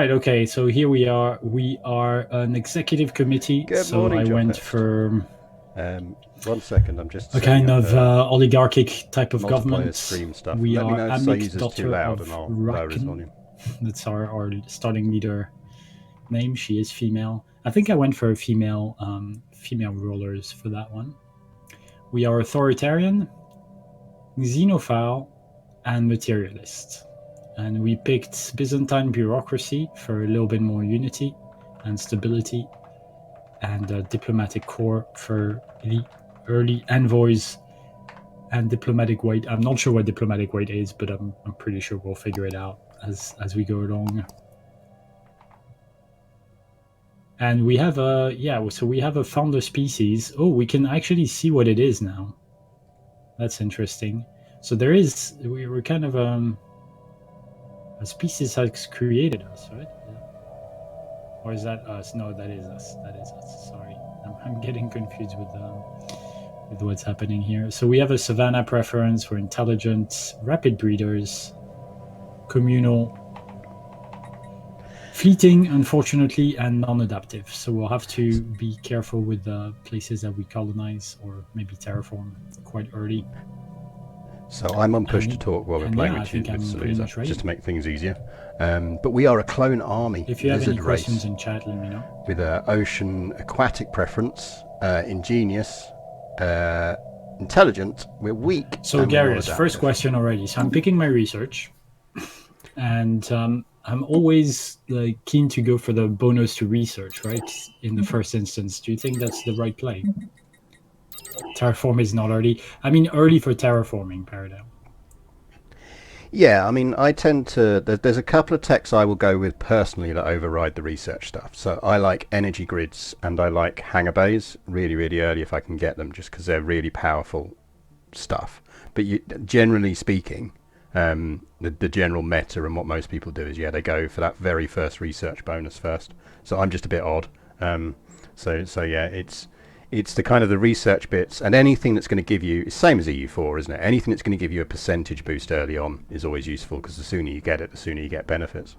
Right. Okay. So here we are. We are an executive committee. Good so morning, I John went Hurst. for 1 second, I'm just a setting kind up of oligarchic type of multiplayer government. stream stuff. We Let me are know if Amik, Sayuza's too daughter loud of and I'll lower his Raken. volume. That's our starting leader name. She is female. I think I went for female rulers for that one. We are authoritarian, xenophile, and materialist. And we picked Byzantine bureaucracy for a little bit more unity and stability, and a diplomatic corps for the early envoys and diplomatic weight. I'm not sure what diplomatic weight is, but I'm pretty sure we'll figure it out as we go along. And we have so we have a founder species. Oh, we can actually see what it is now. That's interesting. So there is, we're kind of a species has created us, right? Or is that us? No, that is us. That is us. Sorry, I'm getting confused with what's happening here. So we have a savanna preference for intelligent, rapid breeders, communal, fleeting, unfortunately, and non-adaptive. So we'll have to be careful with the places that we colonize or maybe terraform quite early. So I'm on push to talk while we're playing with Sayuza, just to make things easier. But we are a clone army. If you have any questions in chat, let me know. With an ocean aquatic preference, ingenious, intelligent, we're weak. So Garius, first question already. So I'm picking my research, and I'm always keen to go for the bonus to research, right? In the first instance, do you think that's the right play? Terraform is not early. I mean, early for terraforming paradigm. Yeah, I mean, I tend to. There's a couple of techs I will go with personally that override the research stuff. So I like energy grids and I like hangar bays really, really early if I can get them, just because they're really powerful stuff. But generally speaking, the general meta and what most people do is, they go for that very first research bonus first. So I'm just a bit odd. So yeah, it's the kind of the research bits, and anything that's going to give you, it's same as EU4, isn't it? Anything that's going to give you a percentage boost early on is always useful, because the sooner you get it, the sooner you get benefits.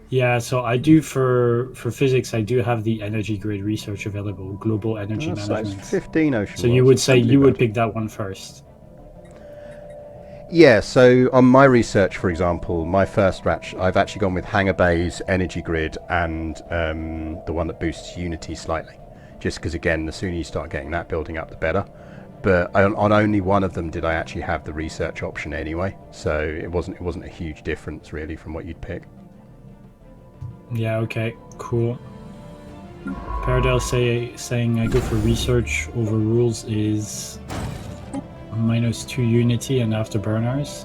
Yeah, so I do for physics, I do have the energy grid research available, global energy management. So it's 15 ocean. So you would say you would pick that one first. Yeah, so on my research, for example, my first batch, I've actually gone with hangar bays, energy grid, and the one that boosts unity slightly. Just because, again, the sooner you start getting that building up, the better. But on only one of them did I actually have the research option anyway, so it wasn't a huge difference really from what you'd pick. Yeah. Okay. Cool. Paradise saying I go for research over rules is -2 unity and afterburners.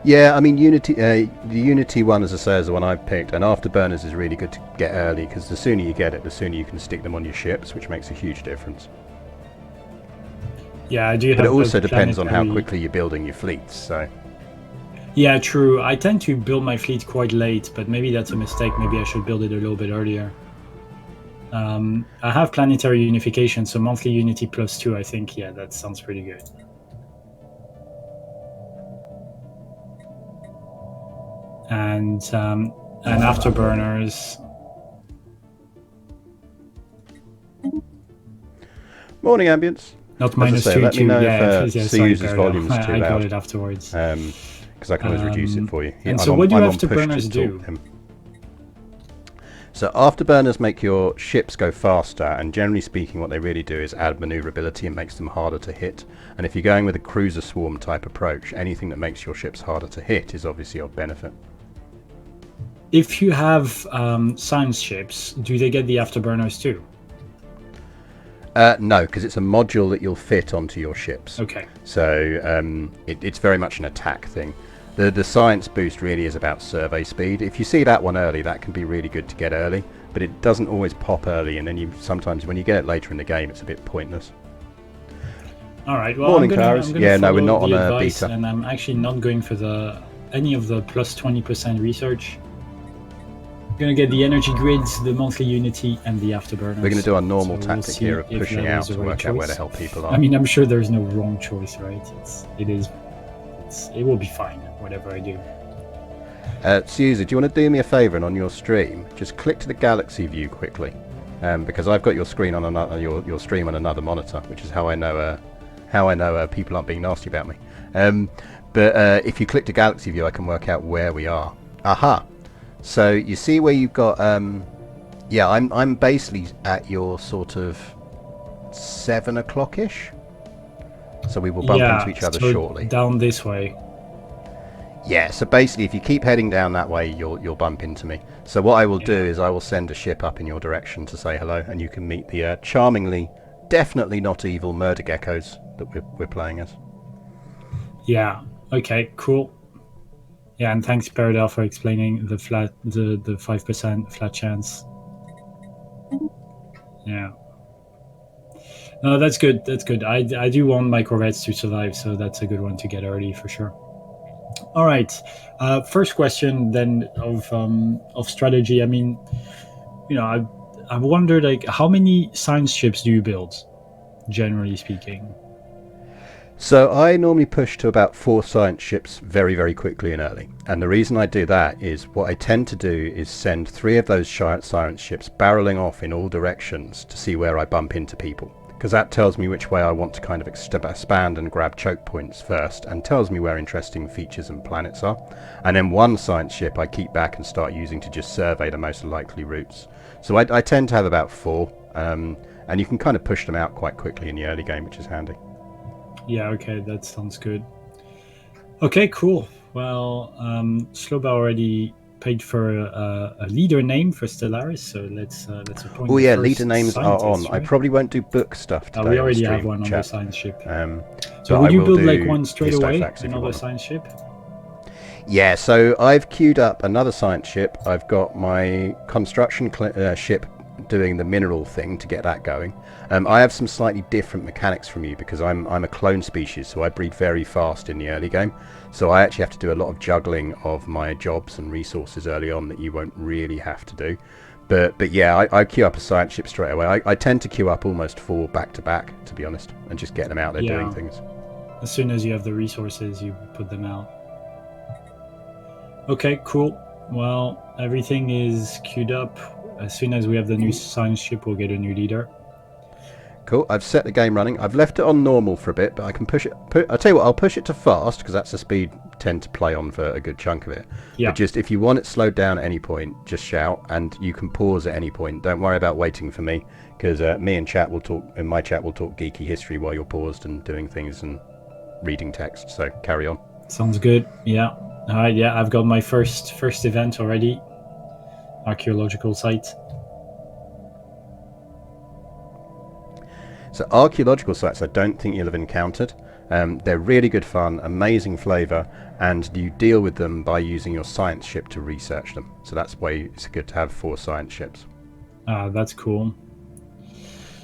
Yeah, I mean, Unity, the Unity one, as I say, is the one I've picked, and Afterburners is really good to get early, because the sooner you get it, the sooner you can stick them on your ships, which makes a huge difference. Yeah, I do. But it also depends on how quickly you're building your fleets, so... Yeah, true. I tend to build my fleet quite late, but maybe that's a mistake. Maybe I should build it a little bit earlier. I have planetary unification, so monthly unity +2, I think. Yeah, that sounds pretty good. And afterburners. Morning, Ambience. Not -2. Yeah, Sayuza's volume's too I loud. got it afterwards. Because I can always reduce it for you. And so what do afterburners do? So afterburners make your ships go faster, and generally speaking what they really do is add maneuverability and makes them harder to hit. And if you're going with a cruiser swarm type approach, anything that makes your ships harder to hit is obviously of benefit. If you have science ships, do they get the afterburners too? No, because it's a module that you'll fit onto your ships. Okay. So it's very much an attack thing. The science boost really is about survey speed. If you see that one early, that can be really good to get early, but it doesn't always pop early, and then sometimes when you get it later in the game, it's a bit pointless. All right. Well, Morning, Claris. Yeah, no, we're not on a beta, and I'm actually not going for any of the +20% research. I'm going to get the energy grids, the monthly unity, and the afterburners. We're going to do our normal tactic here of pushing out to work out where the hell people are. I mean, I'm sure there's no wrong choice, right? It will be fine, whatever I do. Sayuza, do you want to do me a favour and on your stream, just click to the galaxy view quickly, because I've got your screen on another, your stream on another monitor, which is how I know people aren't being nasty about me. But if you click to galaxy view, I can work out where we are. Aha! So you see where you've got, yeah, I'm basically at your sort of 7 o'clock-ish. So we will bump into each other shortly. Down this way. Yeah, so basically if you keep heading down that way, you'll bump into me. So what I will do is I will send a ship up in your direction to say hello, and you can meet the charmingly, definitely not evil murder geckos that we're playing as. Yeah, okay, cool. Yeah, and thanks Paradel for explaining the 5% flat chance. Yeah. No, that's good. That's good. I do want my corvettes to survive, so that's a good one to get early for sure. All right. First question then of strategy. I mean, you know, I've wondered, like, how many science ships do you build, generally speaking? So I normally push to about 4 science ships very, very quickly and early. And the reason I do that is what I tend to do is send 3 of those science ships barreling off in all directions to see where I bump into people. Because that tells me which way I want to kind of expand and grab choke points first, and tells me where interesting features and planets are. And then 1 science ship I keep back and start using to just survey the most likely routes. So I tend to have about 4, and you can kind of push them out quite quickly in the early game, which is handy. Yeah, okay, that sounds good. Okay, cool. Well, Sloba already paid for a leader name for Stellaris, so let's appoint. Oh yeah, leader names are on. Right? I probably won't do book stuff today. We already have one on the science ship. So would you build like one straight away, another science ship? Yeah, so I've queued up another science ship. I've got my construction ship doing the mineral thing to get that going. I have some slightly different mechanics from you because I'm a clone species, so I breed very fast in the early game. So I actually have to do a lot of juggling of my jobs and resources early on that you won't really have to do. But yeah, I queue up a science ship straight away. I tend to queue up almost 4 back to back, to be honest, and just get them out there doing things. As soon as you have the resources, you put them out. Okay, cool. Well, everything is queued up. As soon as we have the new science ship, we'll get a new leader. Cool. I've set the game running. I've left it on normal for a bit, but I can push it. I'll tell you what, I'll push it to fast because that's the speed I tend to play on for a good chunk of it. Yeah. But just if you want it slowed down at any point, just shout, and you can pause at any point. Don't worry about waiting for me, because me and chat will talk. In my chat, we'll talk geeky history while you're paused and doing things and reading text. So carry on. Sounds good. Yeah. All right. Yeah, I've got my first event already. Archaeological site. So archaeological sites I don't think you'll have encountered. They're really good fun, amazing flavour, and you deal with them by using your science ship to research them. So that's why it's good to have 4 science ships. That's cool.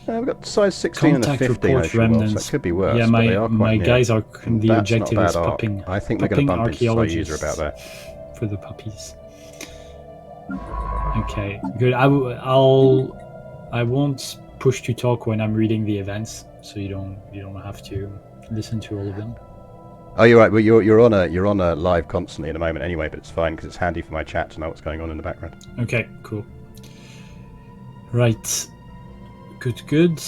We've got size 16 and a 15 ocean world, so it could be worse. Yeah, my guys are, the objective is popping. I think we're going to bump into Sayuza about that. For the puppies. Okay, good. I won't push to talk when I'm reading the events, so you don't have to listen to all of them. Oh, you're right. Well, you're on a live constantly at the moment anyway, but it's fine because it's handy for my chat to know what's going on in the background. Okay, cool. Right. Good.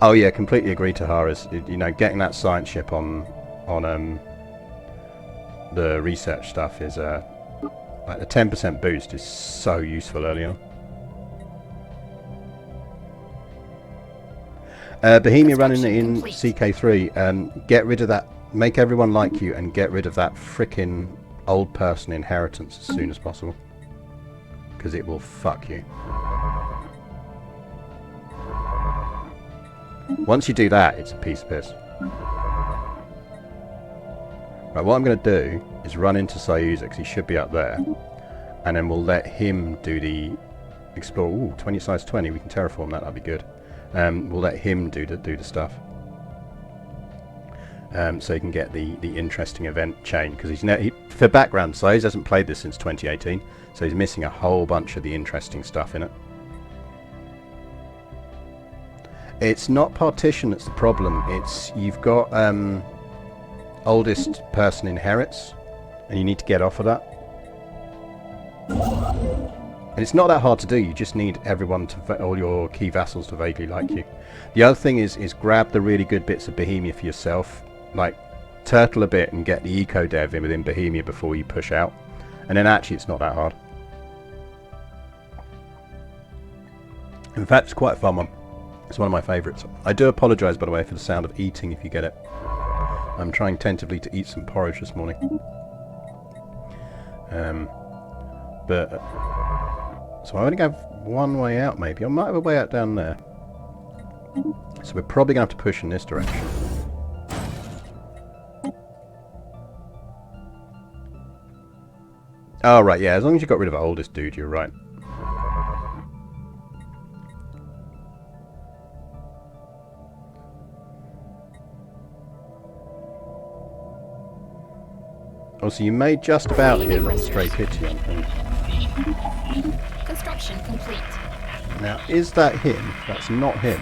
Oh yeah, completely agree, Taharis. You know, getting that science ship on the research stuff is like the 10% boost is so useful early on. Bohemia running in CK3. Get rid of that. Make everyone like you and get rid of that frickin' old person inheritance as soon as possible, because it will fuck you. Once you do that, it's a piece of piss. Right, what I'm going to do is run into Sayuza, because he should be up there, and then we'll let him do the explore. Ooh, 20 size 20. We can terraform that. That'd be good. We'll let him do the stuff, so he can get the interesting event chain. Because for background, Sayuza hasn't played this since 2018, so he's missing a whole bunch of the interesting stuff in it. It's not partition that's the problem. It's you've got oldest person inherits, and you need to get off of that. And it's not that hard to do, you just need everyone to, all your key vassals to vaguely like you. The other thing is grab the really good bits of Bohemia for yourself, like turtle a bit and get the eco dev in within Bohemia before you push out. And then actually it's not that hard. In fact, it's quite a fun one. It's one of my favourites. I do apologise, by the way, for the sound of eating if you get it. I'm trying tentatively to eat some porridge this morning. So I only have one way out, maybe. I might have a way out down there. So we're probably going to have to push in this direction. Oh, right, yeah, as long as you got rid of the oldest dude, you're right. Oh, so you may just about hit a stray pity on him. Construction complete. Now, is that him? That's not him.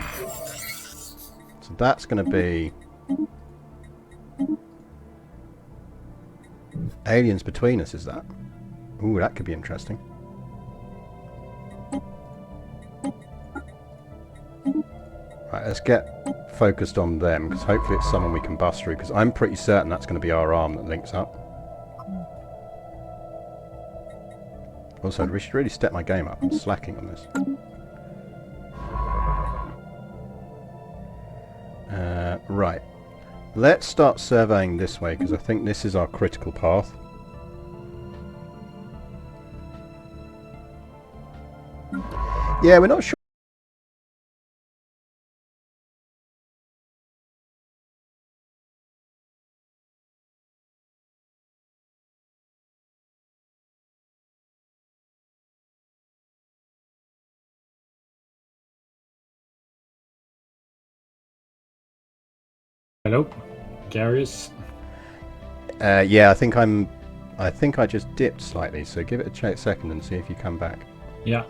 So that's going to be aliens between us, is that? Ooh, that could be interesting. Right, let's get focused on them, because hopefully it's someone we can bust through, because I'm pretty certain that's going to be our arm that links up. Also, we should really step my game up. I'm slacking on this. Right. Let's start surveying this way, because I think this is our critical path. Yeah, we're not sure. Hello, Darius. Yeah, I think I just dipped slightly, so give it a second and see if you come back. Yeah.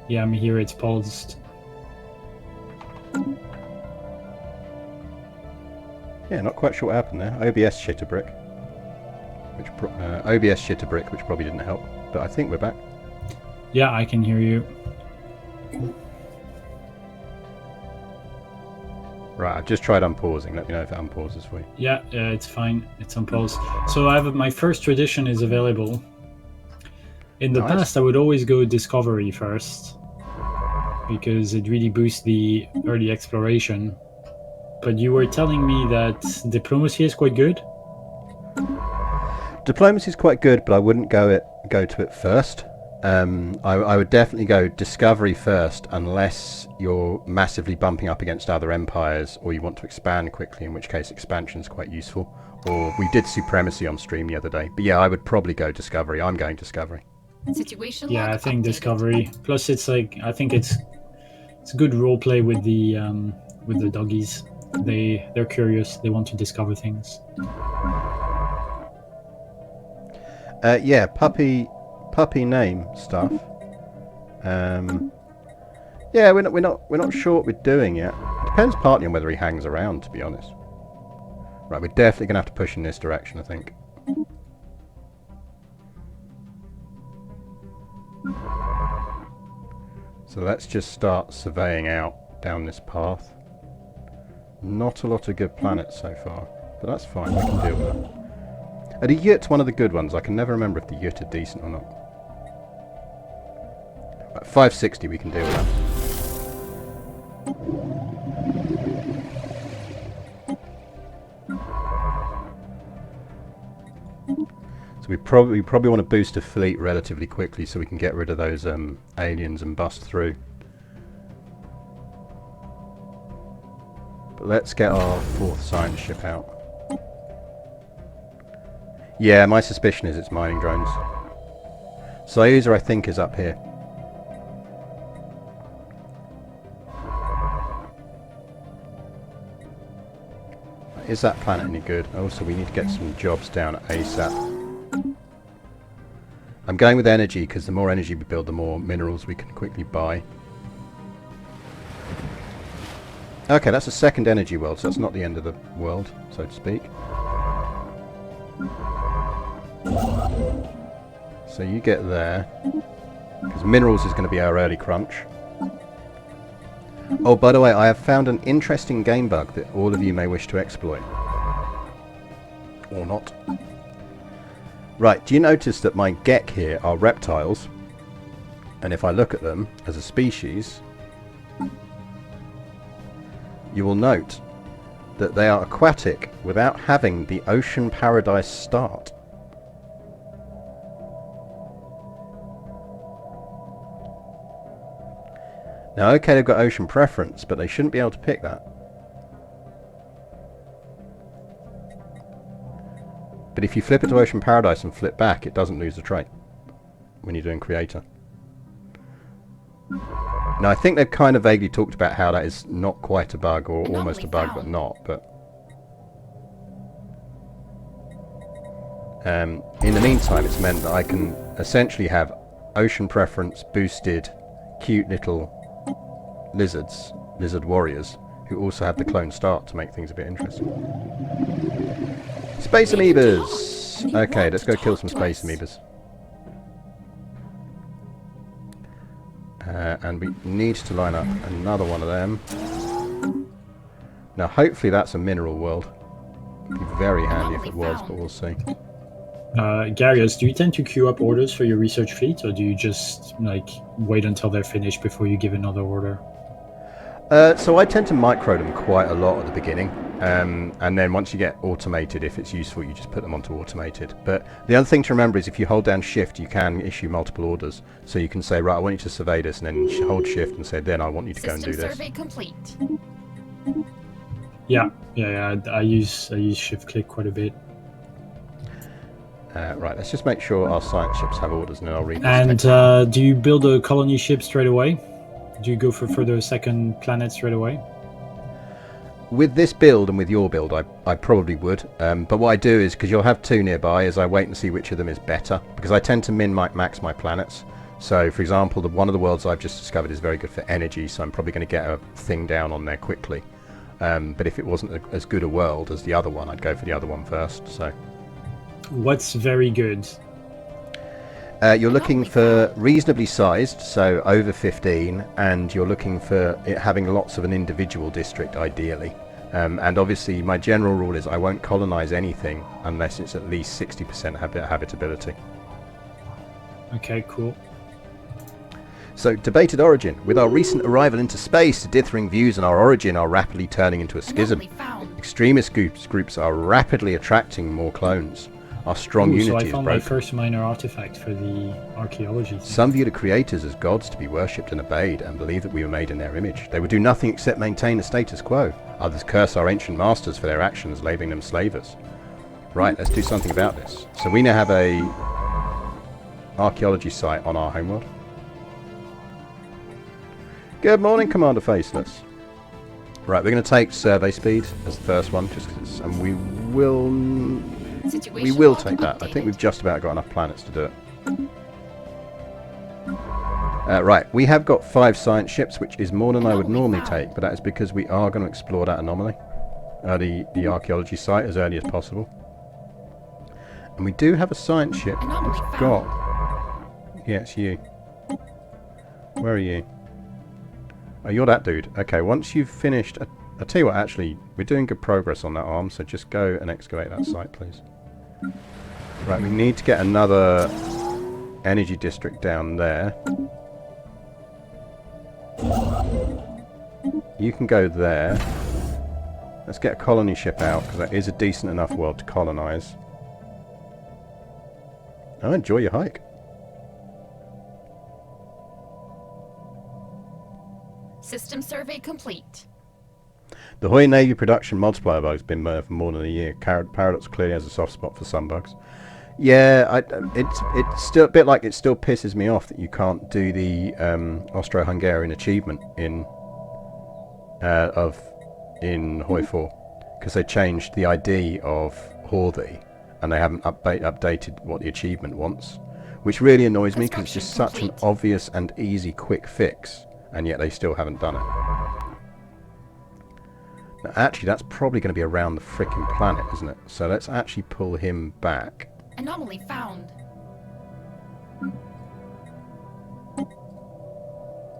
Yeah, I'm here. It's paused. Yeah, not quite sure what happened there. OBS shit a brick, which probably didn't help. But I think we're back. Yeah, I can hear you. Right, I've just tried unpausing. Let me know if it unpauses for you. Yeah, it's fine. It's on pause. So I have my first tradition is available. In the past, I would always go Discovery first because it really boosts the early exploration. But you were telling me that Diplomacy is quite good? Diplomacy is quite good, but I wouldn't go to it first. I would definitely go Discovery first, unless you're massively bumping up against other empires or you want to expand quickly, in which case expansion is quite useful. Or we did Supremacy on stream the other day. But yeah, I would probably go Discovery. I'm going Discovery. Situation Yeah, I think updated. Discovery. Plus, it's like I think it's good role play with the doggies. They're curious. They want to discover things. Yeah, puppy name stuff. Yeah, we're not sure what we're doing yet. Depends partly on whether he hangs around, to be honest. Right, we're definitely gonna have to push in this direction, I think. So let's just start surveying out down this path. Not a lot of good planets so far, but that's fine, we can deal with that. Are the Yut one of the good ones? I can never remember if the Yut are decent or not. At 560 we can deal with that. So we probably want to boost a fleet relatively quickly so we can get rid of those aliens and bust through. But let's get our 4th science ship out. Yeah, my suspicion is it's mining drones. Sayuza, I think, is up here. Is that planet any good? Also, we need to get some jobs down ASAP. I'm going with energy because the more energy we build, the more minerals we can quickly buy. Okay, that's a second energy world, so that's not the end of the world, so to speak. So you get there, because minerals is going to be our early crunch. Oh, by the way, I have found an interesting game bug that all of you may wish to exploit. Or not. Right, do you notice that my gek here are reptiles? And if I look at them as a species, you will note that they are aquatic without having the ocean paradise start. Now, okay, they've got ocean preference, but they shouldn't be able to pick that. But if you flip it to ocean paradise and flip back, it doesn't lose the trait when you're doing creator. Now, I think they've kind of vaguely talked about how that is not quite a bug, or almost a bug, but not. But in the meantime, it's meant that I can essentially have ocean preference boosted cute little lizard warriors, who also have the clone start to make things a bit interesting. Space amoebas! Okay, let's go kill some space amoebas. And we need to line up another one of them. Now, hopefully that's a mineral world. It'd be very handy if it was, but we'll see. Garius, do you tend to queue up orders for your research fleet, or do you just like wait until they're finished before you give another order? So I tend to micro them quite a lot at the beginning, and then once you get automated, if it's useful, you just put them onto automated. But the other thing to remember is if you hold down shift, you can issue multiple orders. So you can say, right, I want you to survey this, and then hold shift and say, then I want you to go and do this. Survey complete. Yeah. I use shift click quite a bit. Right, let's just make sure our science ships have orders, and then I'll read this. And do you build a colony ship straight away? Do you go for the second planet straight away? With this build and with your build, I probably would. But what I do is, because you'll have two nearby, is I wait and see which of them is better. Because I tend to max my planets. So, for example, one of the worlds I've just discovered is very good for energy, so I'm probably going to get a thing down on there quickly. But if it wasn't as good a world as the other one, I'd go for the other one first. So, what's very good? You're looking for reasonably sized, so over 15, and you're looking for it having lots of an individual district, ideally. And obviously, my general rule is I won't colonize anything unless it's at least 60% habitability. Okay, cool. So, debated origin. With our recent arrival into space, the dithering views on our origin are rapidly turning into a schism. Extremist groups are rapidly attracting more clones. Our strong unity so I is found broken. my first minor artifact for the archaeology thing. Some view the creators as gods to be worshipped and obeyed, and believe that we were made in their image. They would do nothing except maintain the status quo. Others curse our ancient masters for their actions, labelling them slavers. Right, let's do something about this. So we now have a archaeology site on our homeworld. Good morning, Commander Faceless. Right, we're going to take survey speed as the first one, just because, and we will take that. I think we've just about got enough planets to do it. Right, we have got 5 science ships, which is more than I would normally take, but that is because we are going to explore that anomaly, the archaeology site, as early as possible. And we do have a science ship that's got... Yeah, it's you. Where are you? Oh, you're that dude. Okay, once you've finished... I'll tell you what, actually, we're doing good progress on that arm, so just go and excavate that site, please. Right, we need to get another energy district down there. You can go there. Let's get a colony ship out, because that is a decent enough world to colonize. Oh, enjoy your hike. System survey complete. The Hoy Navy production multiplier bug has been for more than a year. Paradox clearly has a soft spot for some bugs. Yeah, it's still a bit like it still pisses me off that you can't do the Austro-Hungarian achievement in Hoy 4, because they changed the ID of Horthy and they haven't updated what the achievement wants, which really annoys me because it's just such an obvious and easy quick fix, and yet they still haven't done it. Actually, that's probably going to be around the frickin' planet, isn't it? So let's actually pull him back. Anomaly found.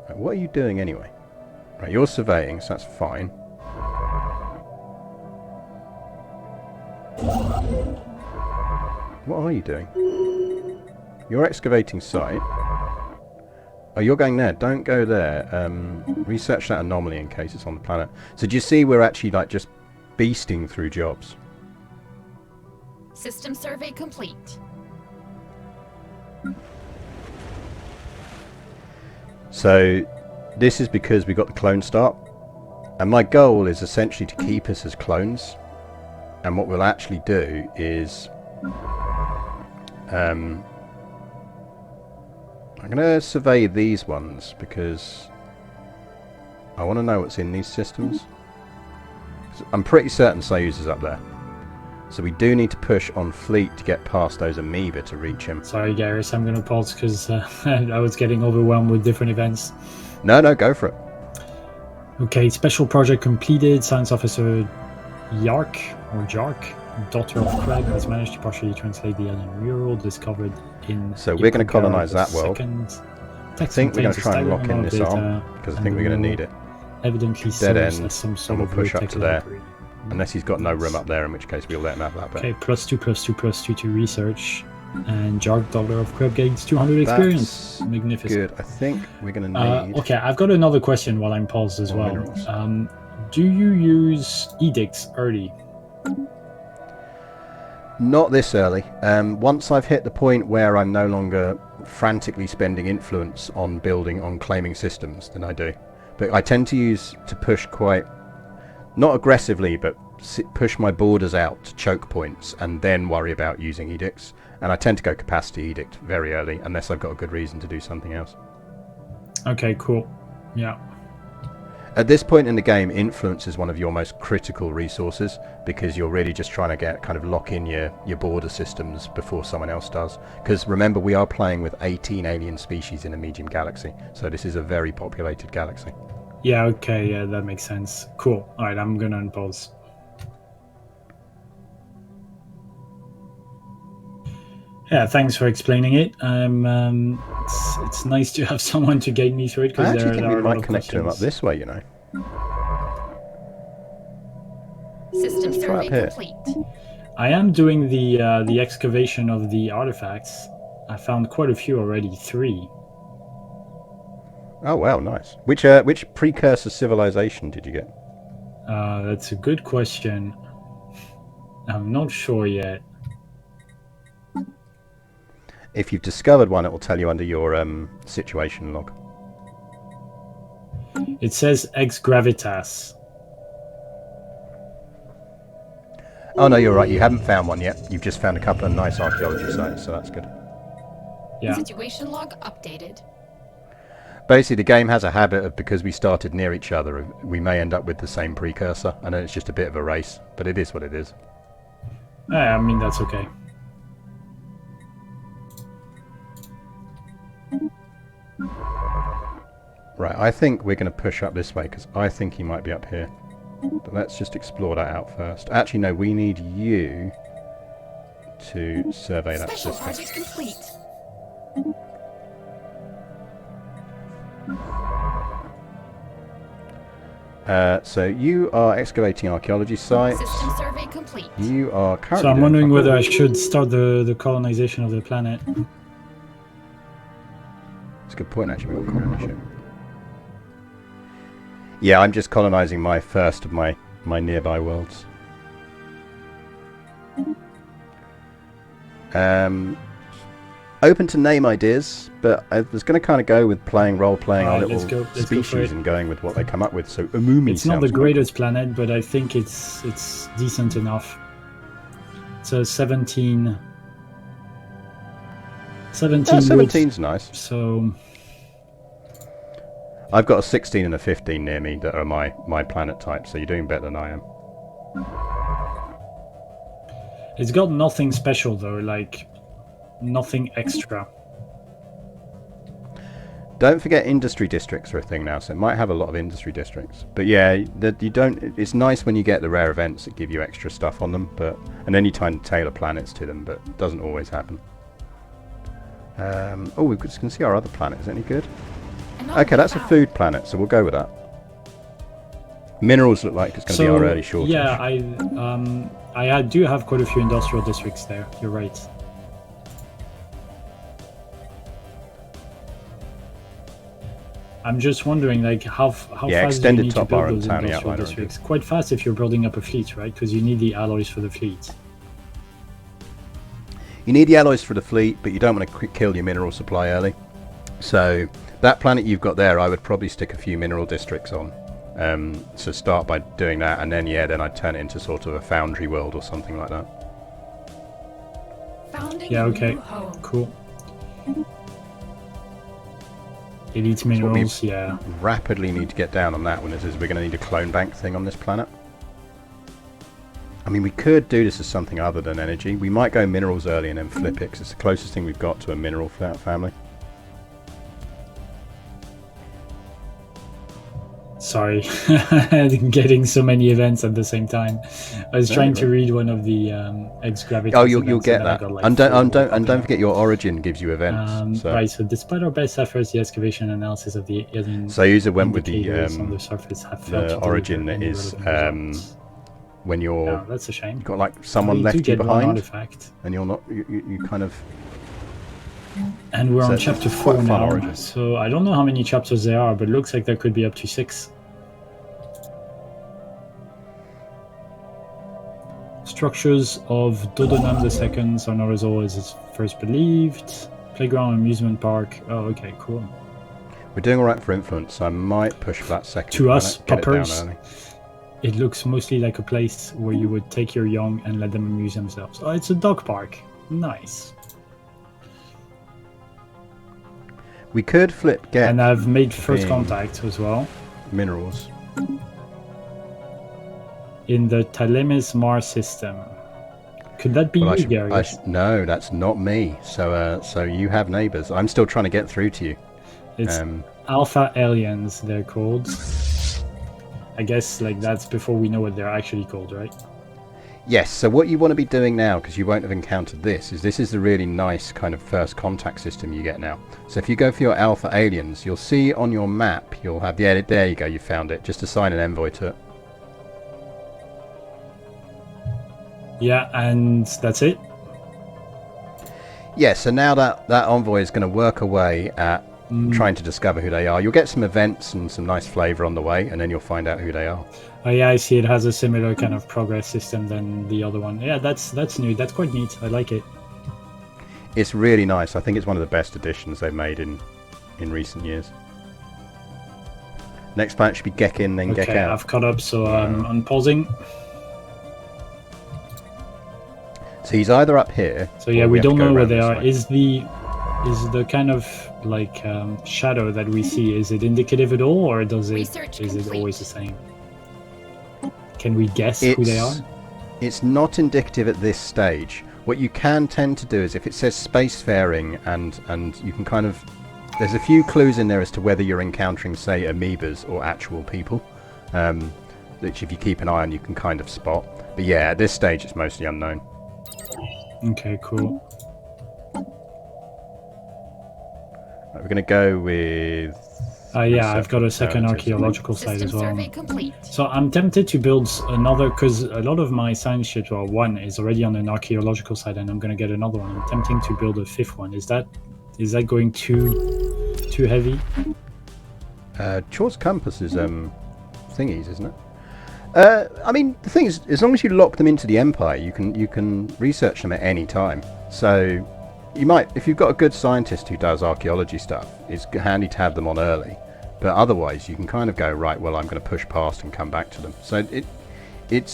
Right, what are you doing anyway? Right, you're surveying, so that's fine. What are you doing? You're excavating site. Oh, you're going there. Don't go there. Research that anomaly in case it's on the planet. So do you see we're actually like just beasting through jobs? System survey complete. So this is because we got the clone start. And my goal is essentially to keep us as clones. And what we'll actually do is... I'm going to survey these ones because I want to know what's in these systems. I'm pretty certain Sayuza's up there. So we do need to push on fleet to get past those amoeba to reach him. Sorry, Garrus, I'm going to pause because I was getting overwhelmed with different events. No, go for it. Okay, special project completed. Science officer Yark, or Jark, daughter of Craig, has managed to partially translate the alien world discovered in... So we're going to colonize that world. I think we're going to try and lock in this arm, because I think we're going to need it. Evidently Dead end, as some sort and we'll push up to there. library. Unless he's got no room up there, in which case we'll let him have that bit. Okay, +2/+2/+2 to research. And Jark, daughter of Craig, gains 200 experience. That's magnificent. good. I think we're going to need... Okay, I've got another question while I'm paused as well. Minerals. Do you use edicts early? Not this early. Once I've hit the point where I'm no longer frantically spending influence on claiming systems, then I do. But I tend to push quite, not aggressively, but push my borders out to choke points and then worry about using edicts. And I tend to go capacity edict very early, unless I've got a good reason to do something else. Okay, cool. Yeah. At this point in the game, influence is one of your most critical resources, because you're really just trying to lock in your border systems before someone else does. Because remember, we are playing with 18 alien species in a medium galaxy, so this is a very populated galaxy. Yeah, okay, yeah, that makes sense. Cool. Alright, I'm gonna unpause. Yeah, thanks for explaining it. It's nice to have someone to guide me through it. I actually there think are we a lot might of connect to him up questions. this way, you know. System Let's try survey up here. complete. I am doing the excavation of the artifacts. I found quite a few already, 3. Oh wow, nice. Which precursor civilization did you get? That's a good question. I'm not sure yet. If you've discovered one, it will tell you under your situation log. It says ex gravitas. Oh no, you're right. You haven't found one yet. You've just found a couple of nice archaeology sites, so that's good. Yeah. Situation log updated. Basically, the game has a habit of, because we started near each other, we may end up with the same precursor. I know it's just a bit of a race, but it is what it is. I mean, that's okay. Right, I think we're going to push up this way, because I think he might be up here. But let's just explore that out first. Actually, no, we need you to survey that Special system. project complete. So you are excavating archaeology sites. System survey complete. You are currently... So I'm doing wondering fuck whether all. I should start the colonization of the planet. It's a good point, actually. We've got colony ship. Yeah, I'm just colonizing my first of my nearby worlds. Open to name ideas, but I was going to kind of go with role-playing our Alright, little let's go for species it. and going with what they come up with. So Umumi It's not sounds the good. greatest planet, but I think it's decent enough. It's a 17. 17. 17's nice. So I've got a 16 and a 15 near me that are my planet type, so you're doing better than I am. it's got nothing special though, like nothing extra. Don't forget industry districts are a thing now, so it might have a lot of industry districts. But yeah, you don't. It's nice when you get the rare events that give you extra stuff on them, and then you try and tailor planets to them, but it doesn't always happen. Oh, we can see our other planet. Is it any good? Okay, that's a food planet, so we'll go with that. Minerals look like it's going to be our early shortage. Yeah, I do have quite a few industrial districts there. You're right. I'm just wondering, like, how fast do you need to build those industrial districts? Quite fast if you're building up a fleet, right? Because you need the alloys for the fleet. You need the alloys for the fleet, but you don't want to kill your mineral supply early. So that planet you've got there, I would probably stick a few mineral districts on. So start by doing that, and then then I'd turn it into sort of a foundry world or something like that. Founding okay, cool. Elite minerals, we rapidly need to get down on that one. Is we're going to need a clone bank thing on this planet. I mean, we could do this as something other than energy. We might go minerals early and then flip it, because it's the closest thing we've got to a mineral family. Sorry, getting so many events at the same time. I was trying to read one of the X-Gravity. Oh, you'll get that. And don't forget your origin gives you events. Right. So despite our best efforts, the excavation analysis of the alien Sayuza went with the on the surface have failed to origin is when you're. Oh, that's a shame. You've got like someone left you behind, artifact. And you're not. You kind of. And we're on chapter 4 now. So I don't know how many chapters there are, but it looks like there could be up to 6. Structures of Dodonam II are not as old as it's first believed. Playground, amusement park. Oh, okay, cool. We're doing alright for influence, so I might push for that second. To us, puppers, it looks mostly like a place where you would take your young and let them amuse themselves. Oh, it's a dog park. Nice. We could flip get. And I've made first contact as well. Minerals. In the Telemis Mars system. Could that be you, Gary? No, that's not me. So you have neighbors. I'm still trying to get through to you. It's Alpha Aliens, they're called. I guess like that's before we know what they're actually called, right? Yes, so what you want to be doing now, because you won't have encountered this is the really nice kind of first contact system you get now. So if you go for your Alpha Aliens, you'll see on your map, you'll have, there you go, you found it. Just assign an envoy to it. Yeah, and that's it? Yeah, so now that envoy is going to work away at trying to discover who they are. You'll get some events and some nice flavour on the way, and then you'll find out who they are. Oh yeah, I see. It has a similar kind of progress system than the other one. Yeah, that's new. That's quite neat. I like it. It's really nice. I think it's one of the best additions they've made in recent years. Next planet should be Gekin, then Okay, Gekau. I've caught up, so I'm pausing. So he's either up here. So yeah, we don't know where they are. Is the kind of like shadow that we see, is it indicative at all, or is it always the same? Can we guess who they are? It's not indicative at this stage. What you can tend to do is if it says spacefaring and you can kind of, there's a few clues in there as to whether you're encountering, say, amoebas or actual people, which if you keep an eye on you can kind of spot. But yeah, at this stage it's mostly unknown. Okay, cool. Right, we're going to go with... yeah, I've got a second archaeological site as well. So I'm tempted to build another, because a lot of my science ships, well, one is already on an archaeological site, and I'm going to get another one. I'm tempting to build a 5th one. Is that going too heavy? Chor's compass is thingies, isn't it? I mean, the thing is, as long as you lock them into the Empire, you can research them at any time. So you might, if you've got a good scientist who does archaeology stuff, it's handy to have them on early. But otherwise, you can kind of go, right, well, I'm going to push past and come back to them. So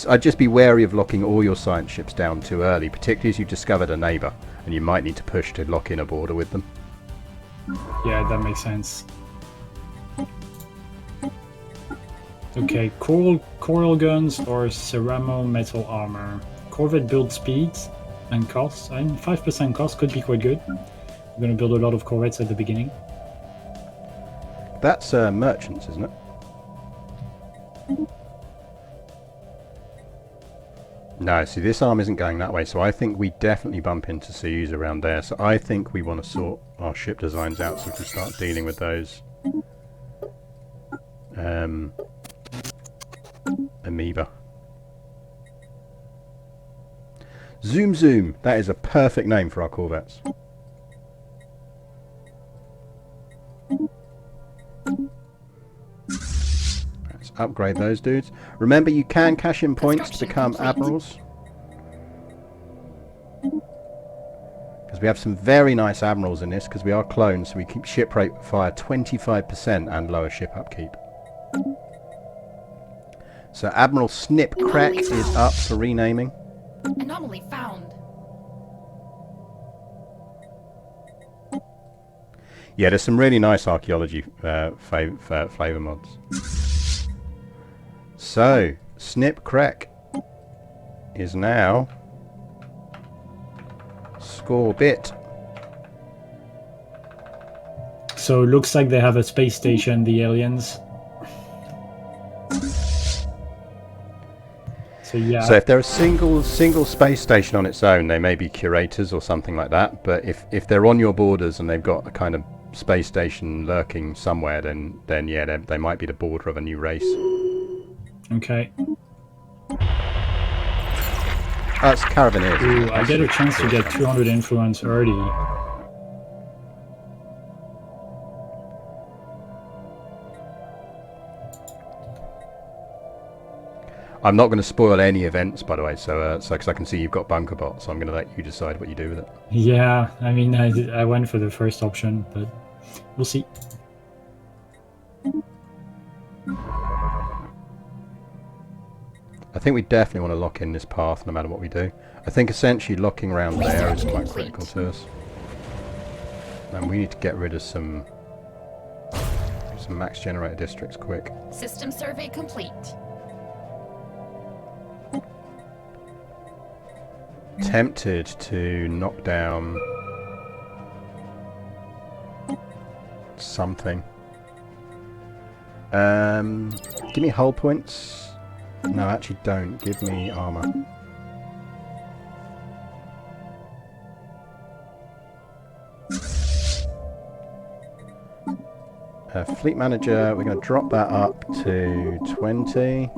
I'd just be wary of locking all your science ships down too early, particularly as you've discovered a neighbour, and you might need to push to lock in a border with them. Yeah, that makes sense. Okay, coral guns or ceramo metal armor. Corvette build speed and cost. And 5% cost could be quite good. I'm going to build a lot of corvettes at the beginning. That's merchants, isn't it? No, see, this arm isn't going that way, so I think we definitely bump into Sayuza around there. So I think we want to sort our ship designs out so we can start dealing with those amoeba. Zoom Zoom, that is a perfect name for our corvettes. Let's upgrade those dudes. Remember, you can cash in points to become admirals. Because we have some very nice admirals in this, because we are clones, so we keep ship rate fire 25% and lower ship upkeep. So Admiral Snip Crack is up for renaming. Anomaly found. Yeah, there's some really nice archaeology flavor mods. So, Snip Crack is now score bit. So it looks like they have a space station, the aliens. So yeah. So if they're a single space station on its own, they may be curators or something like that. But if they're on your borders and they've got a kind of space station lurking somewhere, then yeah, they might be the border of a new race. Okay. That's Caravaneers. Ooh, I get a chance to get 200 influence early. I'm not going to spoil any events, by the way, so because I can see you've got bunker bots, so I'm going to let you decide what you do with it. Yeah, I mean, I went for the first option, but we'll see. I think we definitely want to lock in this path no matter what we do. I think essentially locking around there is quite critical to us. And we need to get rid of some max generator districts quick. System survey complete. Tempted to knock down something. Give me hull points. No, actually don't. Give me armor. Fleet manager, we're going to drop that up to 20.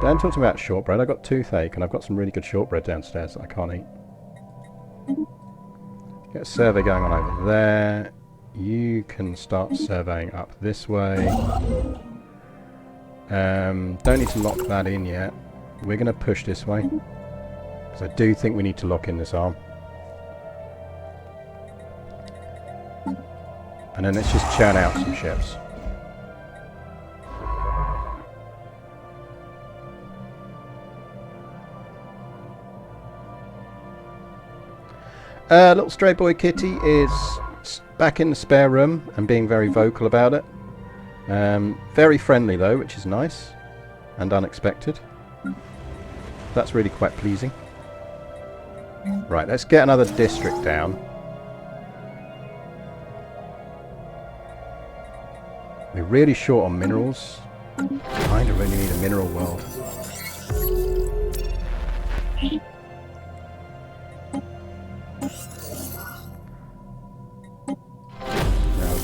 Don't talk to me about shortbread. I've got toothache and I've got some really good shortbread downstairs that I can't eat. Get a survey going on over there. You can start surveying up this way. Don't need to lock that in yet. We're going to push this way. Because I do think we need to lock in this arm. And then let's just churn out some ships. Little stray boy Kitty is back in the spare room and being very vocal about it. Very friendly though, which is nice and unexpected. That's really quite pleasing. Right, let's get another district down. We're really short on minerals. Kinda really need a mineral world.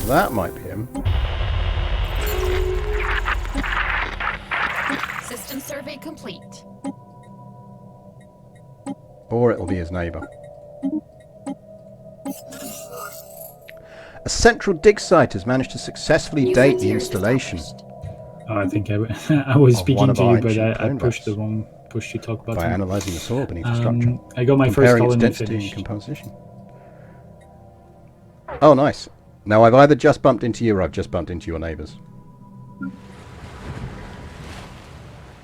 That might be him. System survey complete. Or it'll be his neighbour. A central dig site has managed to successfully date the installation. Oh, I think I was speaking to you, but I pushed vessels. the wrong push to talk button. By analysing the soil beneath the structure. I got my first Comparing its colony density and finished. composition. Oh, nice. Now I've either just bumped into you or I've just bumped into your neighbours.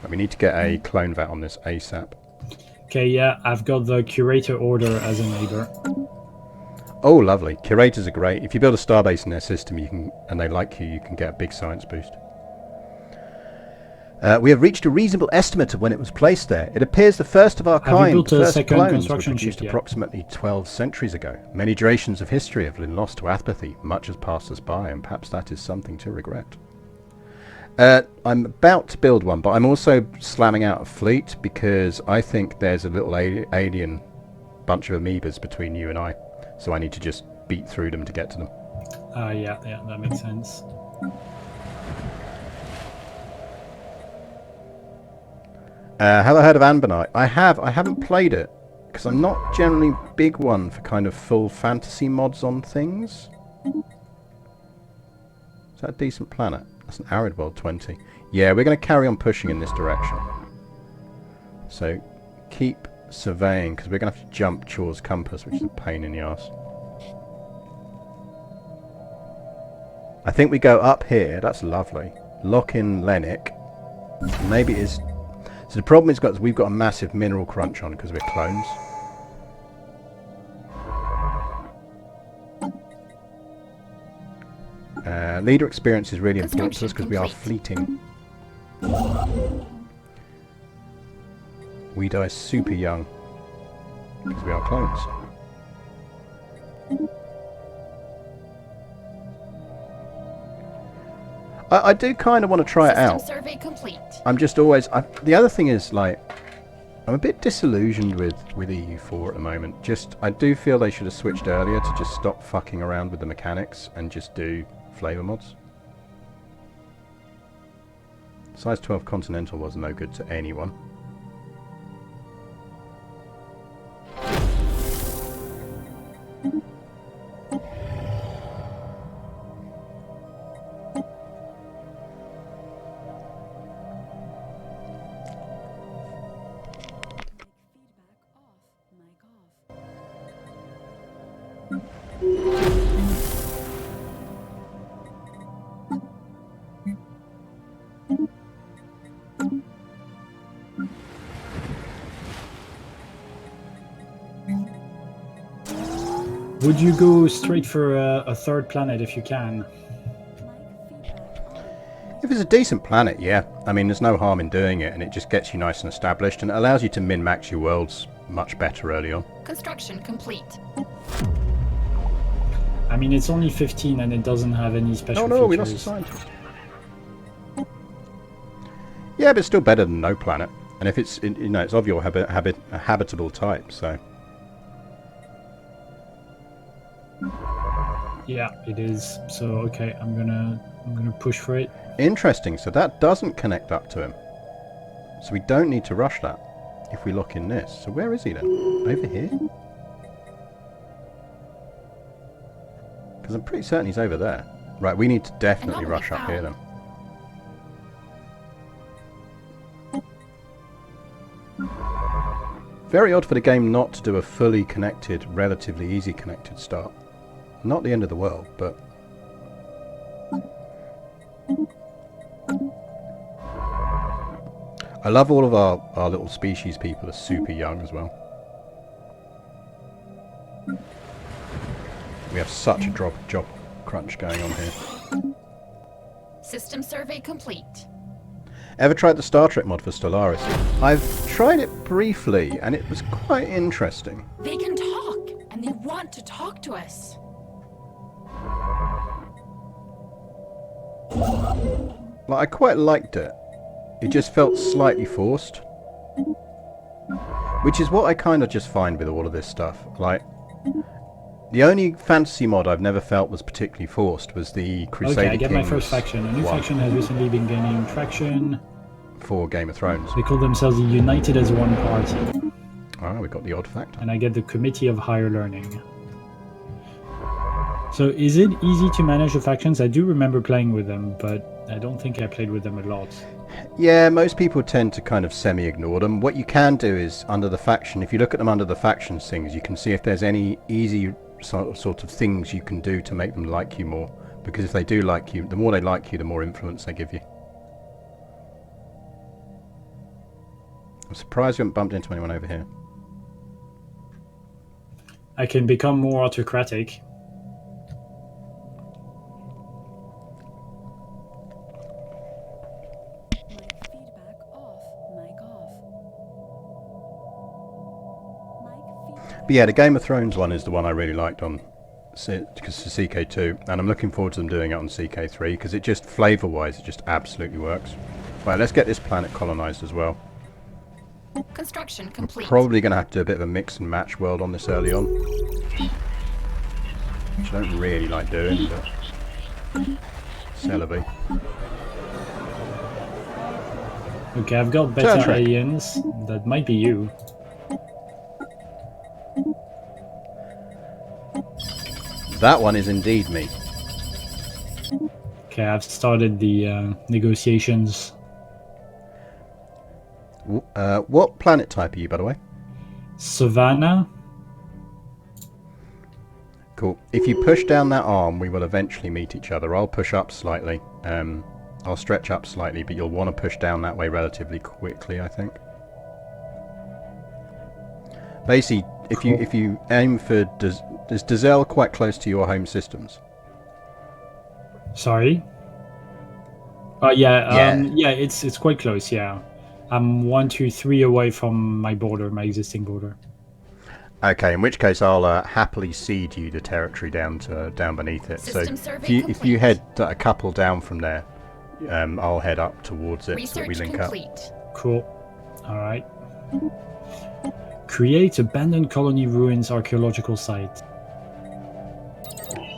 But we need to get a clone vat on this ASAP. Okay, yeah, I've got the curator order as a neighbour. Oh, lovely. Curators are great. If you build a starbase in their system, you can, and they like you, you can get a big science boost. We have reached a reasonable estimate of when it was placed there. It appears the first of our Have you kind, built the a first second clones, were construction produced ship yet? approximately 12 centuries ago. Many generations of history have been lost to apathy. Much has passed us by, and perhaps that is something to regret. I'm about to build one, but I'm also slamming out a fleet because I think there's a little alien bunch of amoebas between you and I. So I need to just beat through them to get to them. Yeah, that makes sense. Have I heard of Ambernight? I have. I haven't played it because I'm not generally big one for kind of full fantasy mods on things. Is that a decent planet? That's an arid world 20. Yeah, we're going to carry on pushing in this direction. So keep surveying because we're going to have to jump Chaw's compass, which is a pain in the arse. I think we go up here. That's lovely. Lock in Lennox. Maybe it is. So the problem is we've got a massive mineral crunch on because we're clones. Leader experience is really important to us because we are fleeting. We die super young because we are clones. I do kind of want to try it out. Survey complete. I'm just always... the other thing is, like, I'm a bit disillusioned with EU4 at the moment. I do feel they should have switched earlier to just stop fucking around with the mechanics and just do flavour mods. Size 12 Continental was no good to anyone. Would you go straight for a third planet if you can? If it's a decent planet, yeah. I mean, there's no harm in doing it, and it just gets you nice and established, and it allows you to min-max your worlds much better early on. Construction complete. I mean, it's only 15 and it doesn't have any special features. Oh no, we lost a scientist. Yeah, but it's still better than no planet. And if it's, you know, it's of your habitable type, so... Yeah, it is. So okay, I'm gonna push for it. Interesting. So that doesn't connect up to him. So we don't need to rush that if we lock in this. So where is he then? Over here? Because I'm pretty certain he's over there. Right, we need to definitely rush up here then. Very odd for the game not to do a fully connected, relatively easy connected start. Not the end of the world, but... I love all of our little species people are super young as well. We have such a job crunch going on here. System survey complete. Ever tried the Star Trek mod for Stellaris? I've tried it briefly, and it was quite interesting. They can talk, and they want to talk to us. Like, I quite liked it. It just felt slightly forced. Which is what I kind of just find with all of this stuff. Like, the only fantasy mod I've never felt was particularly forced was the Crusader Okay, I get my Kings first faction. A new one faction has recently been gaining traction. for Game of Thrones. They call themselves the United as One Party. Ah, we got the odd factor. And I get the Committee of Higher Learning. So is it easy to manage the factions? I do remember playing with them, but I don't think I played with them a lot. Yeah, most people tend to kind of semi-ignore them. What you can do is, under the faction, if you look at them under the factions things, you can see if there's any easy sort of things you can do to make them like you more. Because if they do like you, the more they like you, the more influence they give you. I'm surprised we haven't bumped into anyone over here. I can become more autocratic. But yeah, the Game of Thrones one is the one I really liked on CK2, and I'm looking forward to them doing it on CK3 because it just flavour-wise, it just absolutely works. Right, let's get this planet colonised as well. Construction complete. Probably going to have to do a bit of a mix and match world on this early on, which I don't really like doing, but Celebi. Okay, I've got better aliens. That might be you. That one is indeed me. Okay, I've started the negotiations. What planet type are you, by the way? Savannah. Cool. If you push down that arm, we will eventually meet each other. I'll push up slightly. I'll stretch up slightly, but you'll want to push down that way relatively quickly, I think. Basically, if you aim for... Is Dazelle quite close to your home systems? Sorry? Yeah, it's quite close, yeah. I'm 1, 2, 3 away from my border, my existing border. Okay, in which case I'll happily cede you the territory down beneath it. System So if you head a couple down from there, I'll head up towards it so that we link up. Cool. All right. Create abandoned colony ruins archaeological site.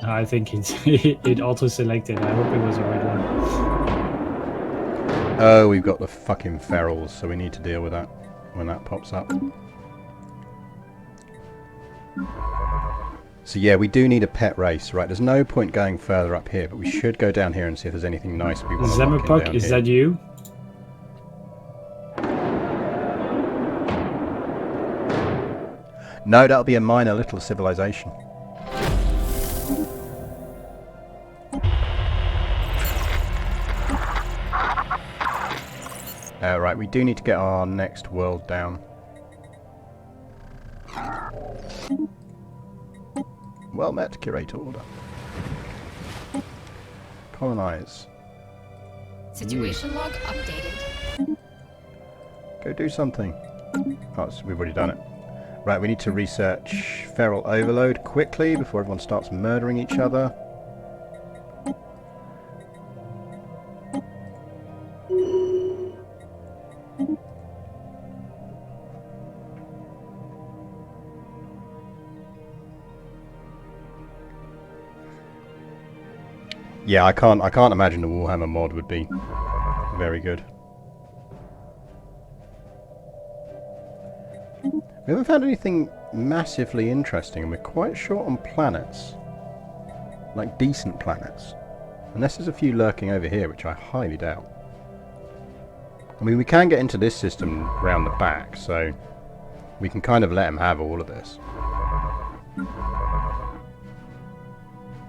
I think it auto-selected. I hope it was the right one. Oh, we've got the fucking ferals, so we need to deal with that when that pops up. So yeah, we do need a pet race, right? There's no point going further up here, but we should go down here and see if there's anything nice we want to lock in down is here. that you? No, that'll be a minor little civilization. Right, we do need to get our next world down. Well met, Curator Order. Colonize. Situation log updated. Go do something. Oh, we've already done it. Right, we need to research feral overload quickly before everyone starts murdering each other. Yeah, I can't imagine the Warhammer mod would be very good. We haven't found anything massively interesting, and we're quite short on planets. Like, decent planets. Unless there's a few lurking over here, which I highly doubt. I mean, we can get into this system round the back, so we can kind of let them have all of this.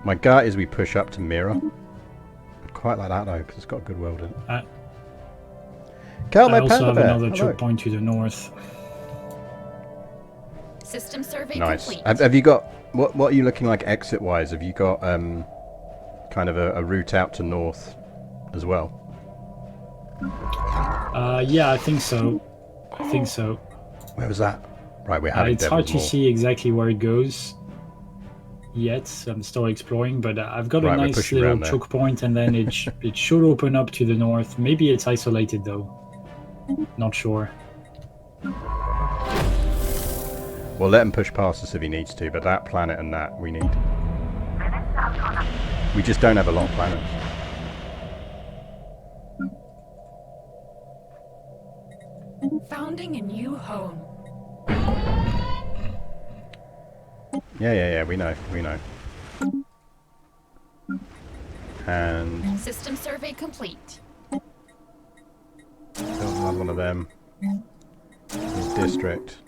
My gut is we push up to Mira. I'd quite like that, though, because it's got a good world in it. I Calmo also have Bear. another Hello. choke point to the north. System survey Nice. complete. Have you got... What are you looking like exit-wise? Have you got kind of a route out to north as well? Yeah, I think so. Where was that? Right, we're having it's hard to see exactly where it goes yet. I'm still exploring, but I've got a nice little choke point, and then it should open up to the north. Maybe it's isolated, though. Not sure. We'll let him push past us if he needs to, but that planet and that we need. We just don't have a lot of planets. Founding a new home. Yeah, we know. And System survey complete. build another one of them. District.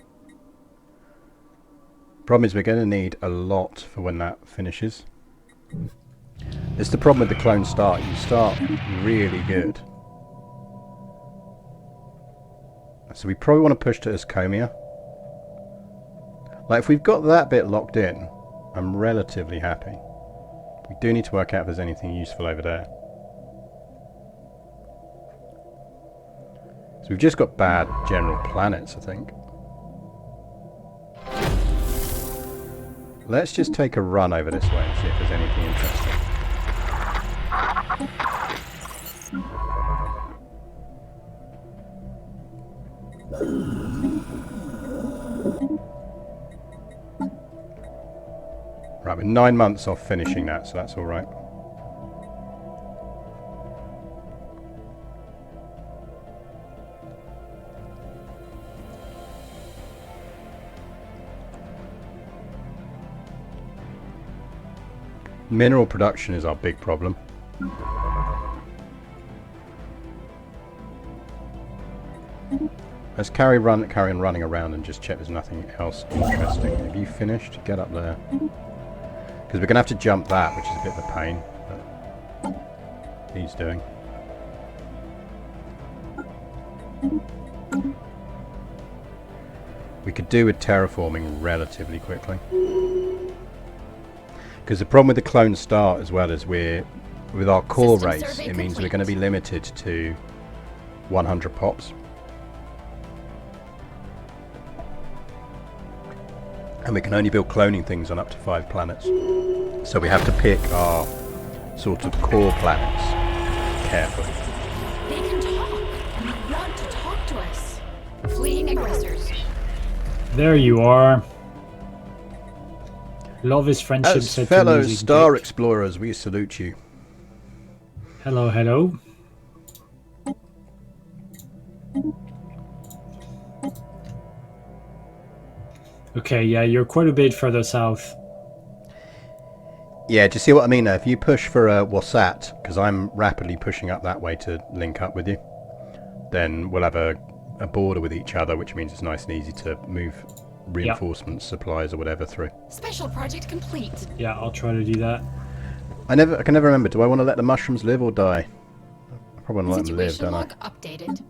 Problem is we're going to need a lot for when that finishes. It's the problem with the clone start. You start really good. So we probably want to push to Ascomia. Like, if we've got that bit locked in, I'm relatively happy. We do need to work out if there's anything useful over there. So we've just got bad general planets, I think. Let's just take a run over this way and see if there's anything interesting. Right, we're 9 months off finishing that, so that's all right. Mineral production is our big problem. Let's carry on running around and just check there's nothing else interesting. Have you finished? Get up there. Because we're going to have to jump that, which is a bit of a pain. But he's doing. We could do with terraforming relatively quickly. Because the problem with the clone start as well is with our core race, it means we're going to be limited to 100 pops. And we can only build cloning things on up to 5 planets. So we have to pick our sort of core planets carefully. They can talk, and they want to talk to us. Fleeing aggressors. There you are. Love is friendship. As fellow star explorers, we salute you. Hello, hello. Okay, yeah, you're quite a bit further south. Yeah, do you see what I mean now? If you push for Wasat, because I'm rapidly pushing up that way to link up with you, then we'll have a border with each other, which means it's nice and easy to move reinforcements, supplies, or whatever through. Special project complete. Yeah, I'll try to do that. I can never remember. Do I want to let the mushrooms live or die? I probably want to let them live, don't I? Situation log updated.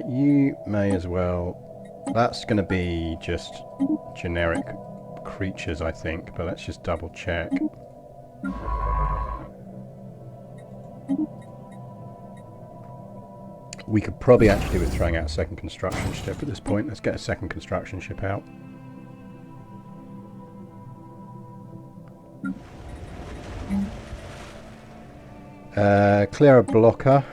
You may as well. That's going to be just generic creatures, I think, but let's just double check. We could probably actually do with throwing out a second construction ship at this point. Let's get a second construction ship out. Clear a blocker.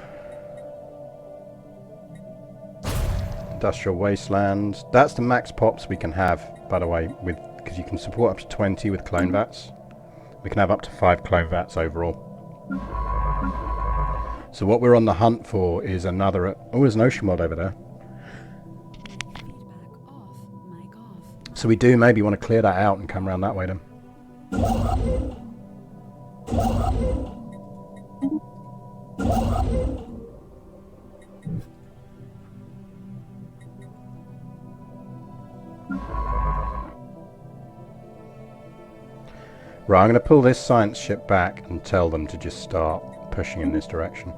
Industrial wasteland. That's the max pops we can have, by the way, with because you can support up to 20 with clone vats. We can have up to 5 clone vats overall. So what we're on the hunt for is another... Oh, there's an ocean mod over there. So we do maybe want to clear that out and come around that way then. Right, I'm going to pull this science ship back and tell them to just start pushing in this direction.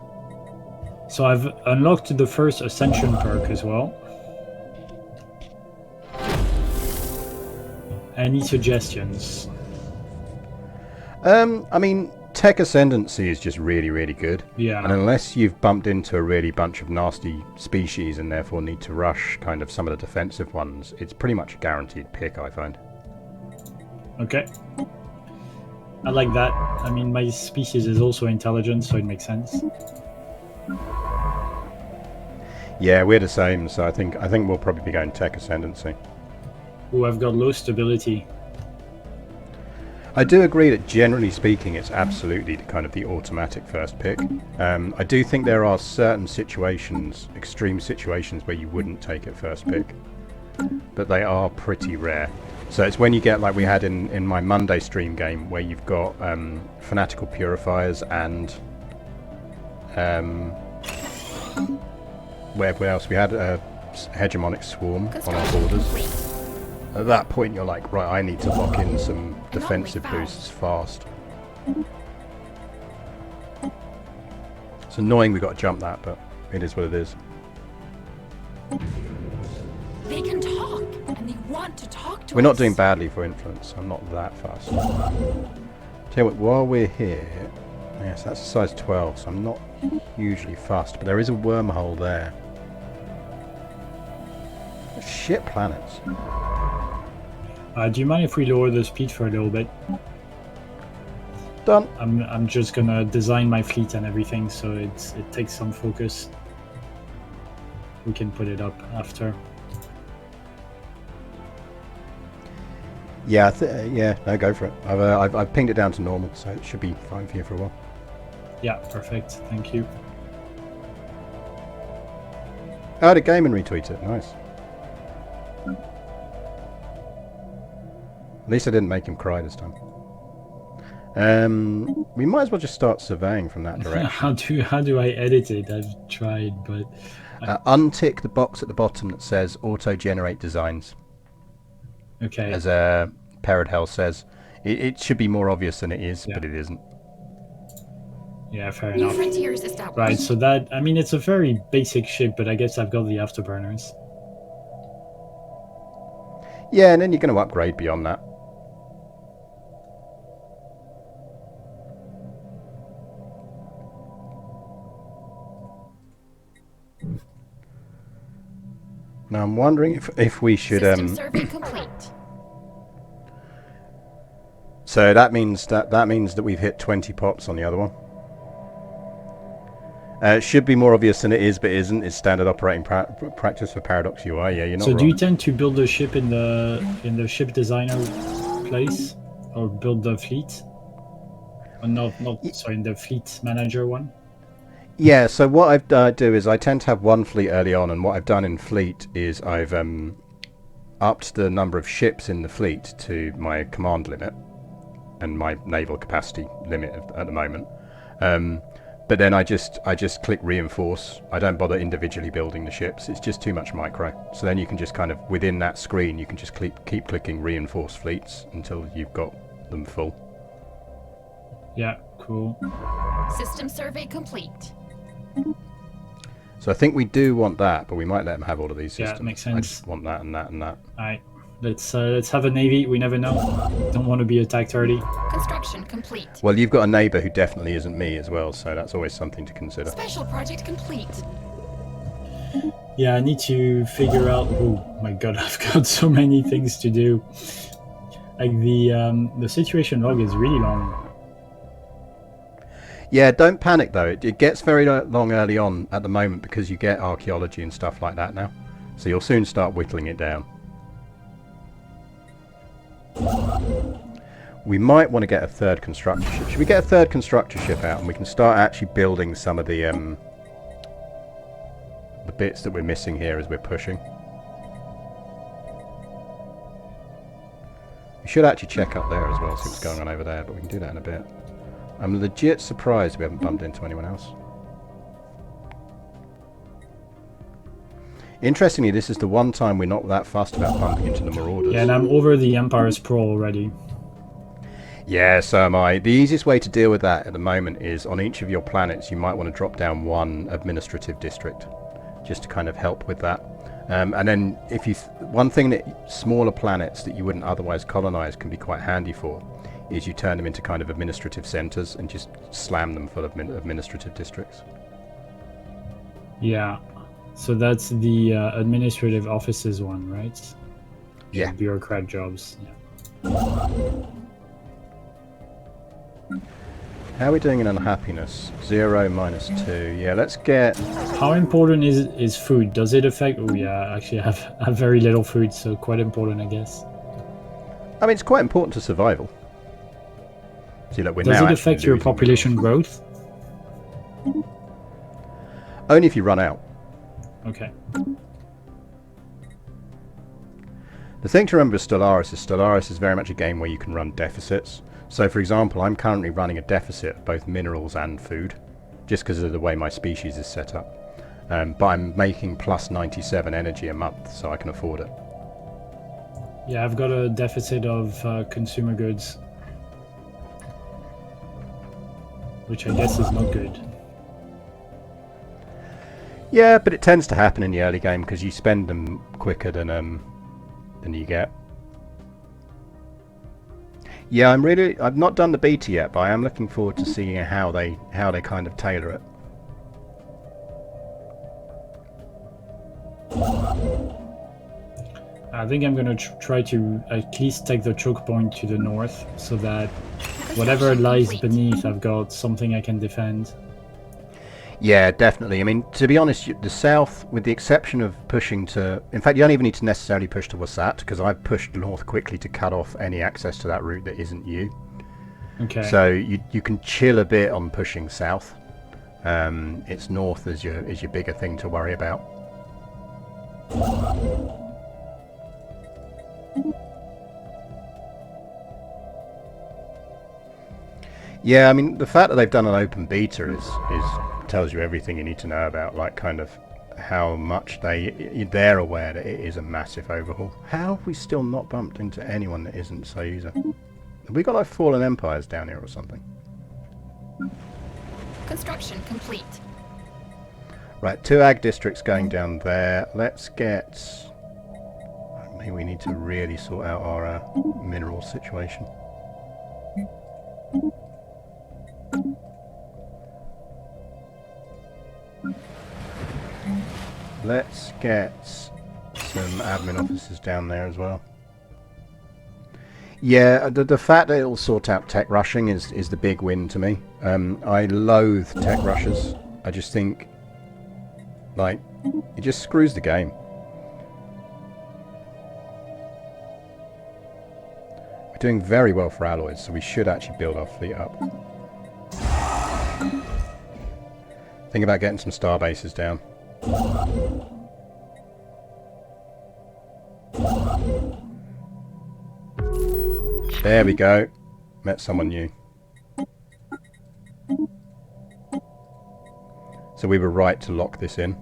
So I've unlocked the first Ascension perk as well. Any suggestions? I mean, Tech Ascendancy is just really, really good. Yeah. And unless you've bumped into a really bunch of nasty species and therefore need to rush kind of some of the defensive ones, it's pretty much a guaranteed pick, I find. Okay. I like that. I mean, my species is also intelligent, so it makes sense. Yeah, we're the same, so I think we'll probably be going Tech Ascendancy. Ooh, I've got low stability. I do agree that generally speaking, it's absolutely kind of the automatic first pick. I do think there are certain situations, extreme situations, where you wouldn't take it first pick, but they are pretty rare. So it's when you get, like we had in my Monday stream game, where you've got Fanatical Purifiers and where else? We had a Hegemonic Swarm on our borders. At that point you're like, right, I need to lock in some defensive boosts fast. It's annoying we got to jump that, but it is what it is. They can talk, and they want to talk to us. We're not doing badly for influence. I'm not that fast. Tell you what, while we're here, Yes, that's a size 12, so I'm not hugely fussed, but there is a wormhole there. Shit planets. Do you mind if we lower the speed for a little bit? Done. I'm just gonna design my fleet and everything, so it takes some focus. We can put it up after. Yeah, yeah, no, go for it. I've pinged it down to normal, so it should be fine for you for a while. Yeah, perfect. Thank you. Oh, the game and retweet it. Nice. At least I didn't make him cry this time. We might as well just start surveying from that direction. How do I edit it? I've tried, but untick the box at the bottom that says auto-generate designs. okay. As Peridhell says, it should be more obvious than it is, but it isn't. Yeah, fair New enough. frontiers established. Right, so that, I mean, it's a very basic ship, but I guess I've got the afterburners. Yeah, and then you're going to upgrade beyond that. Now I'm wondering if we should System survey complete. So that means that we've hit 20 pops on the other one. It should be more obvious than it is, but isn't. It's standard operating practice for Paradox UI. Yeah, you're not So wrong. do you tend to build the ship in the ship designer place, or build the fleet? Or not sorry, in the fleet manager one? Yeah, so what I do is I tend to have one fleet early on, and what I've done in fleet is I've upped the number of ships in the fleet to my command limit and my naval capacity limit at the moment. But then I just click reinforce. I don't bother individually building the ships. It's just too much micro. So then you can just kind of, within that screen, you can just keep clicking reinforce fleets until you've got them full. Yeah, cool. System survey complete. So I think we do want that, but we might let them have all of these systems. Yeah, makes I sense. just want that and that and that. Alright, let's have a navy. We never know. Don't want to be attacked early. Construction complete. Well, you've got a neighbour who definitely isn't me as well, so that's always something to consider. Special project complete. Yeah, I need to figure out. Oh my god, I've got so many things to do. Like the situation log is really long. Yeah, don't panic though. It gets very long early on at the moment because you get archaeology and stuff like that now. So you'll soon start whittling it down. We might want to get a third constructor ship. Should we get a third constructor ship out and we can start actually building some of the bits that we're missing here as we're pushing? We should actually check up there as well, see what's going on over there, but we can do that in a bit. I'm legit surprised we haven't bumped into anyone else. Interestingly, this is the one time we're not that fussed about bumping into the Marauders. Yeah, and I'm over the Empire's Pro already. Yeah, so am I. The easiest way to deal with that at the moment is on each of your planets you might want to drop down one administrative district just to kind of help with that. And then if you one thing that smaller planets that you wouldn't otherwise colonize can be quite handy for is you turn them into kind of administrative centers and just slam them full of administrative districts. Yeah, so that's the administrative offices one, right? Yeah. Bureaucrat jobs. Yeah. How are we doing in unhappiness? 0 minus 2. Yeah, let's get... How important is food? Does it affect... Oh yeah, actually I have very little food, so quite important, I guess. I mean, it's quite important to survival. See, look, we're Does now it affect your population growth? Only if you run out. Okay. The thing to remember with Stellaris is very much a game where you can run deficits. So, for example, I'm currently running a deficit of both minerals and food, just because of the way my species is set up. But I'm making plus 97 energy a month, so I can afford it. Yeah, I've got a deficit of consumer goods, which I guess is not good. Yeah, but it tends to happen in the early game because you spend them quicker than you get. Yeah, I've not done the beta yet, but I am looking forward to seeing how they kind of tailor it. I think I'm gonna try to at least take the choke point to the north, so that whatever lies beneath, I've got something I can defend. Yeah, definitely. I mean, to be honest, the south, with the exception of pushing to... In fact, you don't even need to necessarily push to Wasat, because I've pushed north quickly to cut off any access to that route that isn't you. Okay. So you can chill a bit on pushing south. It's north is your bigger thing to worry about. Yeah, I mean, the fact that they've done an open beta is tells you everything you need to know about, like, kind of how much they're aware that it is a massive overhaul. How have we still not bumped into anyone that isn't Sayuza? Have we got like fallen empires down here or something? Construction complete. Right, 2 ag districts going down there. Let's get... Maybe we need to really sort out our mineral situation. Let's get some admin officers down there as well. Yeah, the fact that it'll sort out tech rushing is the big win to me. I loathe tech rushes. I just think, like, it just screws the game. We're doing very well for alloys, so we should actually build our fleet up. Think about getting some star bases down. There we go. Met someone new. So we were right to lock this in.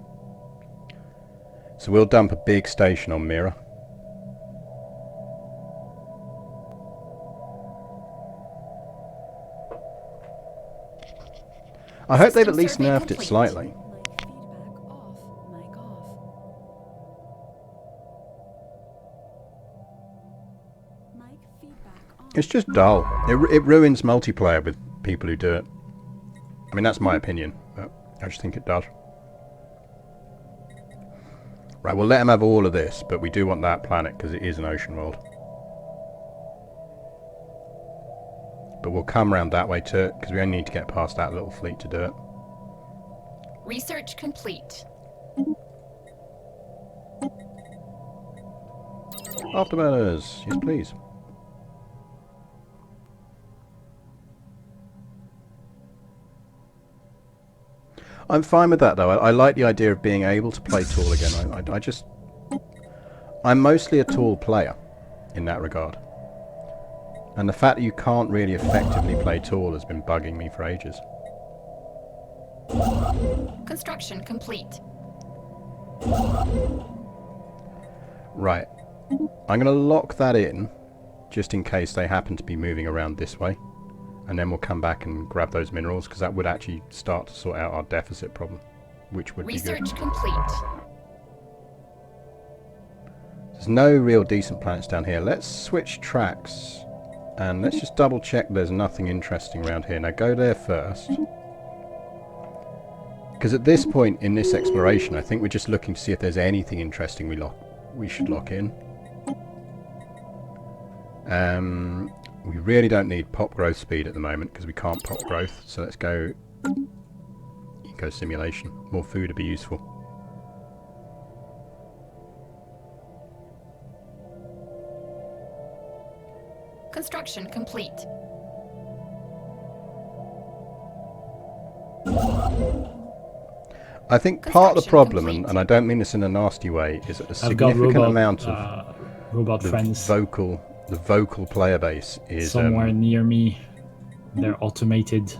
So we'll dump a big station on Mira. I hope they've at least nerfed it slightly. It's just dull. It ruins multiplayer with people who do it. I mean, that's my opinion, but I just think it does. Right, we'll let them have all of this, but we do want that planet because it is an ocean world. But we'll come around that way to it because we only need to get past that little fleet to do it. Research complete. Afterburners, yes please. I'm fine with that though. I like the idea of being able to play tall again. I'm mostly a tall player in that regard. And the fact that you can't really effectively play tall has been bugging me for ages. Construction complete. Right. I'm going to lock that in just in case they happen to be moving around this way. And then we'll come back and grab those minerals, because that would actually start to sort out our deficit problem, which would be good. Research complete. There's no real decent planets down here. Let's switch tracks, and let's just double check there's nothing interesting around here. Now go there first, because at this point in this exploration, I think we're just looking to see if there's anything interesting we should lock in. We really don't need pop growth speed at the moment because we can't pop growth, so let's go eco simulation. More food would be useful. Construction complete. I think part of the problem, and I don't mean this in a nasty way, is that a significant amount of robot friends. The vocal player base is somewhere near me. They're automated.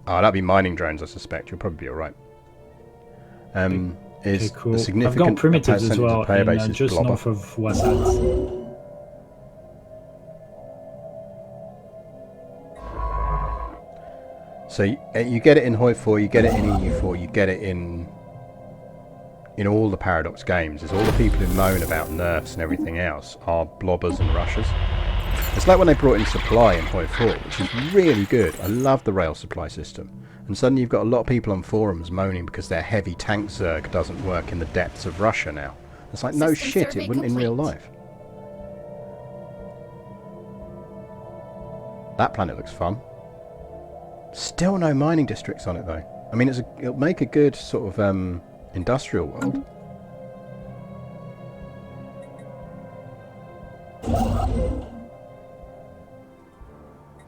Oh, that'd be mining drones, I suspect. You'll probably be alright. Okay, cool. A significant I've got primitives as well, player base is just Blobber. north of Wasat. So you get it in Hoi 4, you get it in EU4, you get it in all the Paradox games. Is all the people who moan about nerfs and everything else are blobbers and rushers. It's like when they brought in supply in Hoi 4, which is really good. I love the rail supply system. And suddenly you've got a lot of people on forums moaning because their heavy tank Zerg doesn't work in the depths of Russia now. It's like, no shit, it wouldn't in real life. That planet looks fun. Still no mining districts on it though. I mean, it'll make a good sort of industrial world.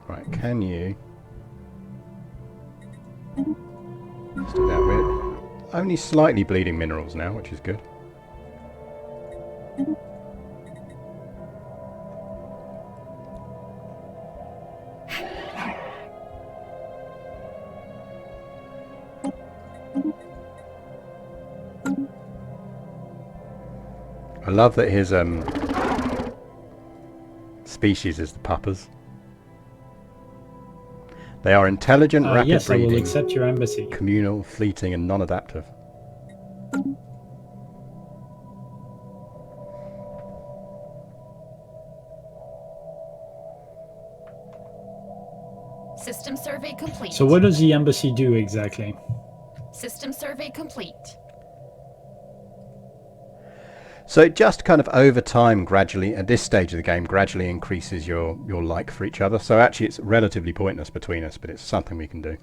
Right, can you... Let's do that. We're only slightly bleeding minerals now, which is good. I love that his species is the puppers. They are intelligent, rapid yes, breeding, I will accept your embassy. communal, fleeting, and non-adaptive. System survey complete. So what does the embassy do exactly? System survey complete. So it just kind of over time, gradually, at this stage of the game, gradually increases your like for each other. So actually it's relatively pointless between us, but it's something we can do.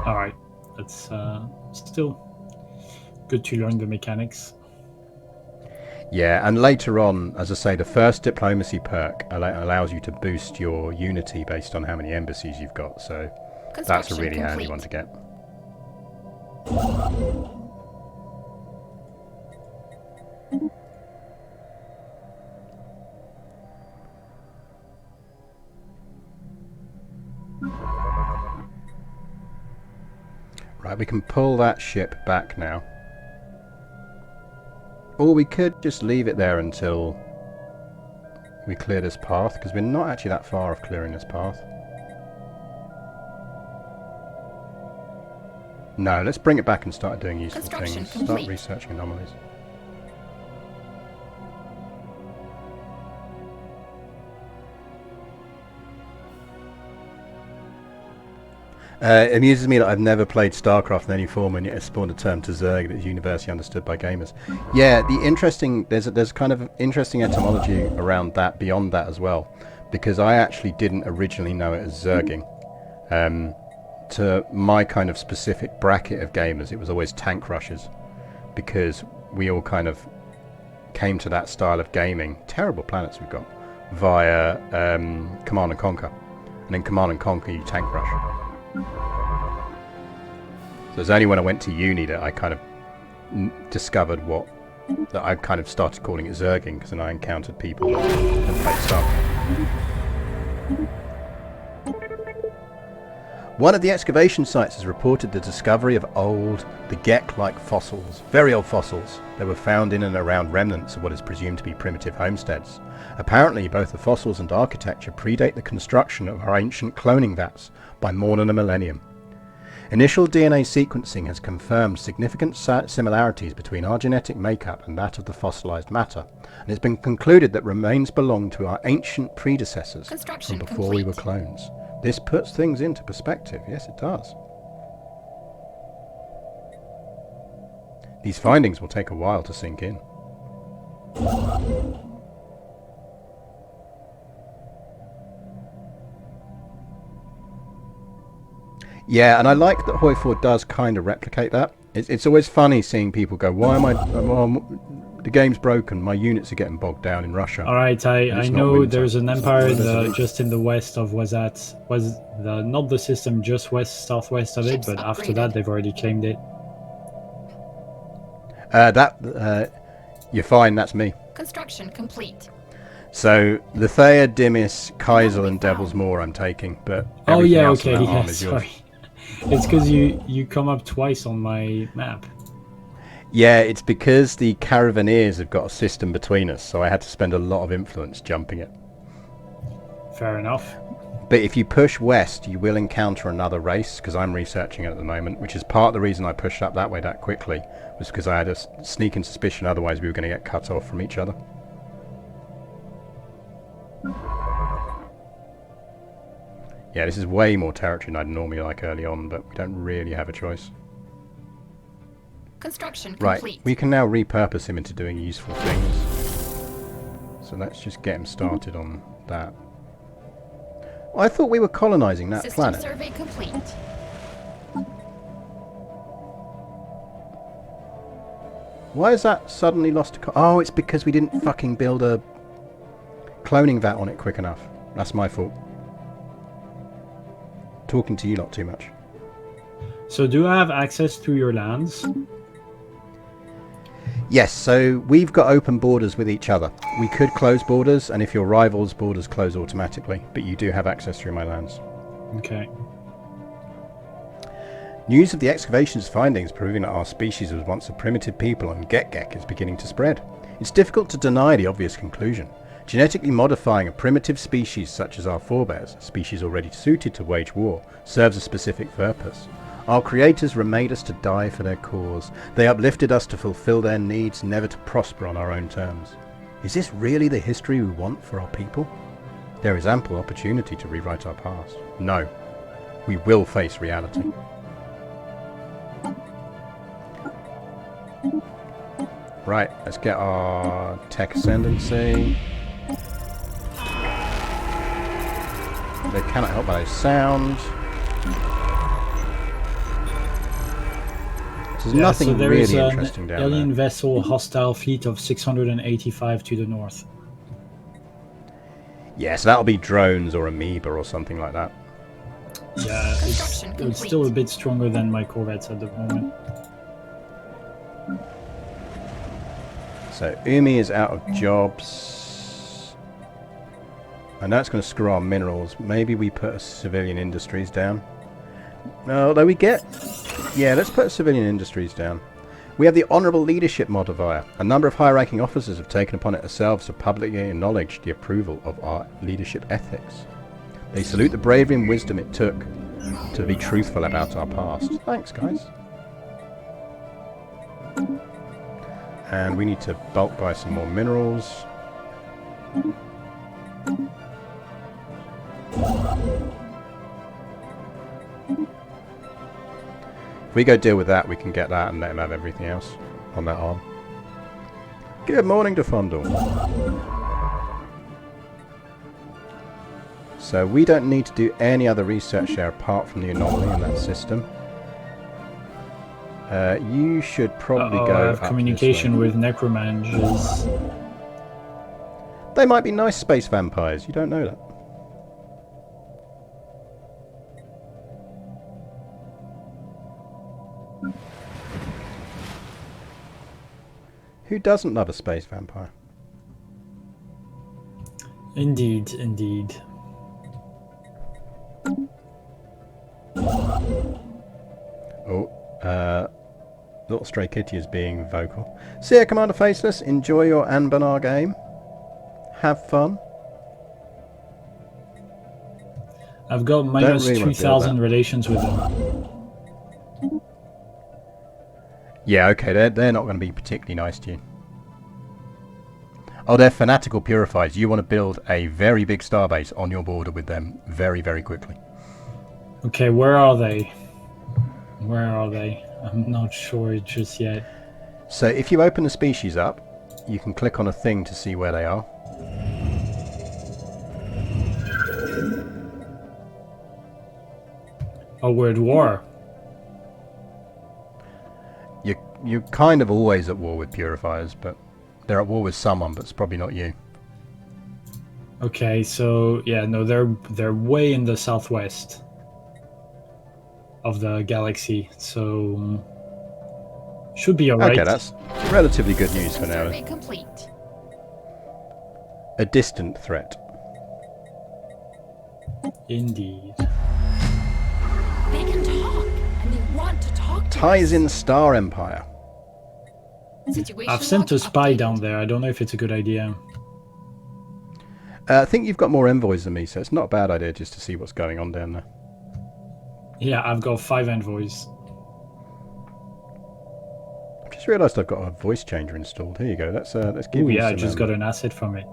Alright, that's still good to learn the mechanics. Yeah, and later on, as I say, the first diplomacy perk allows you to boost your unity based on how many embassies you've got. So that's a really handy one to get. Right, we can pull that ship back now. Or we could just leave it there until we clear this path, because we're not actually that far off clearing this path. No, let's bring it back and start doing useful things. Start researching anomalies. It amuses me that I've never played StarCraft in any form, and yet it spawned a term to Zerg that is universally understood by gamers. Yeah, there's kind of interesting etymology around that, beyond that as well, because I actually didn't originally know it as Zerging. To my kind of specific bracket of gamers, it was always tank rushers, because we all kind of came to that style of gaming, terrible planets we've got, via Command and Conquer. And in Command and Conquer you tank rush. So it's only when I went to uni that I kind of discovered that I kind of started calling it Zerging, because then I encountered people that played StarCraft. One of the excavation sites has reported the discovery of the Gek-like fossils, very old fossils. They were found in and around remnants of what is presumed to be primitive homesteads. Apparently, both the fossils and architecture predate the construction of our ancient cloning vats by more than a millennium. Initial DNA sequencing has confirmed significant similarities between our genetic makeup and that of the fossilized matter, and it's been concluded that remains belong to our ancient predecessors from before we were clones. This puts things into perspective. Yes, it does. These findings will take a while to sink in. Yeah, and I like that Hoi 4 does kind of replicate that. It's always funny seeing people go, why am I... the game's broken, my units are getting bogged down in Russia. Alright, I know there's an empire just in the west of not the system just southwest of it, but after that they've already claimed it. You're fine, that's me. Construction complete. So, Lethea, Dimis, Kaisel and Devil's Maw I'm taking, but everything else on that arm is yours. Sorry. It's because you come up twice on my map. Yeah, it's because the Caravaneers have got a system between us, so I had to spend a lot of influence jumping it. Fair enough. But if you push west, you will encounter another race, because I'm researching it at the moment, which is part of the reason I pushed up that way that quickly, was because I had a sneaking suspicion otherwise we were going to get cut off from each other. Yeah, this is way more territory than I'd normally like early on, but we don't really have a choice. Construction Right, complete. we can now repurpose him into doing useful things. So let's just get him started on that. I thought we were colonising that System planet. survey complete. Why is that suddenly lost a... Oh, it's because we didn't fucking build a cloning vat on it quick enough. That's my fault. Talking to you lot too much. So do I have access to your lands? Yes, so we've got open borders with each other. We could close borders, and if your rivals, borders close automatically. But you do have access through my lands. Okay. News of the excavation's findings proving that our species was once a primitive people on Gekgek is beginning to spread. It's difficult to deny the obvious conclusion. Genetically modifying a primitive species such as our forebears, a species already suited to wage war, serves a specific purpose. Our creators remade us to die for their cause. They uplifted us to fulfill their needs, never to prosper on our own terms. Is this really the history we want for our people? There is ample opportunity to rewrite our past. No, we will face reality. Right, let's get our tech ascendancy. They cannot help by those sounds. There's nothing so there really is an interesting down alien there. vessel hostile fleet of 685 to the north. Yeah, so that'll be drones or amoeba or something like that. Yeah, Construction it's complete. still a bit stronger than my corvettes at the moment. So Umi is out of jobs. And that's going to screw our minerals. Maybe we put a civilian industries down. No, although we get... Yeah, let's put civilian industries down. We have the Honourable Leadership modifier. A number of high-ranking officers have taken upon it themselves to publicly acknowledge the approval of our leadership ethics. They salute the bravery and wisdom it took to be truthful about our past. Thanks, guys. And we need to bulk buy some more minerals. If we go deal with that, we can get that and let him have everything else on that arm. Good morning, Defondle. So we don't need to do any other research there apart from the anomaly in that system. You should probably go I have up communication this way. with necromanges. They might be nice space vampires, you don't know that. Who doesn't love a space vampire? Indeed, indeed. Oh, little stray kitty is being vocal. See ya, Commander Faceless. Enjoy your Anbanar game. Have fun. I've got minus really wanna build 3,000 that. relations with them. Yeah, okay, they're not going to be particularly nice to you. Oh, they're fanatical purifiers. You want to build a very big starbase on your border with them very, very quickly. Okay, where are they? Where are they? I'm not sure just yet. So if you open the species up, you can click on a thing to see where they are. Oh, we're at war. You're kind of always at war with purifiers, but they're at war with someone, but it's probably not you. Okay, so yeah, no, they're way in the southwest of the galaxy, so should be alright. Okay, that's relatively good news for now. Survey complete. A distant threat. Indeed. They can talk, and they want to talk to Ties us. in Star Empire. Situation I've sent a log spy updated. down there. I don't know if it's a good idea. I think you've got more envoys than me, so it's not a bad idea just to see what's going on down there. Yeah, I've got 5 envoys. I've just realised I've got a voice changer installed. Here you go. Let's give Oh you yeah, I some, just got an asset from it.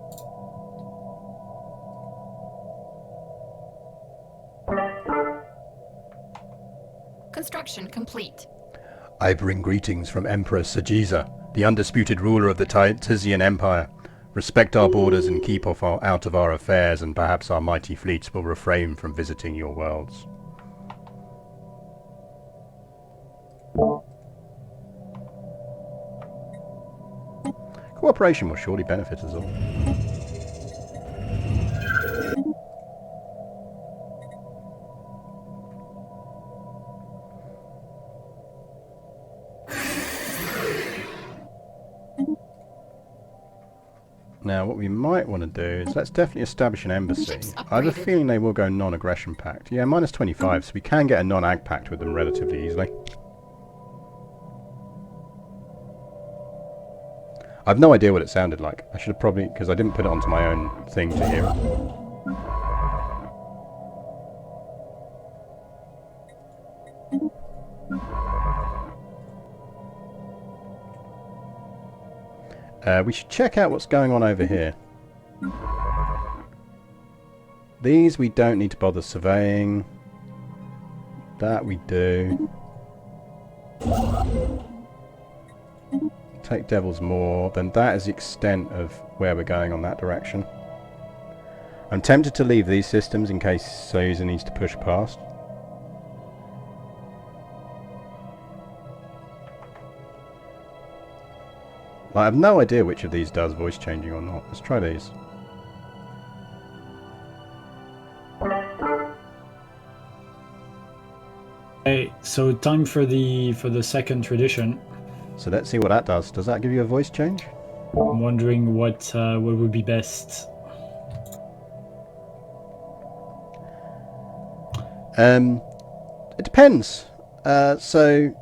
I bring greetings from Emperor Sayuza, the undisputed ruler of the Tizian Empire. Respect our borders and keep out of our affairs, and perhaps our mighty fleets will refrain from visiting your worlds. Cooperation will surely benefit us all. Now, what we might want to do is let's definitely establish an embassy. I have a feeling they will go non-aggression pact. Yeah, minus 25, so we can get a non-ag pact with them relatively easily. I've no idea what it sounded like. I should have probably, because I didn't put it onto my own thing to hear it. We should check out what's going on over here. These we don't need to bother surveying. That we do. Take Devil's Maw, then that is the extent of where we're going on that direction. I'm tempted to leave these systems in case Sayuza needs to push past. I have no idea which of these does voice changing or not. Let's try these. Okay, so time for the second tradition. So let's see what that does. Does that give you a voice change? I'm wondering what would be best. It depends. So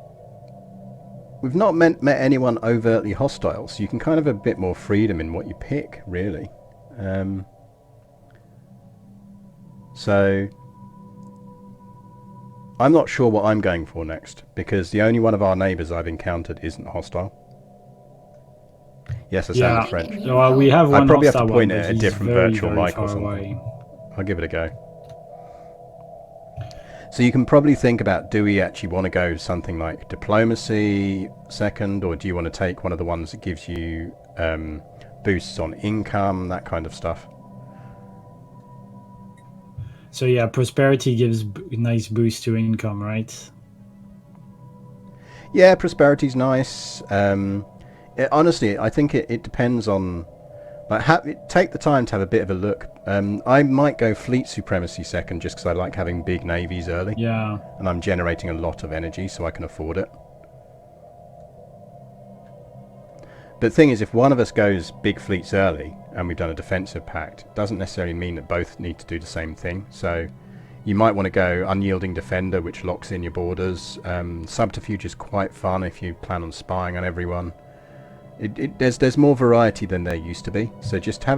we've not met anyone overtly hostile, so you can kind of have a bit more freedom in what you pick, really. So I'm not sure what I'm going for next, because the only one of our neighbours I've encountered isn't hostile. Yes, I sound French. Well, we have one I probably have to hostile point one, at but a he's different very, virtual very mic or far something. away. I'll give it a go. So you can probably think about, do we actually want to go something like diplomacy second, or do you want to take one of the ones that gives you boosts on income, that kind of stuff? So yeah, prosperity gives a nice boost to income, right? Yeah, prosperity's nice. Honestly, I think it depends on... Like, take the time to have a bit of a look. I might go fleet supremacy second, just because I like having big navies early. Yeah. And I'm generating a lot of energy, so I can afford it. But the thing is, if one of us goes big fleets early, and we've done a defensive pact, it doesn't necessarily mean that both need to do the same thing. So you might want to go unyielding defender, which locks in your borders. Subterfuge is quite fun if you plan on spying on everyone. There's more variety than there used to be. So just take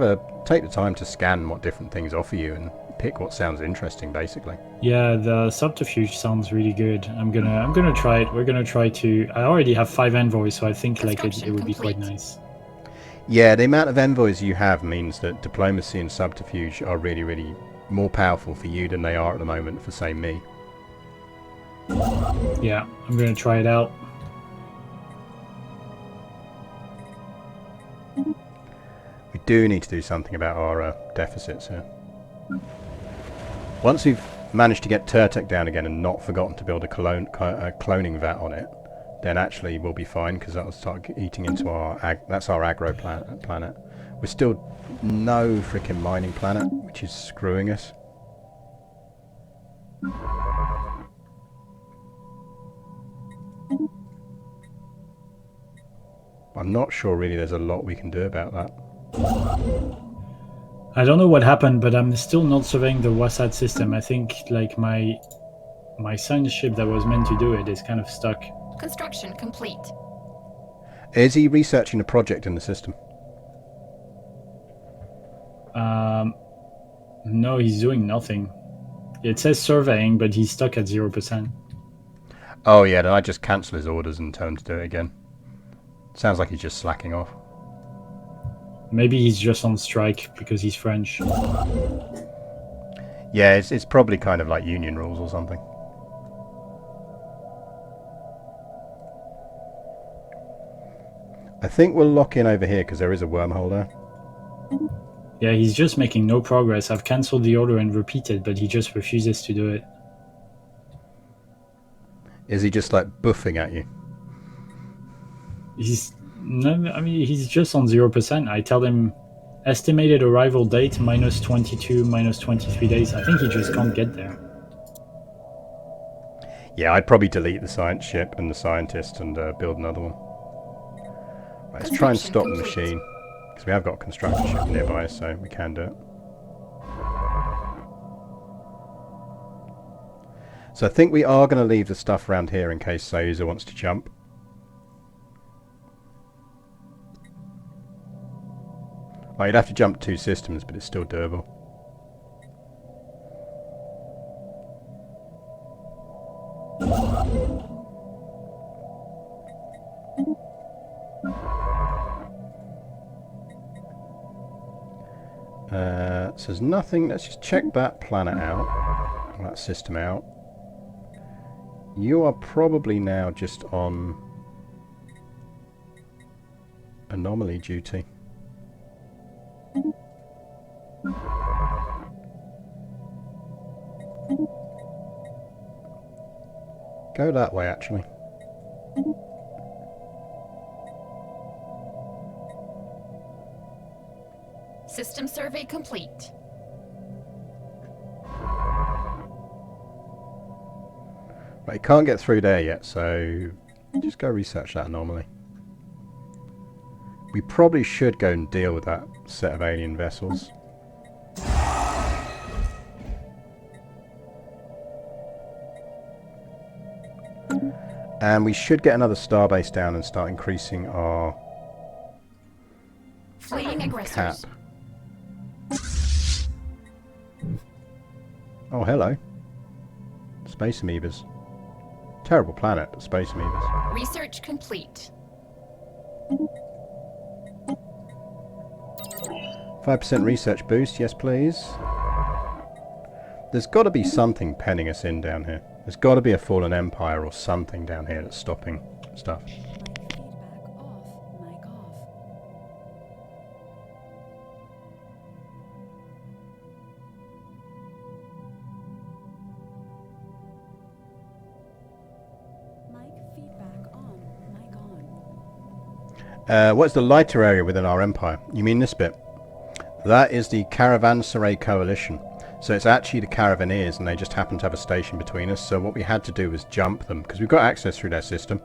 the time to scan what different things offer you and pick what sounds interesting, basically. Yeah, the subterfuge sounds really good. I'm gonna try it. We're gonna try to. I already have 5 envoys, so I think like it would be quite nice. Yeah, the amount of envoys you have means that diplomacy and subterfuge are really, really more powerful for you than they are at the moment for, say, me. Yeah, I'm gonna try it out. We do need to do something about our deficits here. Once we've managed to get Turtek down again and not forgotten to build a cloning vat on it, then actually we'll be fine, because that'll start eating into our that's our aggro planet. We're still no freaking mining planet, which is screwing us. I'm not sure really there's a lot we can do about that. I don't know what happened, but I'm still not surveying the Wasat system. I think like my science ship that was meant to do it is kind of stuck. Construction complete. Is he researching a project in the system? No, he's doing nothing. It says surveying, but he's stuck at 0%. Oh yeah, then I just cancel his orders and tell him to do it again. Sounds like he's just slacking off. Maybe he's just on strike because he's French. Yeah, it's probably kind of like union rules or something. I think we'll lock in over here because there is a wormhole there. Yeah, he's just making no progress. I've cancelled the order and repeated, but he just refuses to do it. Is he just like buffing at you? He's no, I mean he's just on 0%. I tell him estimated arrival date -22, -23 days. I think he just can't get there. Yeah, I'd probably delete the science ship and the scientist and build another one. Right, let's try and stop the machine because we have got a construction ship nearby, so we can do it. So I think we are going to leave the stuff around here in case Sayuza wants to jump. Oh, you'd have to jump 2 systems, but it's still doable. So there's nothing. Let's just check that planet out, that system out. You are probably now just on anomaly duty. Go that way, actually. System survey complete. Right, you can't get through there yet, so just go research that anomaly. We probably should go and deal with that set of alien vessels. And we should get another starbase down and start increasing our Fleeing cap. aggressors. Oh, hello. Space amoebas. Terrible planet, but space amoebas. Research complete. 5% research boost, yes please. There's got to be something penning us in down here. There's got to be a fallen empire or something down here that's stopping stuff. Mic feedback off. Mic off. Mic feedback on. Mic on. What's the lighter area within our empire? You mean this bit? That is the Caravanserai Coalition. So it's actually the Caravaneers, and they just happen to have a station between us. So what we had to do was jump them, because we've got access through their system.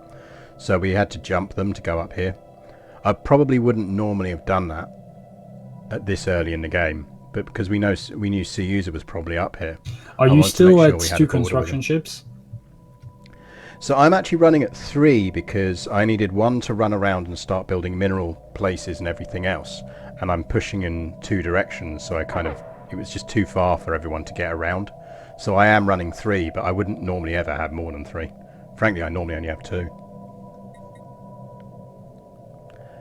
So we had to jump them to go up here. I probably wouldn't normally have done that at this early in the game, but because we knew Sayuza was probably up here. Are you still at 2 construction ships? So I'm actually running at 3 because I needed 1 to run around and start building mineral places and everything else. And I'm pushing in 2 directions, so it was just too far for everyone to get around. So I am running 3, but I wouldn't normally ever have more than 3. Frankly, I normally only have 2.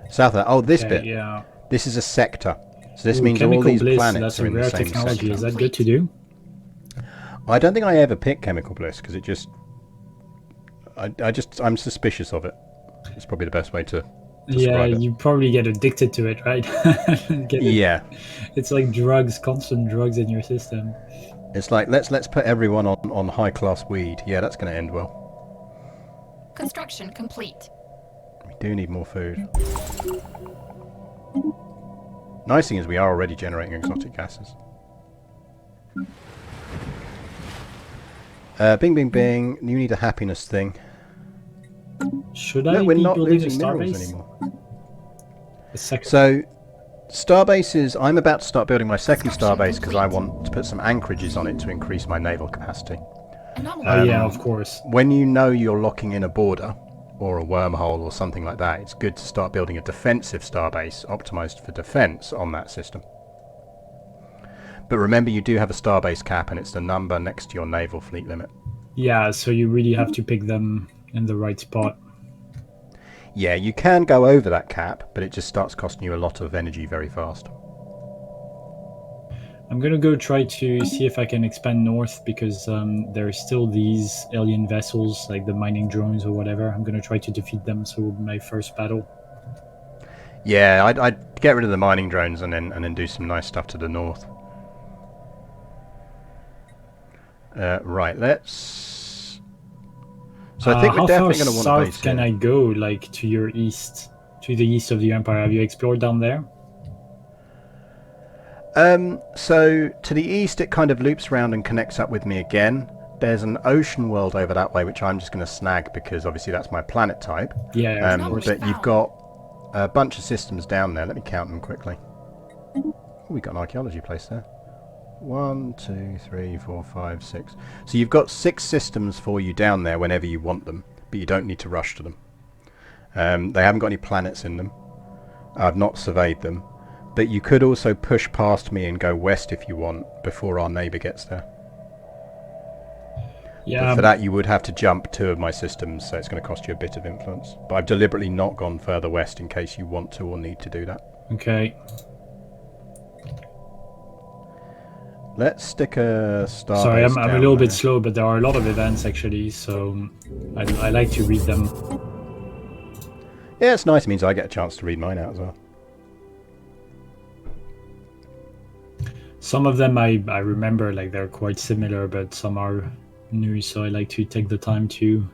South, oh, this bit. Yeah. This is a sector. So this means all these planets are in the same sector. Is that good to do? I don't think I ever pick Chemical Bliss because it just... I'm suspicious of it. It's probably the best way to describe it. You probably get addicted to it, right? Yeah. It's like drugs, constant drugs in your system. It's like, let's put everyone on high-class weed. Yeah, that's going to end well. Construction complete. We do need more food. Nice thing is we are already generating exotic gases. Bing, bing, bing. You need a happiness thing. Should I No, we're be not building losing a minerals starbase? anymore. So, starbases, I'm about to start building my second starbase because I want to put some anchorages on it to increase my naval capacity. yeah, of course. When you know you're locking in a border or a wormhole or something like that, it's good to start building a defensive starbase optimized for defense on that system. But remember, you do have a starbase cap, and it's the number next to your naval fleet limit. Yeah, so you really have to pick them in the right spot. Yeah, you can go over that cap, but it just starts costing you a lot of energy very fast. I'm gonna go try to see if I can expand north because there are still these alien vessels, like the mining drones or whatever. I'm gonna try to defeat them, so my first battle. Yeah, I'd get rid of the mining drones and then do some nice stuff to the north. Right, let's... So I think we're definitely going to want a base south can here. I go, like, to your east? To the east of the Empire? Have you explored down there? So to the east it kind of loops around and connects up with me again. There's an ocean world over that way, which I'm just going to snag because obviously that's my planet type. Yeah, of course. But you've got a bunch of systems down there. Let me count them quickly. Oh, we got an archaeology place there. 1, 2, 3, 4, 5, 6. So you've got 6 systems for you down there whenever you want them, but you don't need to rush to them. They haven't got any planets in them. I've not surveyed them. But you could also push past me and go west if you want before our neighbour gets there. Yeah. But for that you would have to jump 2 of my systems, so it's going to cost you a bit of influence. But I've deliberately not gone further west in case you want to or need to do that. Okay. Let's stick a star. Sorry, base I'm a down little there. bit slow, but there are a lot of events actually, so I like to read them. Yeah, it's nice. It means I get a chance to read mine out as well. Some of them I remember, like they're quite similar, but some are new, so I like to take the time to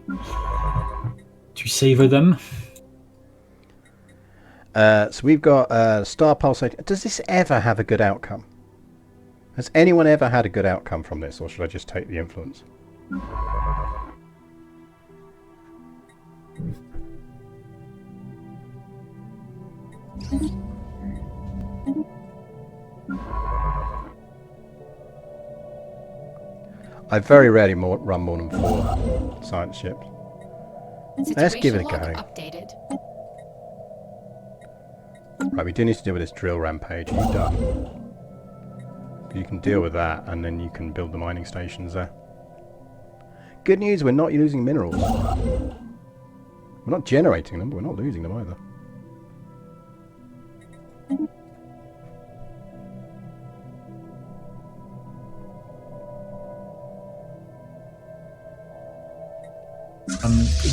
savor them. So we've got star pulsating. Does this ever have a good outcome? Has anyone ever had a good outcome from this, or should I just take the influence? I very rarely run more than 4 science ships. Let's give it a go. Updated. Right, we do need to deal with this drill rampage. You've done. You can deal with that, and then you can build the mining stations there. Good news, we're not losing minerals. We're not generating them, but we're not losing them either.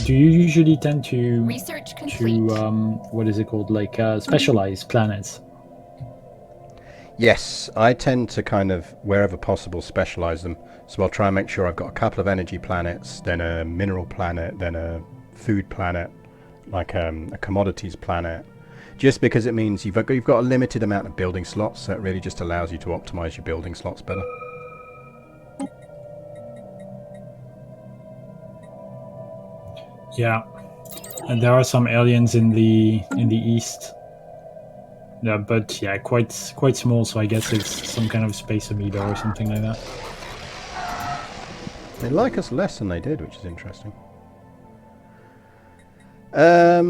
Do you usually tend to Research complete. what is it called, like specialize planets? Yes, I tend to kind of, wherever possible, specialise them. So I'll try and make sure I've got a couple of energy planets, then a mineral planet, then a food planet, like a commodities planet. Just because it means you've got a limited amount of building slots, so it really just allows you to optimise your building slots better. Yeah, and there are some aliens in the east. Yeah, but yeah, quite small. So I guess it's some kind of space amoeba or something like that. They like us less than they did, which is interesting. I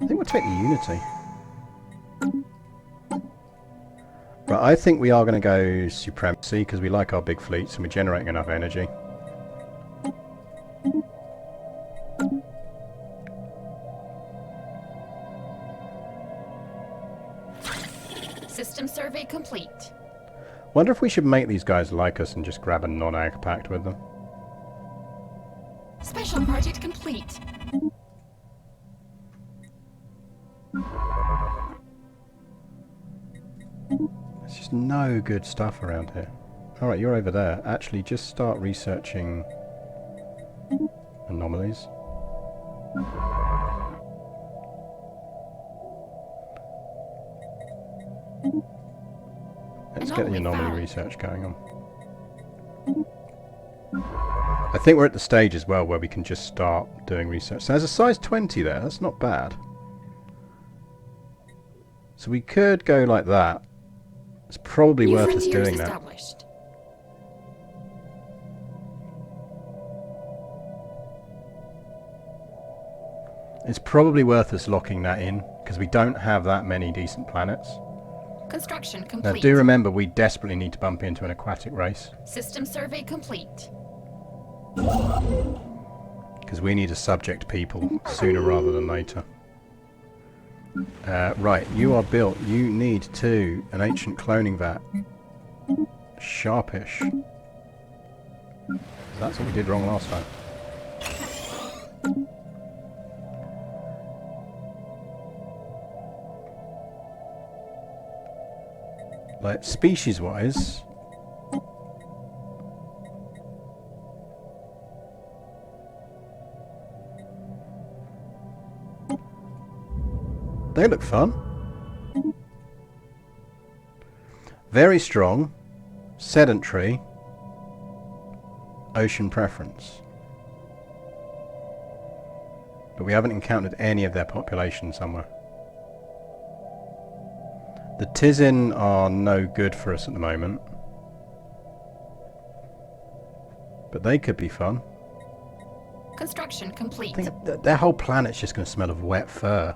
think we'll take the Unity. Right, I think we are going to go Supremacy because we like our big fleets and we're generating enough energy. System survey complete. Wonder if we should make these guys like us and just grab a non-ag pact with them. Special project complete. There's just no good stuff around here. Alright, you're over there. Actually, just start researching anomalies. Let's get the anomaly research going on. I think we're at the stage as well where we can just start doing research. So there's a size 20 there, that's not bad. So we could go like that. It's probably worth us doing that. It's probably worth us locking that in, because we don't have that many decent planets. Construction complete. Now do remember, we desperately need to bump into an aquatic race. System survey complete. Because we need to subject people sooner rather than later. Right, you are built. You need an ancient cloning vat. Sharpish. That's what we did wrong last time. Like, species-wise... they look fun. Very strong, sedentary, ocean preference. But we haven't encountered any of their population somewhere. The Tizin are no good for us at the moment. But they could be fun. Construction complete. I think their whole planet's just going to smell of wet fur.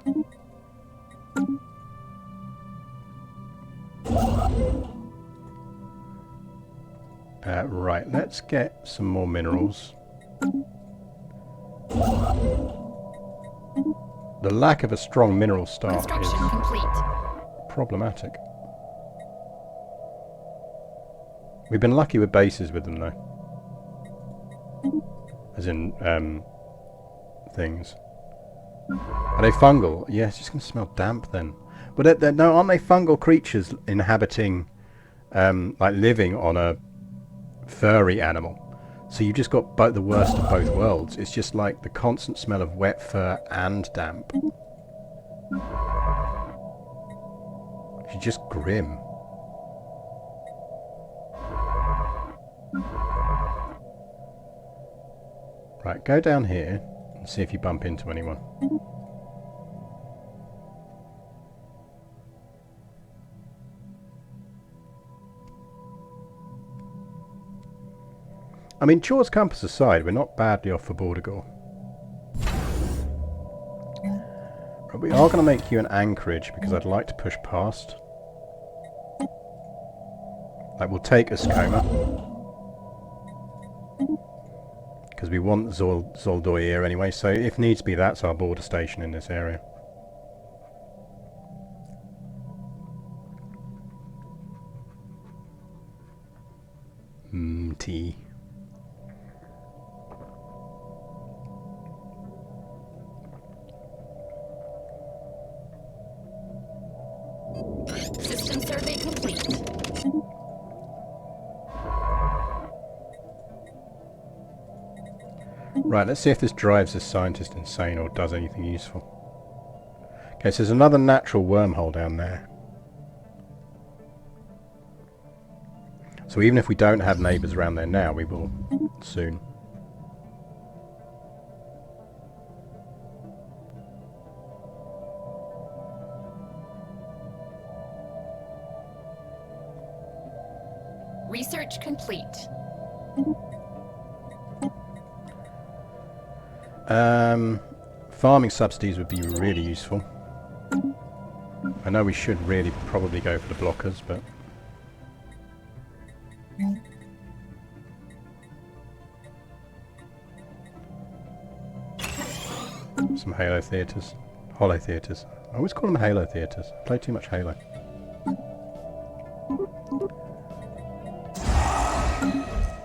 Right, let's get some more minerals. The lack of a strong mineral start is problematic. We've been lucky with bases with them though. As in, things. Are they fungal? Yeah, it's just going to smell damp then. But no, aren't they fungal creatures inhabiting, like living on a furry animal? So you've just got the worst of both worlds. It's just like the constant smell of wet fur and damp. It's just grim. Right, go down here and see if you bump into anyone. I mean, Chaw's compass aside, we're not badly off for Bordergore. But we are going to make you an anchorage because I'd like to push past. Like, we'll take Ascoma. Because we want Zoldoy here anyway, so if needs be, that's our border station in this area. Tea. System survey complete. Right, let's see if this drives this scientist insane or does anything useful. Okay, so there's another natural wormhole down there. So even if we don't have neighbours around there now, we will soon. Research complete. Farming subsidies would be really useful. I know we should really probably go for the blockers, but... some Halo theatres. Holo theatres. I always call them Halo theatres. I play too much Halo.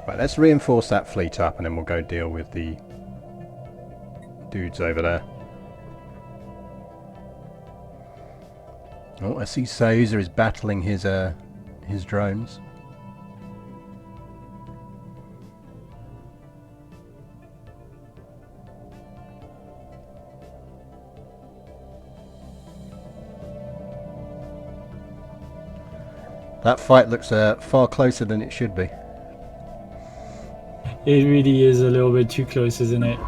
Right, let's reinforce that fleet up and then we'll go deal with the dudes over there. Oh, I see Sayuza is battling his drones. That fight looks far closer than it should be. It really is a little bit too close, isn't it?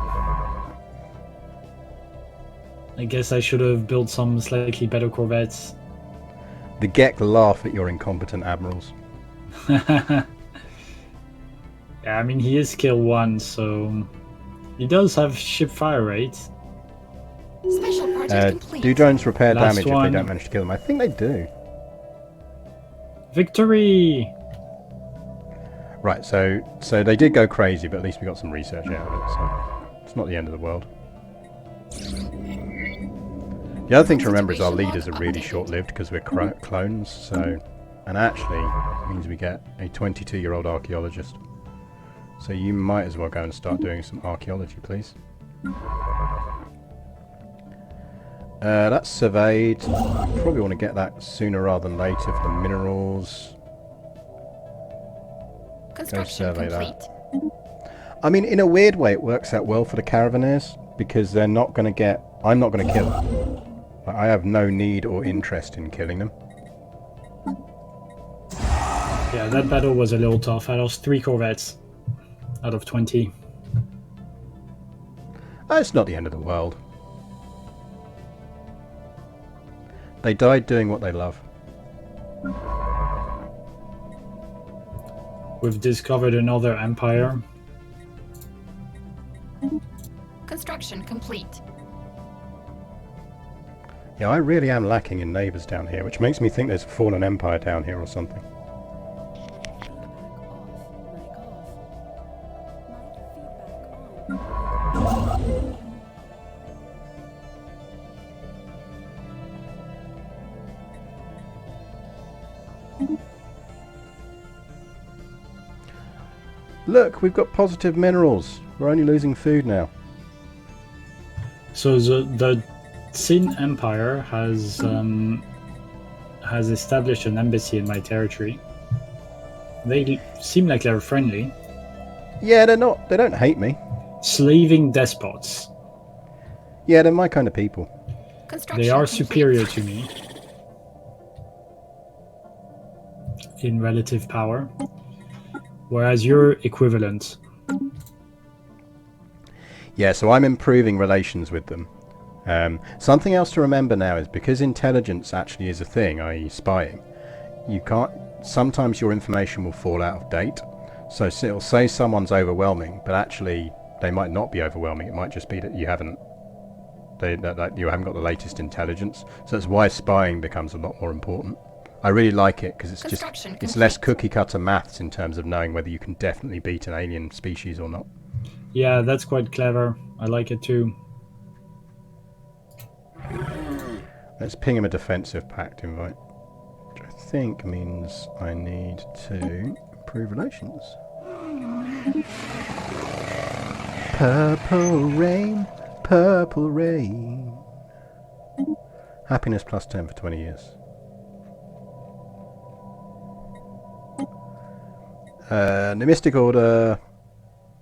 I guess I should have built some slightly better corvettes. The Gek laugh at your incompetent admirals. Yeah, I mean, he is skill 1, so he does have ship fire rate. Special project complete. Do drones repair Last damage if one. they don't manage to kill them? I think they do. Victory! Right, so they did go crazy, but at least we got some research out of it, so it's not the end of the world. The other thing to remember is our leaders are really short-lived because we're clones, so... And actually, it means we get a 22-year-old archaeologist. So you might as well go and start doing some archaeology, please. That's surveyed. Probably want to get that sooner rather than later for the minerals. Construction survey complete. I mean, in a weird way, it works out well for the Caravaneers because they're not going to get... I'm not going to kill them. I have no need or interest in killing them. Yeah, that battle was a little tough. I lost 3 corvettes out of 20. It's not the end of the world. They died doing what they love. We've discovered another empire. Construction complete. Yeah, I really am lacking in neighbours down here, which makes me think there's a fallen empire down here or something. Look, we've got positive minerals. We're only losing food now. So the Sin Empire has established an embassy in my territory. They seem like they're friendly. Yeah, they're not. They don't hate me. Slaving despots. Yeah, they're my kind of people. Construction They are complete. superior to me in relative power, whereas you're equivalent. Yeah, so I'm improving relations with them. Something else to remember now is because intelligence actually is a thing, i.e. spying, you can't... Sometimes your information will fall out of date. So it'll say someone's overwhelming, but actually they might not be overwhelming. It might just be that you haven't... that you haven't got the latest intelligence. So that's why spying becomes a lot more important. I really like it because it's less cookie cutter maths in terms of knowing whether you can definitely beat an alien species or not. Yeah, that's quite clever. I like it too. Let's ping him a defensive pact invite, which I think means I need to improve relations. Purple rain, purple rain. Happiness plus 10 for 20 years. The Mystic Order,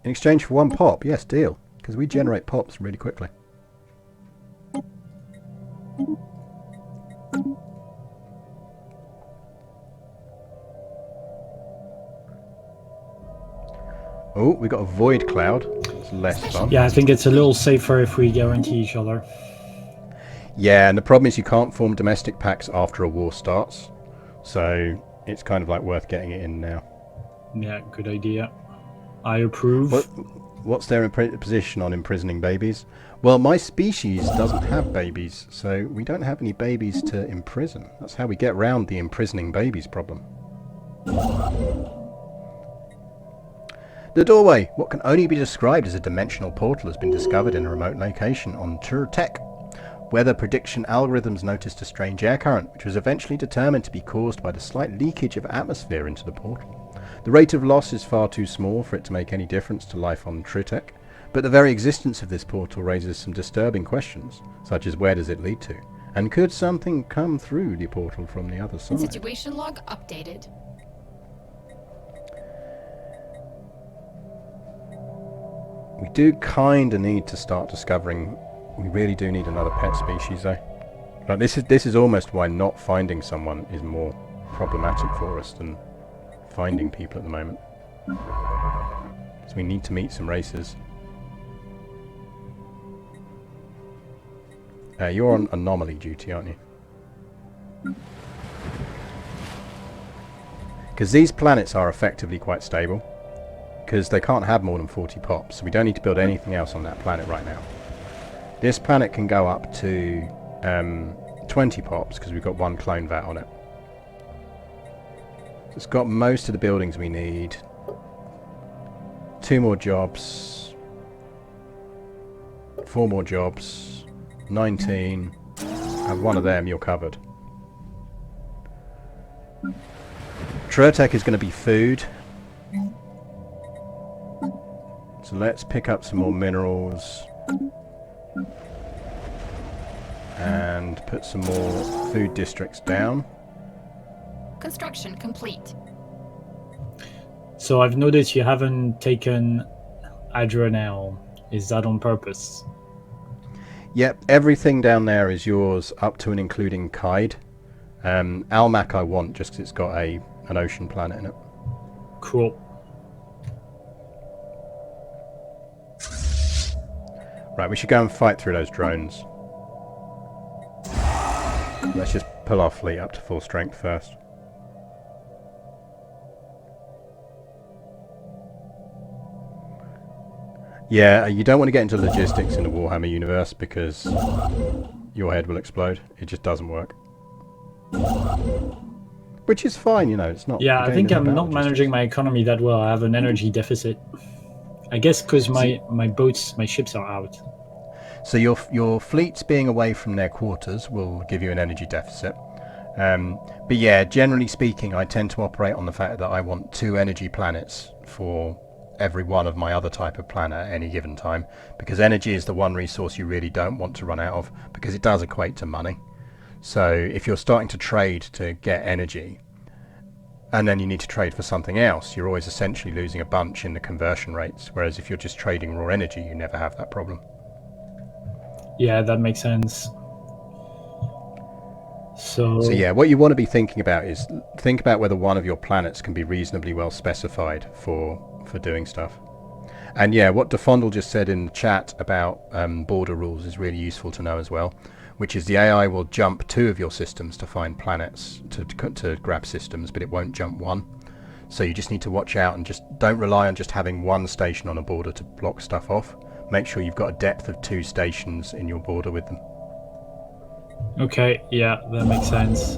in exchange for 1 pop. Yes, deal. Because we generate pops really quickly. Oh, we got a void cloud. It's less fun. Yeah, I think it's a little safer if we guarantee each other. Yeah, and the problem is you can't form domestic pacts after a war starts. So it's kind of like worth getting it in now. Yeah, good idea. I approve. What's their position on imprisoning babies? Well, my species doesn't have babies, so we don't have any babies to imprison. That's how we get round the imprisoning babies problem. The doorway. What can only be described as a dimensional portal has been discovered in a remote location on Turtek. Weather prediction algorithms noticed a strange air current, which was eventually determined to be caused by the slight leakage of atmosphere into the portal. The rate of loss is far too small for it to make any difference to life on Turtek, but the very existence of this portal raises some disturbing questions, such as where does it lead to? And could something come through the portal from the other side? Situation log updated. We do kind of need to start discovering... We really do need another pet species, though. Like this is almost why not finding someone is more problematic for us than finding people at the moment. So we need to meet some races. You're on anomaly duty, aren't you? Because these planets are effectively quite stable. Because they can't have more than 40 pops, so we don't need to build anything else on that planet right now. This planet can go up to 20 pops because we've got 1 clone vat on it. It's got most of the buildings we need. 2 more jobs. 4 more jobs. 19. Have 1 of them, you're covered. Turtek is going to be food. So let's pick up some more minerals. And and put some more food districts down. Construction complete. So I've noticed you haven't taken Adrenal. Is that on purpose? Yep, everything down there is yours, up to and including Kaid. Almac I want, just because it's got an ocean planet in it. Cool. Right, we should go and fight through those drones. Let's just pull our fleet up to full strength first. Yeah, you don't want to get into logistics in the Warhammer universe because your head will explode. It just doesn't work. Which is fine, you know, it's not... Yeah, I think I'm not managing my economy that well. I have an energy deficit. I guess because my ships are out. So your fleets being away from their quarters will give you an energy deficit. But yeah, generally speaking, I tend to operate on the fact that I want 2 energy planets for every one of my other type of planet at any given time, because energy is the one resource you really don't want to run out of, because it does equate to money. So if you're starting to trade to get energy, and then you need to trade for something else, you're always essentially losing a bunch in the conversion rates, whereas if you're just trading raw energy, you never have that problem. Yeah, that makes sense. So yeah, what you want to be thinking about is think about whether one of your planets can be reasonably well specified for doing stuff. And yeah, what DeFondle just said in the chat about border rules is really useful to know as well, which is the AI will jump 2 of your systems to find planets to grab systems, but it won't jump 1. So you just need to watch out and just don't rely on just having 1 station on a border to block stuff off. Make sure you've got a depth of 2 stations in your border with them. okay, yeah, that makes sense.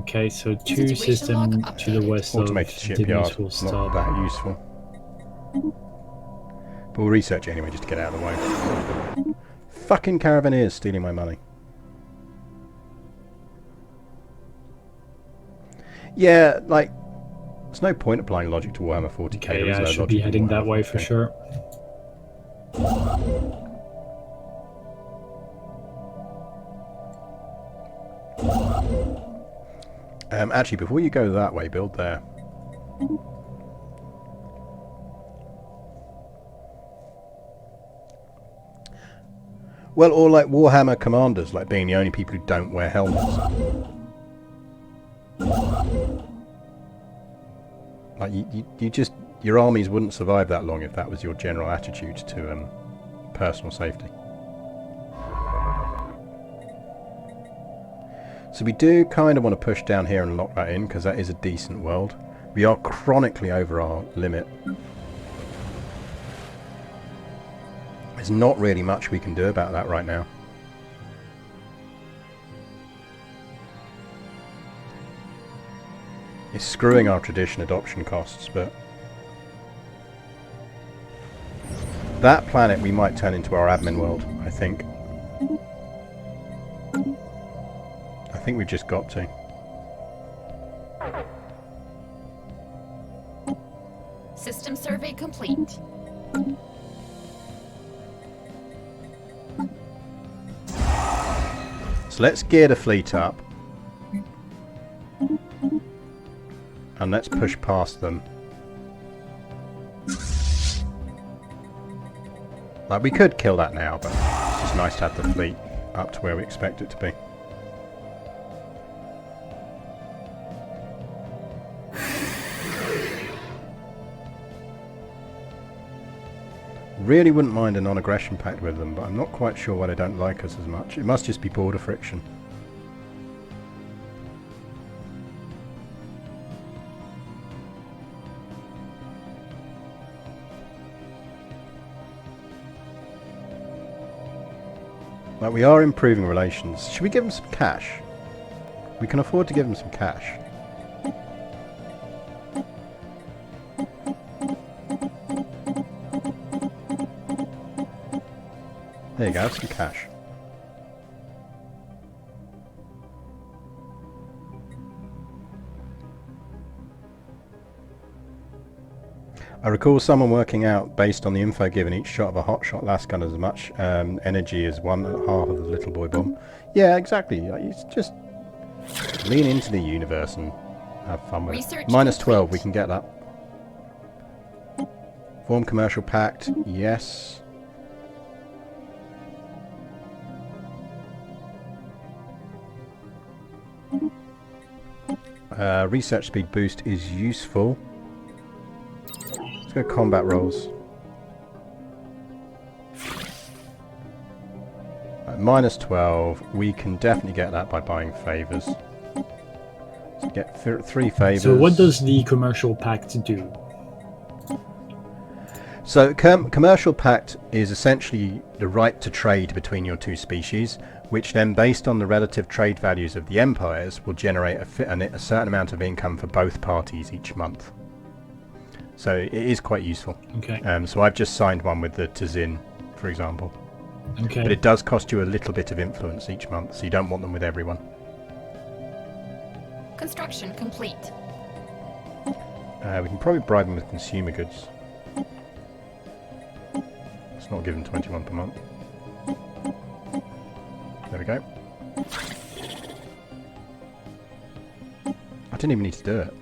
Okay, so 2 systems to the west Automated of shipyard, Denis will not stop. that useful. But we'll research it anyway just to get out of the way. Fucking Caravaneers stealing my money. Yeah, like, there's no point applying logic to Warhammer 40k. Okay, there yeah, is I no should logic be in heading that Warhammer way 40K. for sure. Actually, before you go that way, build there. Well, or like Warhammer commanders, like being the only people who don't wear helmets. Like you just, your armies wouldn't survive that long if that was your general attitude to personal safety. So we do kind of want to push down here and lock that in, because that is a decent world. We are chronically over our limit. There's not really much we can do about that right now. It's screwing our tradition adoption costs, but that planet we might turn into our admin world, I think. I think we've just got to. System survey complete. So let's gear the fleet up. And let's push past them. Like, we could kill that now, but it's just nice to have the fleet up to where we expect it to be. Really wouldn't mind a non-aggression pact with them, but I'm not quite sure why they don't like us as much. It must just be border friction. Like, we are improving relations. Should we give them some cash? We can afford to give them some cash. There you go, some cash. I recall someone working out, based on the info given, each shot of a hot shot lasts kind of as much energy as 1.5 of the little boy bomb. Yeah, exactly. It's just lean into the universe and have fun with Research it. Minus complete. 12, we can get that. Form commercial pact, yes. Research speed boost is useful. Let's go combat rolls. Minus 12. We can definitely get that by buying favours. So get 3 favours. So what does the commercial pact do? So commercial pact is essentially the right to trade between your two species, which then, based on the relative trade values of the empires, will generate a certain amount of income for both parties each month. So it is quite useful. Okay. So I've just signed one with the Tzin, for example. Okay. But it does cost you a little bit of influence each month, so you don't want them with everyone. Construction complete. We can probably bribe them with consumer goods. It's not given 21 per month. There we go. I didn't even need to do it.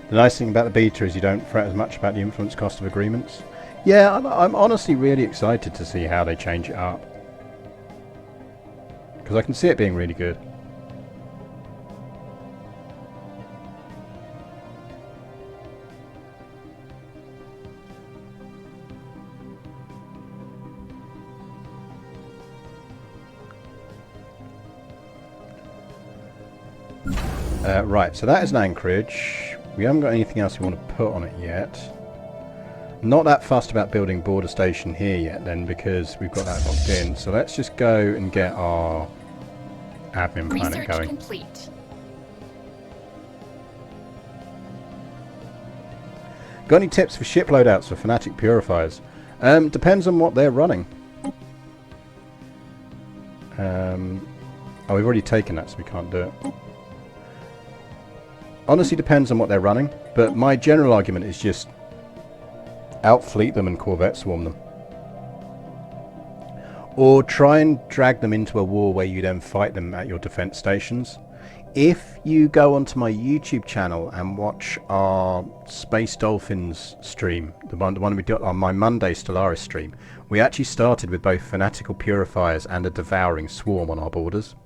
The nice thing about the beta is you don't fret as much about the influence cost of agreements. Yeah, I'm honestly really excited to see how they change it up. Because I can see it being really good. Right, so that is an anchorage. We haven't got anything else we want to put on it yet. Not that fussed about building border station here yet then, because we've got that locked in. So let's just go and get our admin planet Research going. complete. Got any tips for ship loadouts for Fanatic Purifiers? Depends on what they're running. Oh, we've already taken that, so we can't do it. Honestly, depends on what they're running, but my general argument is just outfleet them and Corvette swarm them. Or try and drag them into a war where you then fight them at your defense stations. If you go onto my YouTube channel and watch our Space Dolphins stream, the one we did on my Monday Stellaris stream, we actually started with both fanatical purifiers and a devouring swarm on our borders.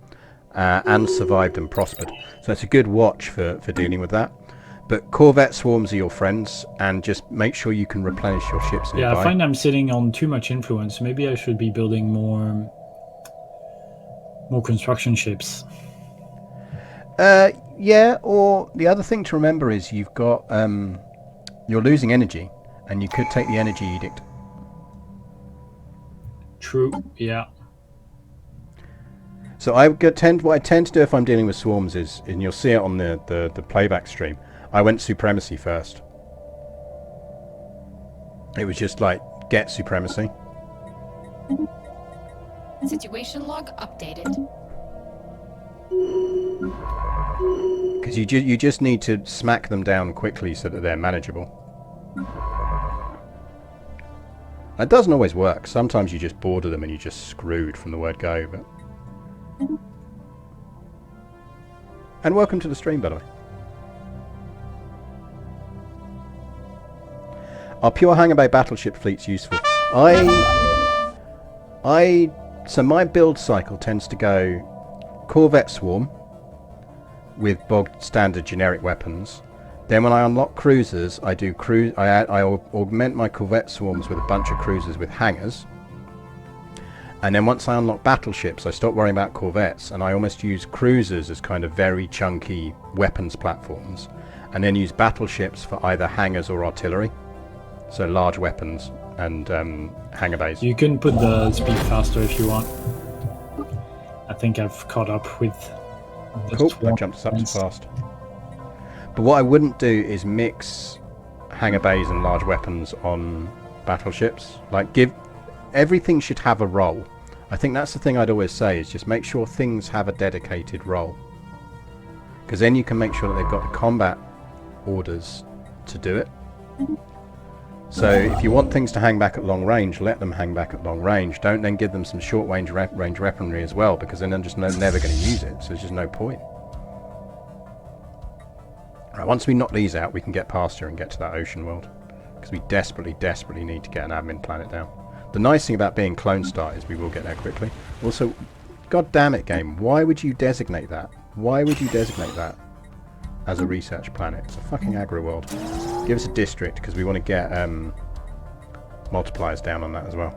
And survived and prospered. So it's a good watch for dealing with that. But Corvette swarms are your friends, and just make sure you can replenish your ships nearby. Yeah, I find I'm sitting on too much influence. Maybe I should be building more construction ships. Yeah, or the other thing to remember is you've got you're losing energy, and you could take the energy edict. True, yeah. So what I tend to do if I'm dealing with swarms is, and you'll see it on the playback stream, I went supremacy first. It was just like, get supremacy. Situation log updated. Because you just need to smack them down quickly so that they're manageable. It doesn't always work. Sometimes you just border them and you're just screwed from the word go. But and welcome to the stream, by the way. Are pure Hangar Bay battleship fleets useful? So my build cycle tends to go Corvette swarm with bog standard generic weapons. Then when I unlock cruisers, I augment my Corvette swarms with a bunch of cruisers with hangars. And then once I unlock battleships, I stop worrying about corvettes, and I almost use cruisers as kind of very chunky weapons platforms, and then use battleships for either hangars or artillery. So large weapons and hangar bays. You can put the speed faster if you want. I think I've caught up with the Cool, swarm that jumps up too points. fast. But what I wouldn't do is mix hangar bays and large weapons on battleships. Like, everything should have a role. I think that's the thing I'd always say, is just make sure things have a dedicated role. Because then you can make sure that they've got the combat orders to do it. So if you want things to hang back at long range, let them hang back at long range. Don't then give them some short range weaponry as well, because then they're just never going to use it, so there's just no point. Right, once we knock these out, we can get past here and get to that ocean world, because we desperately, desperately need to get an admin planet down. The nice thing about being Clone Star is we will get there quickly. Also, god damn it, game, why would you designate that? Why would you designate that as a research planet? It's a fucking aggro world. Give us a district, because we want to get multipliers down on that as well.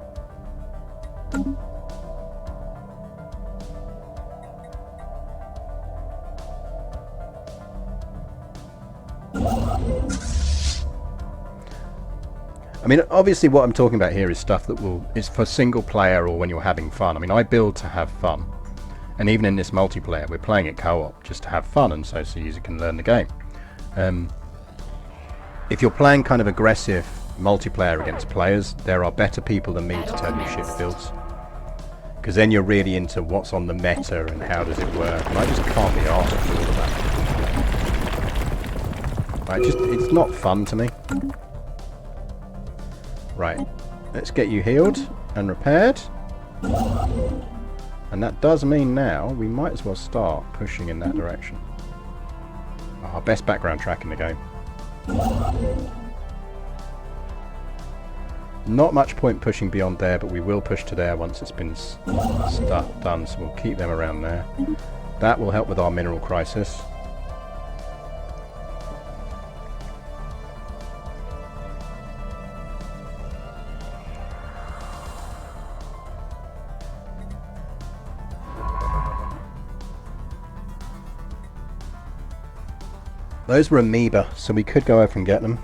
I mean, obviously what I'm talking about here is stuff that is for single player or when you're having fun. I mean, I build to have fun. And even in this multiplayer, we're playing it co-op just to have fun, and so the user can learn the game. If you're playing kind of aggressive multiplayer against players, there are better people than me to tell you shit builds. Because then you're really into what's on the meta and how does it work, and I just can't be arsed with all of that. Right, it's not fun to me. Right, let's get you healed and repaired. And that does mean now we might as well start pushing in that direction. Our best background track in the game. Not much point pushing beyond there, but we will push to there once it's been done, so we'll keep them around there. That will help with our mineral crisis. Those were amoeba, so we could go over and get them.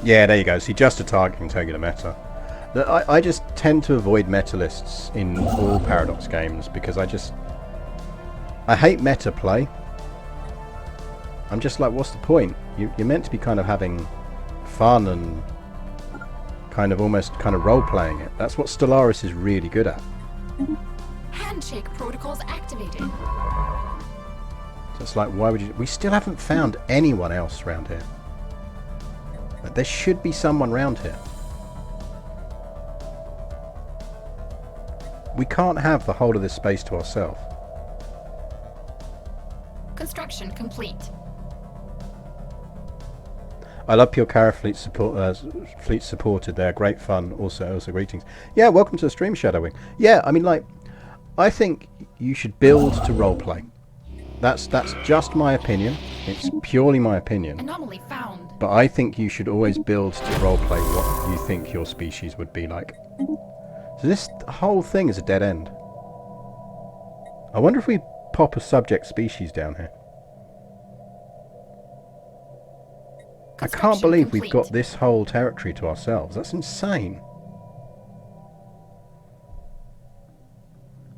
Yeah, there you go. See, just a target can tell you the meta. I just tend to avoid meta lists in all Paradox games because I hate meta play. I'm just like, what's the point? You're meant to be kind of having fun and kind of almost kind of role-playing it. That's what Stellaris is really good at. Handshake protocols activated. So it's like, why would you... We still haven't found anyone else around here. But there should be someone around here. We can't have the whole of this space to ourselves. Construction complete. I love Pure Cara Fleet supported there. Great fun. Also greetings. Yeah, welcome to the stream, Shadowwing. Yeah, I mean, like, I think you should build to roleplay. That's just my opinion. It's purely my opinion. Anomaly found. But I think you should always build to roleplay what you think your species would be like. So this whole thing is a dead end. I wonder if we pop a subject species down here. I can't believe we've got this whole territory to ourselves. That's insane.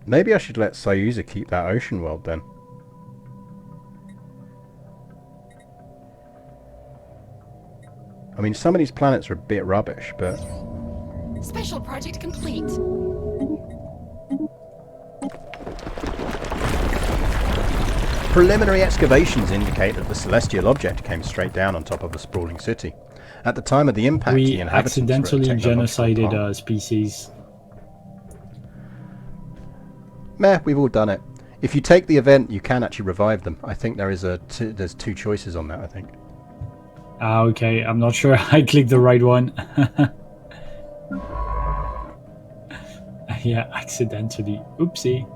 Maybe I should let Sayuza keep that ocean world then. I mean, some of these planets are a bit rubbish, but... Special project complete. Preliminary excavations indicate that the celestial object came straight down on top of a sprawling city. At the time of the impact, We the inhabitants accidentally were at technological genocided park. a species. Meh, we've all done it. If you take the event, you can actually revive them. I think there is there's two choices on that, I think. Ah, okay. I'm not sure I clicked the right one. Yeah, accidentally. Oopsie.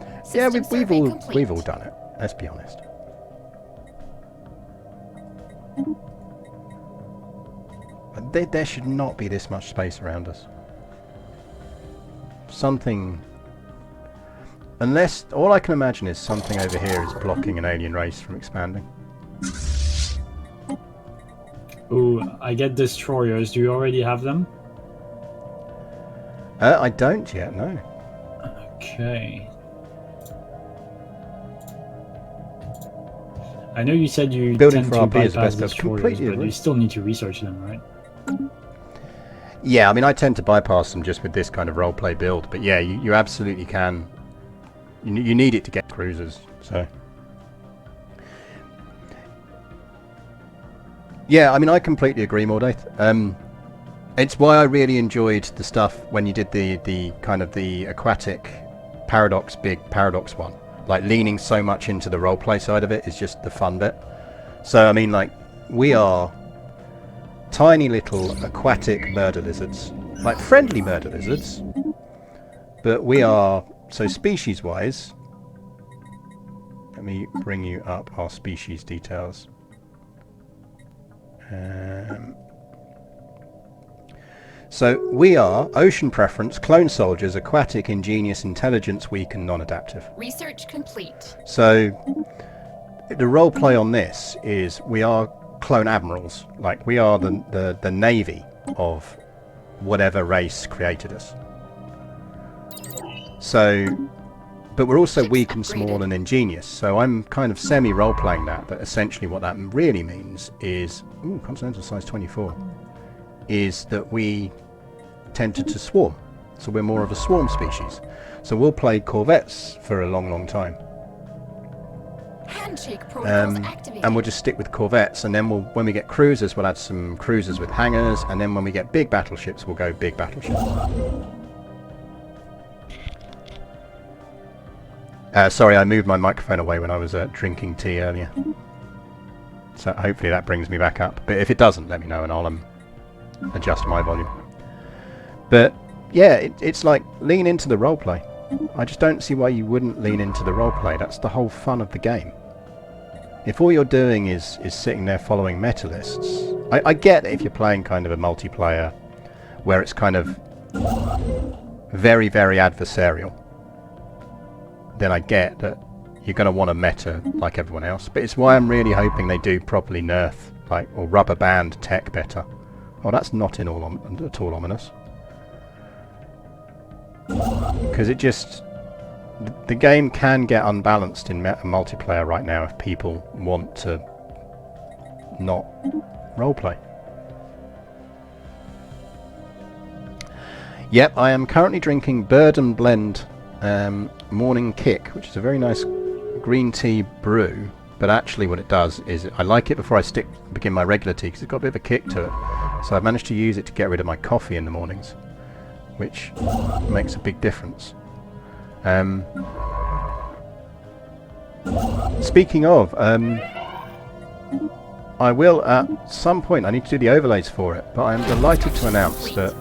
Yeah, System we've survey all complete. done it. Let's be honest. there should not be this much space around us. Something... Unless... All I can imagine is something over here is blocking an alien race from expanding. Ooh, I get destroyers. Do you already have them? I don't yet, no. Okay. I know you said you Building tend for to RP is the bypass best, but destroyers, completely but agree. you still need to research them, right? Yeah, I mean, I tend to bypass them just with this kind of roleplay build, but yeah, you absolutely can. You need it to get cruisers, so... Yeah, I mean, I completely agree, Mordaith. It's why I really enjoyed the stuff when you did the kind of the aquatic paradox, big paradox one. Like, leaning so much into the roleplay side of it is just the fun bit. So, I mean, like, we are tiny little aquatic murder lizards. Like, friendly murder lizards. But we are, so species-wise... Let me bring you up our species details. So we are ocean preference, clone soldiers, aquatic, ingenious, intelligence, weak and non-adaptive. Research complete. So the role play on this is we are clone admirals, like we are the navy of whatever race created us. So, but we're also weak and small and ingenious, so I'm kind of semi-role playing that, but essentially what that really means is, ooh, continental size 24, is that we tended to swarm. So we're more of a swarm species. So we'll play corvettes for a long, long time. Handshake protocols activated. And we'll just stick with corvettes, and then when we get cruisers, we'll add some cruisers with hangars, and then when we get big battleships, we'll go big battleships. Sorry, I moved my microphone away when I was drinking tea earlier. So hopefully that brings me back up. But if it doesn't, let me know and I'll adjust my volume. But yeah, it's like lean into the roleplay. I just don't see why you wouldn't lean into the roleplay. That's the whole fun of the game. If all you're doing is sitting there following meta lists, I get it if you're playing kind of a multiplayer where it's kind of very, very adversarial. Then I get that you're going to want a meta like everyone else. But it's why I'm really hoping they do properly nerf, like, or rubber band tech better. Oh, that's not at all ominous. Because it just... The game can get unbalanced in multiplayer right now if people want to not roleplay. Yep, I am currently drinking Bird and Blend Morning Kick, which is a very nice green tea brew, but actually what it does is I like it before I begin my regular tea because it's got a bit of a kick to it. So I've managed to use it to get rid of my coffee in the mornings, which makes a big difference. Speaking of, I will at some point, I need to do the overlays for it, but I am delighted to announce that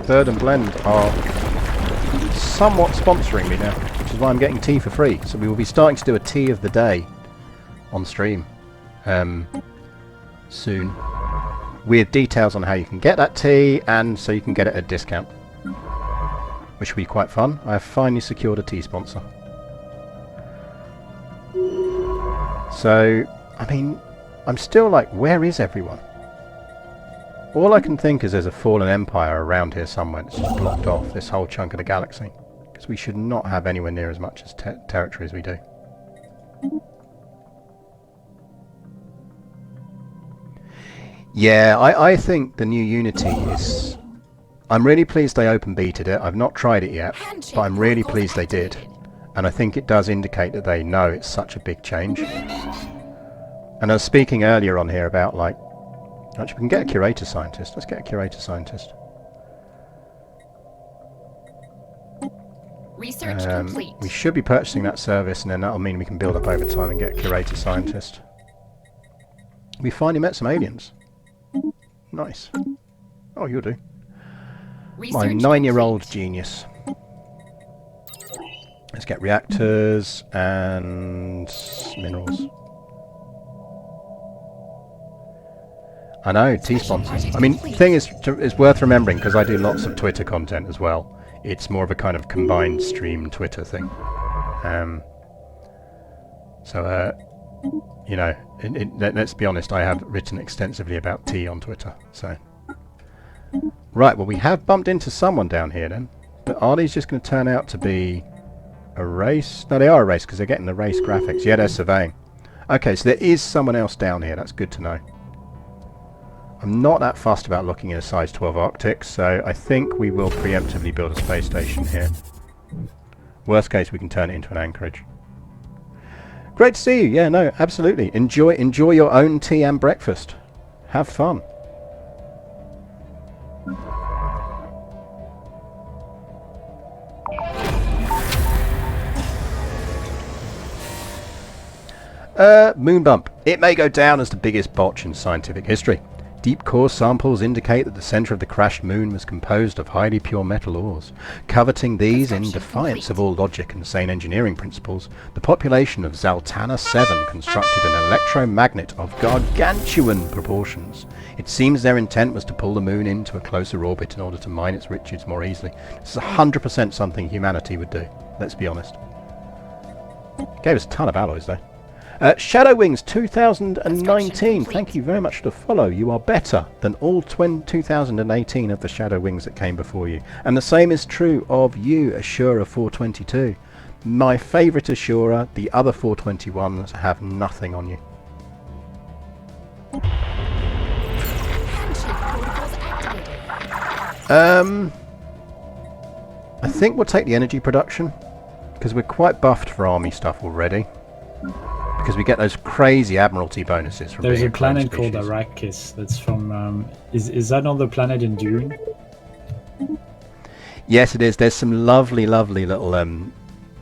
Bird and Blend are somewhat sponsoring me now, which is why I'm getting tea for free. So we will be starting to do a tea of the day on stream soon, with details on how you can get that tea, and so you can get it at a discount, which will be quite fun. I have finally secured a tea sponsor. So, I mean, I'm still like, where is everyone? All I can think is there's a fallen empire around here somewhere that's just blocked off this whole chunk of the galaxy. Because we should not have anywhere near as much as territory as we do. Yeah, I think the new Unity is... I'm really pleased they open beted it. I've not tried it yet, but I'm really pleased they did. And I think it does indicate that they know it's such a big change. And I was speaking earlier on here about, like... Actually, we can get a curator scientist. Let's get a curator scientist. Research complete. We should be purchasing that service, and then that'll mean we can build up over time and get a curator scientist. We finally met some aliens. Nice. Oh, you'll do. My 9-year-old genius. Let's get reactors and minerals. I know, T-sponsors. I mean, thing is, it's worth remembering, because I do lots of Twitter content as well. It's more of a kind of combined stream Twitter thing. You know, let's be honest, I have written extensively about tea on Twitter, so... Right, well, we have bumped into someone down here then. But are these just going to turn out to be a race? No, they are a race, because they're getting the race graphics. Yeah, they're surveying. Okay, so there is someone else down here. That's good to know. I'm not that fussed about looking at a size 12 Arctic, so I think we will preemptively build a space station here. Worst case, we can turn it into an anchorage. Great to see you. Yeah, no, absolutely. Enjoy your own tea and breakfast. Have fun. Moon bump. It may go down as the biggest botch in scientific history. Deep core samples indicate that the center of the crashed moon was composed of highly pure metal ores. Coveting these in defiance of all logic and sane engineering principles, the population of Zaltana 7 constructed an electromagnet of gargantuan proportions. It seems their intent was to pull the moon into a closer orbit in order to mine its riches more easily. This is 100% something humanity would do, let's be honest. Gave us a ton of alloys though. Shadow Wings 2019, thank you very much for the follow. You are better than all 2018 of the Shadow Wings that came before you. And the same is true of you, Ashura422. My favourite Ashura, the other 421s have nothing on you. I think we'll take the energy production, because we're quite buffed for army stuff already. Because we get those crazy admiralty bonuses from There's being a planet clone called species. Arrakis that's from... is that not the planet in Dune? Yes, it is. There's some lovely, lovely little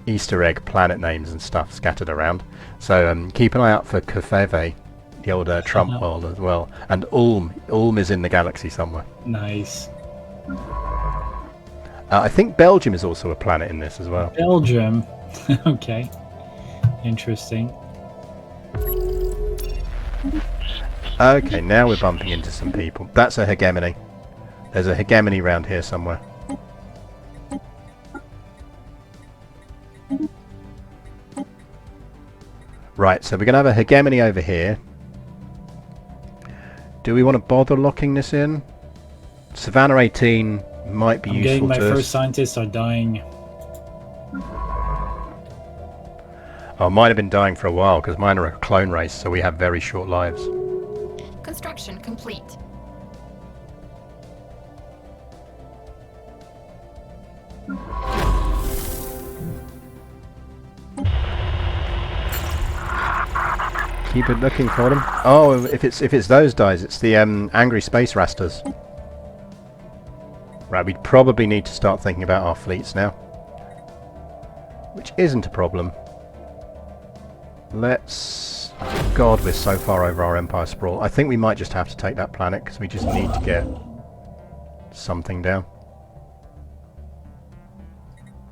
Easter egg planet names and stuff scattered around. So keep an eye out for Kefeve, the old Trump world as well. And Ulm. Ulm is in the galaxy somewhere. Nice. I think Belgium is also a planet in this as well. Belgium. Okay. Interesting. Okay, now we're bumping into some people. That's a hegemony. There's a hegemony around here somewhere. Right, so we're going to have a hegemony over here. Do we want to bother locking this in? Savannah 18 might be useful My to us. first scientists are dying. Oh, mine have been dying for a while because mine are a clone race, so we have very short lives. Construction complete. Keep it looking for them. Oh, if it's those guys, it's the angry space rasters. Right, we'd probably need to start thinking about our fleets now, which isn't a problem. Let's... Oh God, we're so far over our Empire Sprawl. I think we might just have to take that planet because we just need to get something down.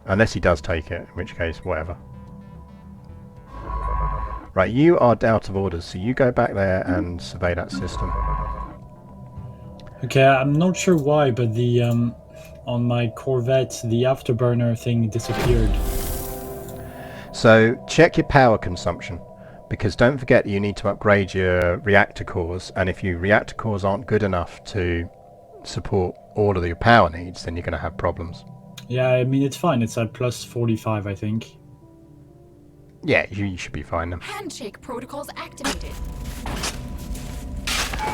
Unless he does take it, in which case, whatever. Right, you are out of orders, so you go back there and survey that system. Okay, I'm not sure why, but the on my Corvette, the afterburner thing disappeared. So check your power consumption, because don't forget you need to upgrade your reactor cores, and if your reactor cores aren't good enough to support all of your power needs, then you're going to have problems. Yeah, I mean, it's fine. It's at plus 45, I think. Yeah, you should be fine then. Handshake protocols activated.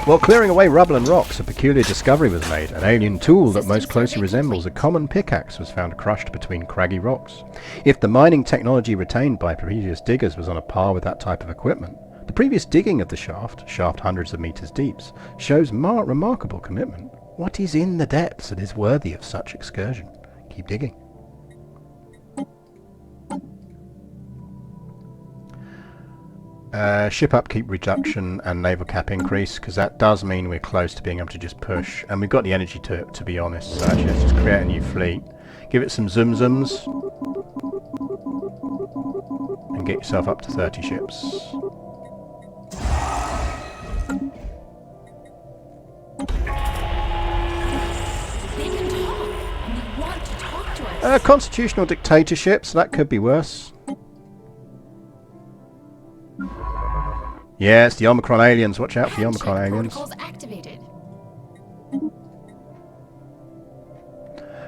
While clearing away rubble and rocks, a peculiar discovery was made. An alien tool that most closely resembles a common pickaxe was found crushed between craggy rocks. If the mining technology retained by previous diggers was on a par with that type of equipment, the previous digging of the shaft hundreds of meters deep, shows remarkable commitment. What is in the depths that is worthy of such excursion? Keep digging. Ship upkeep reduction and naval cap increase, because that does mean we're close to being able to just push, and we've got the energy to be honest. So actually, let's just create a new fleet, give it some zoom-zooms, and get yourself up to 30 ships. Constitutional dictatorship, so that could be worse. Yeah, it's the Omicron aliens. Watch out for the Omicron aliens. Activated.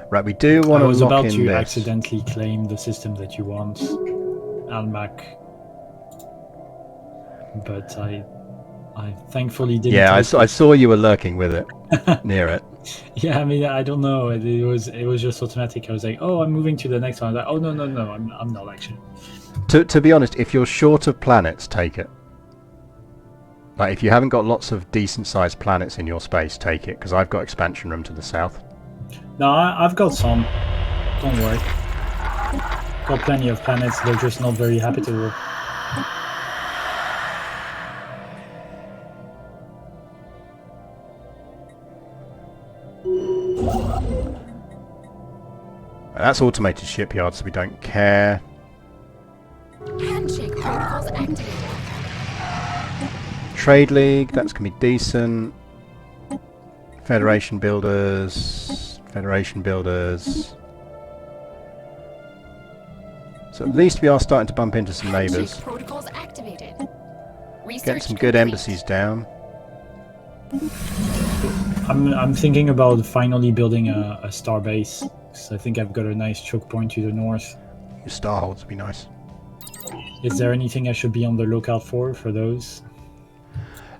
Right, we do want to I was lock about in to this. accidentally claim the system that you want, Almac, but I thankfully didn't. Yeah, I take saw you were lurking with it, near it. Yeah, I mean, I don't know. It was just automatic. I was like, oh, I'm moving to the next one. I was like, oh no, I'm not actually. To be honest, if you're short of planets, take it. Like, if you haven't got lots of decent-sized planets in your space, take it, because I've got expansion room to the south. No, I've got some. Don't worry. Got plenty of planets. They're just not very habitable. That's automated shipyards, so we don't care. Handshake protocols activated. Trade League, that's going to be decent. Federation builders. Federation builders. So at least we are starting to bump into some neighbours. Handshake protocols activated. Get some good embassies down. I'm thinking about finally building a star base. So I think I've got a nice choke point to the north. Your star holds would be nice. Is there anything I should be on the lookout for those?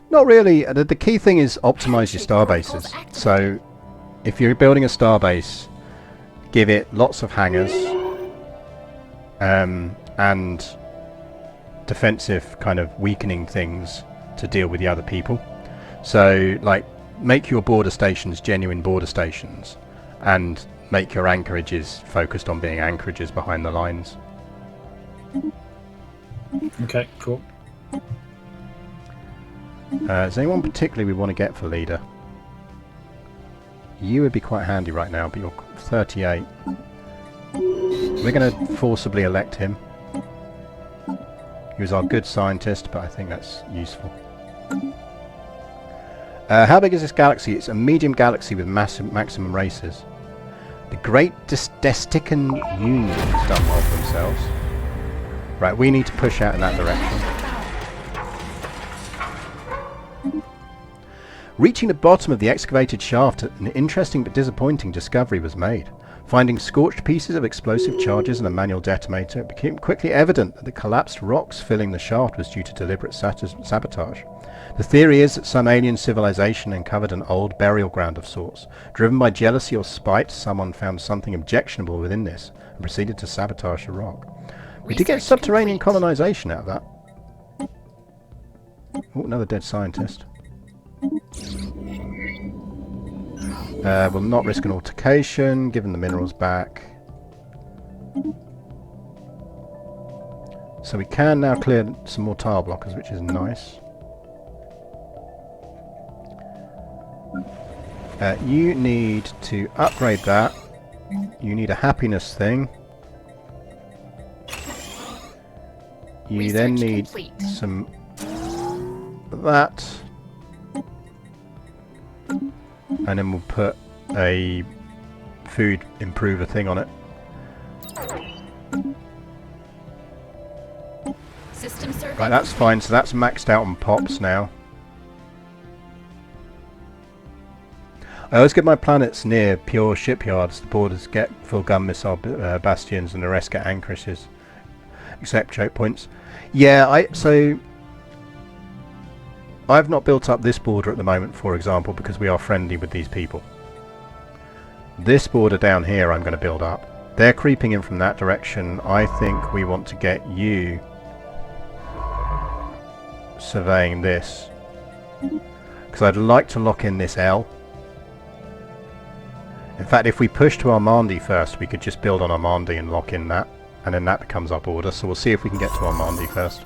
Not really. The key thing is optimize your star bases. So if you're building a star base, give it lots of hangars and defensive kind of weakening things to deal with the other people. So like make your border stations genuine border stations and make your anchorages focused on being anchorages behind the lines. Okay, cool. Is anyone particularly we want to get for leader? You would be quite handy right now, but you're 38. We're going to forcibly elect him. He was our good scientist, but I think that's useful. How big is this galaxy? It's a medium galaxy with maximum races. The Great Destican Union has done well for themselves. Right, we need to push out in that direction. Reaching the bottom of the excavated shaft, an interesting but disappointing discovery was made. Finding scorched pieces of explosive charges and a manual detonator, it became quickly evident that the collapsed rocks filling the shaft was due to deliberate sabotage. The theory is that some alien civilization uncovered an old burial ground of sorts. Driven by jealousy or spite, someone found something objectionable within this and proceeded to sabotage the rock. We did get subterranean colonization out of that. Oh, another dead scientist. We'll not risk an altercation, given the minerals back. So we can now clear some more tile blockers, which is nice. You need to upgrade that. You need a happiness thing. You then need some of that. And then we'll put a food improver thing on it. Right, that's fine. So that's maxed out on pops now. I always get my planets near pure shipyards. The borders get full gun missile bastions and the rest get anchorages. Except choke points. Yeah, so I've not built up this border at the moment, for example, because we are friendly with these people. This border down here I'm going to build up. They're creeping in from that direction. I think we want to get you surveying this. Because I'd like to lock in this L. In fact, if we push to Armandi first, we could just build on Armandi and lock in that. And then that becomes our border. So we'll see if we can get to Armandi first.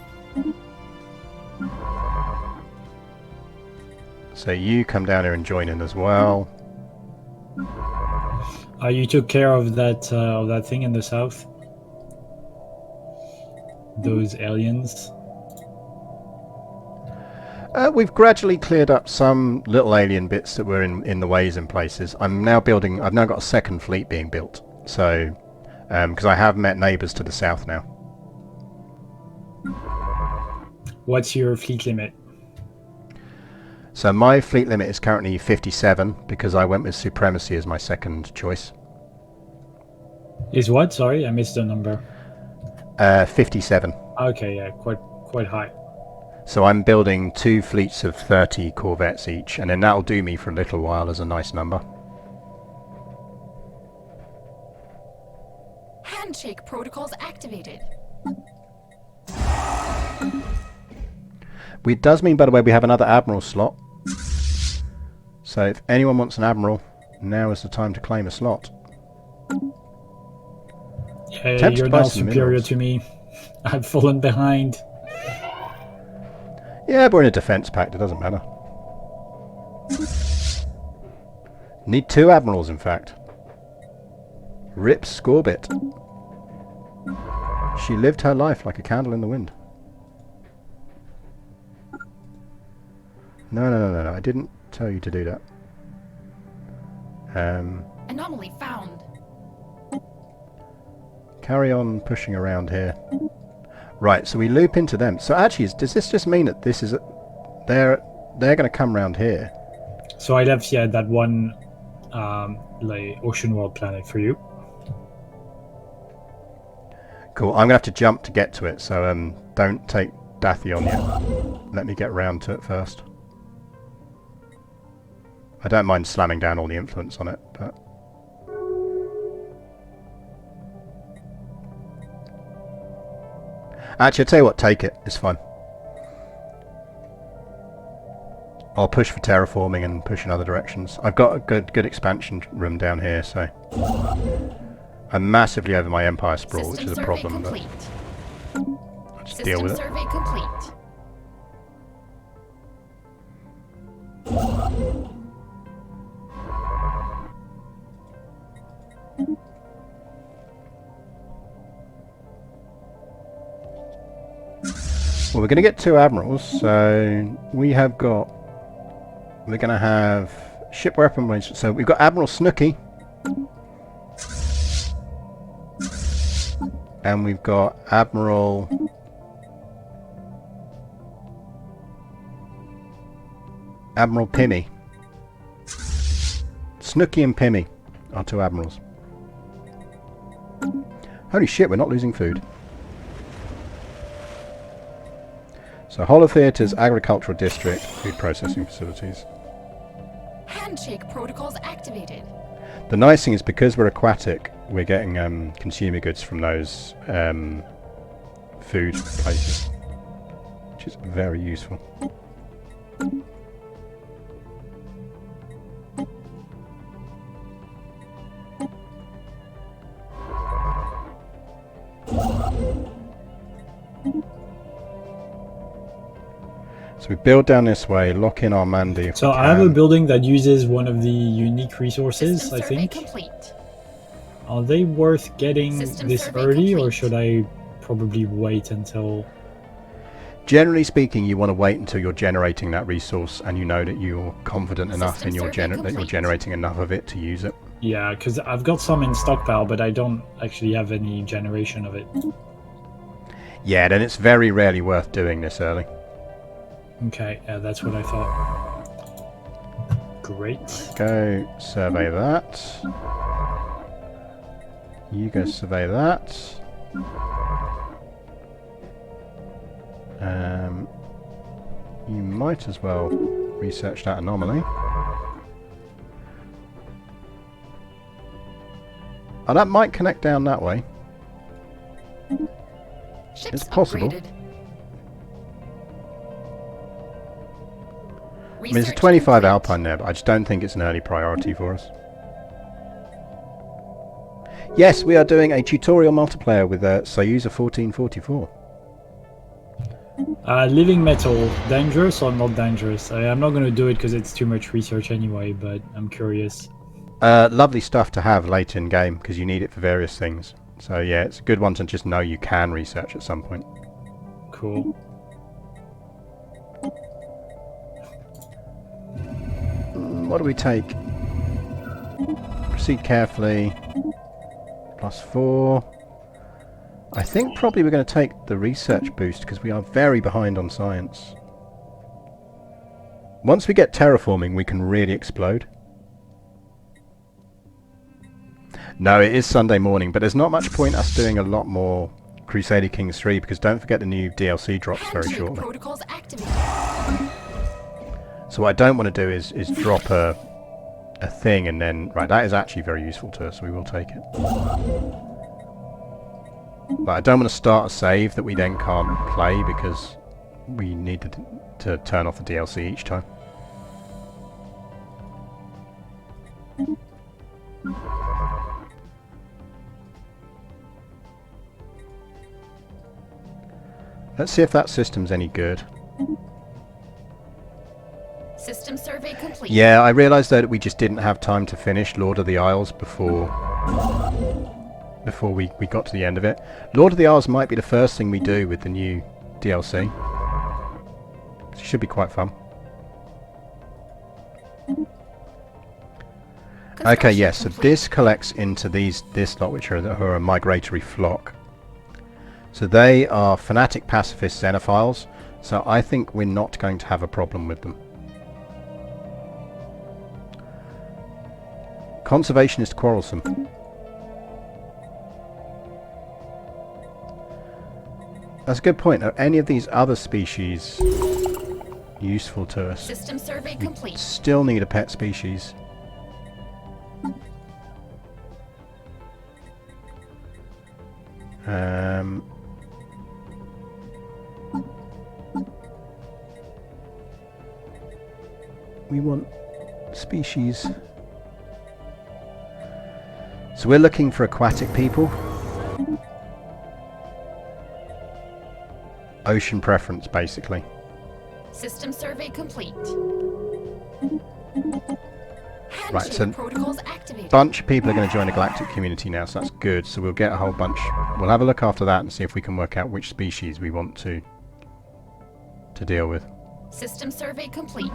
So you come down here and join in as well. You took care of that thing in the south? Those aliens? We've gradually cleared up some little alien bits that were in the ways in places. I've now got a second fleet being built. So because I have met neighbours to the south now. What's your fleet limit? So my fleet limit is currently 57 because I went with supremacy as my second choice. Is what? Sorry, I missed the number. 57. Okay, yeah, quite high. So I'm building 2 fleets of 30 corvettes each, and then that'll do me for a little while as a nice number. Handshake protocols activated. It does mean, by the way, we have another admiral slot. So if anyone wants an admiral, now is the time to claim a slot. Yeah, you're now superior to me. I've fallen behind. Yeah, but we're in a defense pact, it doesn't matter. Need 2 admirals, in fact. Rip Scorbit. She lived her life like a candle in the wind. No, I didn't tell you to do that. Anomaly found. Carry on pushing around here. Right, so we loop into them. So actually, does this just mean that this is... they're going to come round here? So I left, yeah, that one like ocean world planet for you. Cool, I'm going to have to jump to get to it, so don't take Dathi on yet. Let me get round to it first. I don't mind slamming down all the influence on it, but... Actually, I'll tell you what, take it. It's fine. I'll push for terraforming and push in other directions. I've got a good expansion room down here, so... I'm massively over my Empire sprawl, which is a problem, but... I'll just deal with it. Survey complete. Well, we're going to get 2 admirals, so we're going to have ship weapon range. So we've got Admiral Snooky, and we've got Admiral Pimmy. Snooky and Pimmy are 2 admirals. Holy shit, we're not losing food. So holotheaters, agricultural district, food processing facilities. Handshake protocols activated. The nice thing is, because we're aquatic, we're getting consumer goods from those food places, which is very useful. So we build down this way, lock in our Mandy. So I have a building that uses one of the unique resources, System I think. complete. Are they worth getting System this survey early, or complete. should I probably wait until... Generally speaking, you want to wait until you're generating that resource and you know that you're confident enough System in your survey that you're complete. generating enough of it to use it. Yeah, because I've got some in stockpile, but I don't actually have any generation of it. Yeah, then it's very rarely worth doing this early. Okay, yeah, that's what I thought. Great. Go survey that. You go survey that. You might as well research that anomaly. Oh, that might connect down that way. Ships It's possible. upgraded. I mean, there's a 25 Alpine there, but I just don't think it's an early priority for us. Yes, we are doing a tutorial multiplayer with Sayuza1444. Living metal, dangerous or not dangerous? I'm not going to do it because it's too much research anyway, but I'm curious. Lovely stuff to have late in game because you need it for various things. So yeah, it's a good one to just know you can research at some point. Cool. What do we take? Proceed carefully. +4. I think probably we're going to take the research boost because we are very behind on science. Once we get terraforming, we can really explode. No, it is Sunday morning, but there's not much point us doing a lot more Crusader Kings 3 because don't forget the new DLC drops very shortly. Protocols activated. So what I don't want to do is drop a thing and then... Right, that is actually very useful to us, so we will take it. But I don't want to start a save that we then can't play because we need to turn off the DLC each time. Let's see if that system's any good. System survey complete. Yeah, I realised though that we just didn't have time to finish Lord of the Isles before we got to the end of it. Lord of the Isles might be the first thing we do with the new DLC. It should be quite fun. Okay, yes, so this collects into this lot, which are a migratory flock. So they are fanatic pacifist xenophiles, so I think we're not going to have a problem with them. Conservationist quarrelsome. That's a good point. Are any of these other species useful to us? System survey complete. Still need a pet species. We want species. So we're looking for aquatic people. Ocean preference, basically. System survey complete. Right, so protocols activated. bunch of people are going to join the galactic community now, so that's good. So we'll get a whole bunch. We'll have a look after that and see if we can work out which species we want to deal with. System survey complete.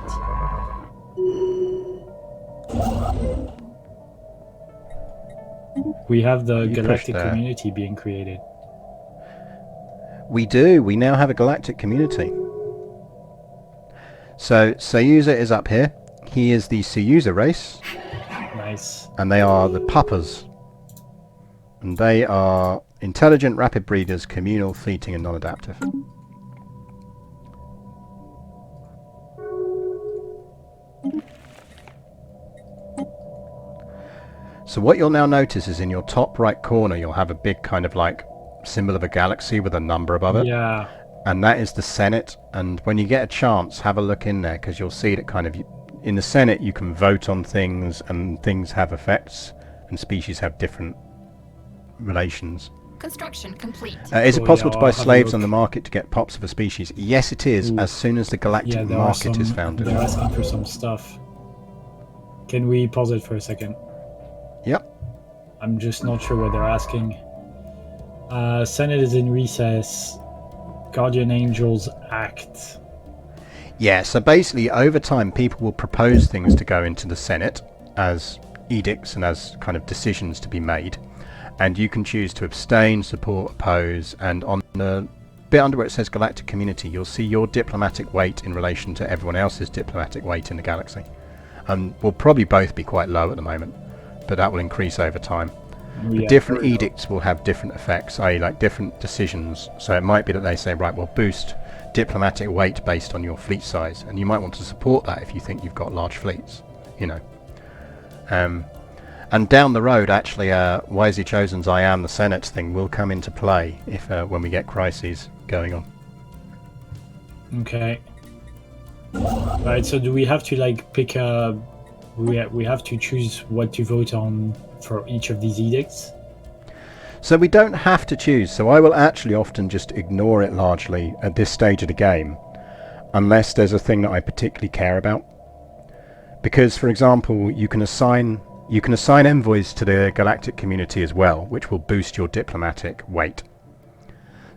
We have the You galactic pushed there. community being created. We do. We now have a galactic community. So Sayuza is up here. He is the Sayuza race. Nice. And they are the Puppas. And they are intelligent, rapid breeders, communal, fleeting, and non-adaptive. So what you'll now notice is in your top right corner you'll have a big kind of like symbol of a galaxy with a number above it. Yeah. And that is the Senate. And when you get a chance, have a look in there because you'll see that kind of... In the Senate you can vote on things and things have effects and species have different relations. Construction complete. Is it Oh, possible yeah, to buy I'll have a slaves look. on the market to get pops of a species? Yes, it is, Ooh. as soon as the galactic Yeah, there are market is some. founded. They're asking for some stuff. Can we pause it for a second? Yep. I'm just not sure what they're asking. Senate is in recess. Guardian Angels act. Yeah, so basically over time people will propose things to go into the Senate as edicts and as kind of decisions to be made. And you can choose to abstain, support, oppose, and on the bit under where it says Galactic Community, you'll see your diplomatic weight in relation to everyone else's diplomatic weight in the galaxy. And we'll probably both be quite low at the moment, but that will increase over time. The Yeah, different there we go. edicts will have different effects, i.e. like different decisions. So it might be that they say, right, we'll boost diplomatic weight based on your fleet size, and you might want to support that if you think you've got large fleets, you know. And down the road, actually, Wisely Chosen's I Am the Senate thing will come into play if when we get crises going on. Okay. Right, so do we have to like pick a... We have to choose what to vote on for each of these edicts? So we don't have to choose, so I will actually often just ignore it largely at this stage of the game, unless there's a thing that I particularly care about. Because, for example, you can assign envoys to the galactic community as well, which will boost your diplomatic weight.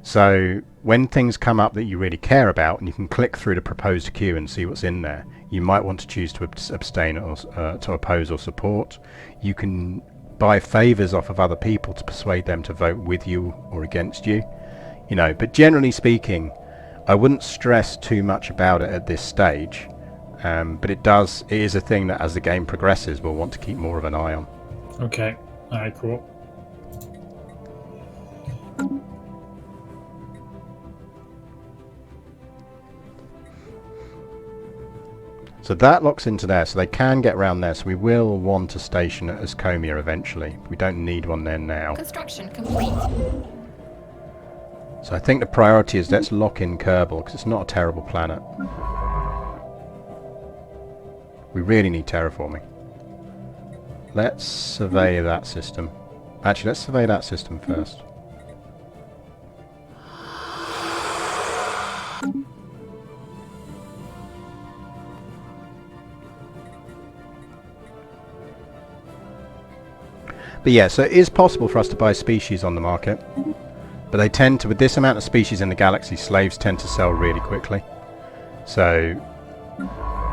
So when things come up that you really care about, and you can click through the proposed queue and see what's in there, you might want to choose to abstain or to oppose or support. You can buy favours off of other people to persuade them to vote with you or against you, you know. But generally speaking, I wouldn't stress too much about it at this stage. But it is a thing that as the game progresses we'll want to keep more of an eye on. Okay. Alright, cool. So that locks into there, so they can get around there, so we will want a station at Ascomia eventually. We don't need one there now. Construction complete. So I think the priority is let's lock in Kerbal, because it's not a terrible planet. We really need terraforming. Let's survey that system. Actually, let's survey that system first. But yeah, so it is possible for us to buy species on the market. But they tend to, with this amount of species in the galaxy, slaves tend to sell really quickly. So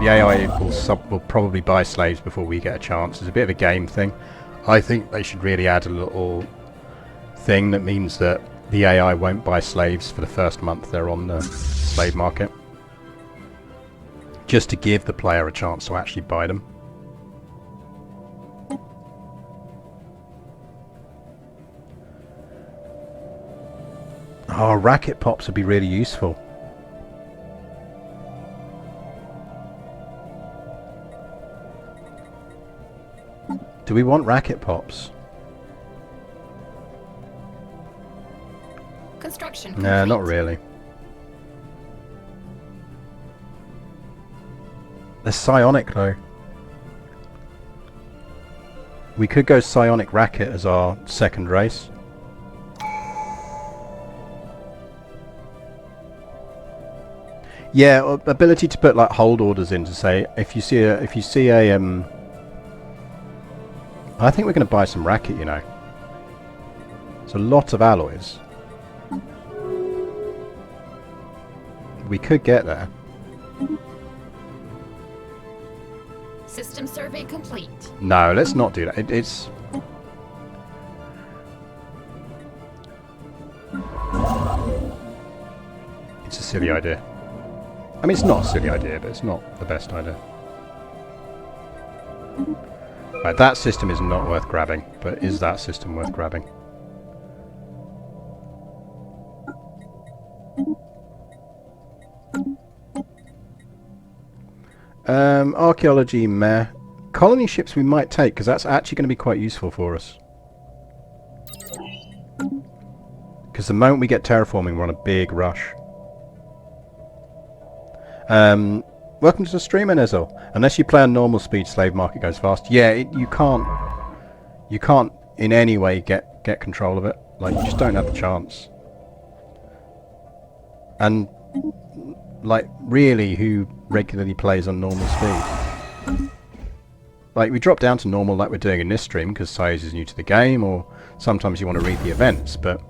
the AI will probably buy slaves before we get a chance. It's a bit of a game thing. I think they should really add a little thing that means that the AI won't buy slaves for the first month they're on the slave market. Just to give the player a chance to actually buy them. Oh, racket pops would be really useful. Do we want racket pops? Construction complete. Nah, not really. They're psionic though. We could go psionic racket as our second race. Yeah, ability to put like hold orders in to say if you see a I think we're going to buy some racket, you know. It's a lot of alloys. We could get there. System survey complete. No, let's not do that. It's a silly idea. I mean, it's not a silly idea, but it's not the best idea. Right, that system is not worth grabbing, but is that system worth grabbing? Archaeology, meh. Colony ships we might take, because that's actually going to be quite useful for us. Because the moment we get terraforming, we're on a big rush. Welcome to the stream, Enezel. Unless you play on normal speed, slave market goes fast. Yeah, you can't in any way get control of it. Like, you just don't have the chance. And like, really, who regularly plays on normal speed? Like, we drop down to normal like we're doing in this stream because Sayuza is new to the game, or sometimes you want to read the events, but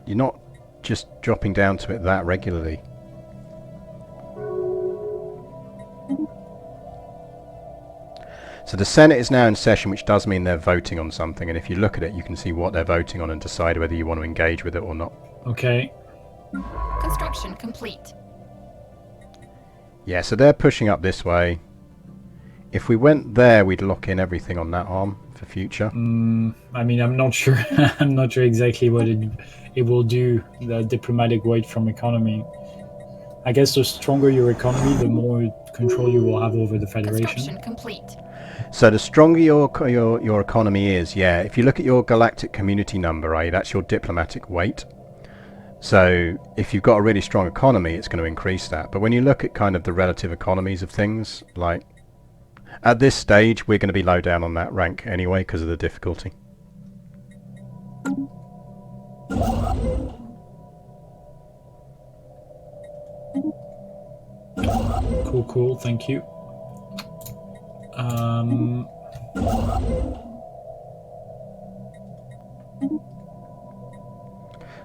you're not just dropping down to it that regularly. So the Senate is now in session, which does mean they're voting on something, and if you look at it you can see what they're voting on and decide whether you want to engage with it or not. Okay. Construction complete. Yeah, so they're pushing up this way. If we went there, we'd lock in everything on that arm for future. I mean, I'm not sure. I'm not sure exactly what it will do, the diplomatic weight from economy. I guess the stronger your economy, the more control you will have over the Federation. Construction complete. So the stronger your economy is, yeah, if you look at your galactic community number, right, that's your diplomatic weight. So if you've got a really strong economy, it's going to increase that. But when you look at kind of the relative economies of things, like at this stage, we're going to be low down on that rank anyway because of the difficulty. Cool, thank you.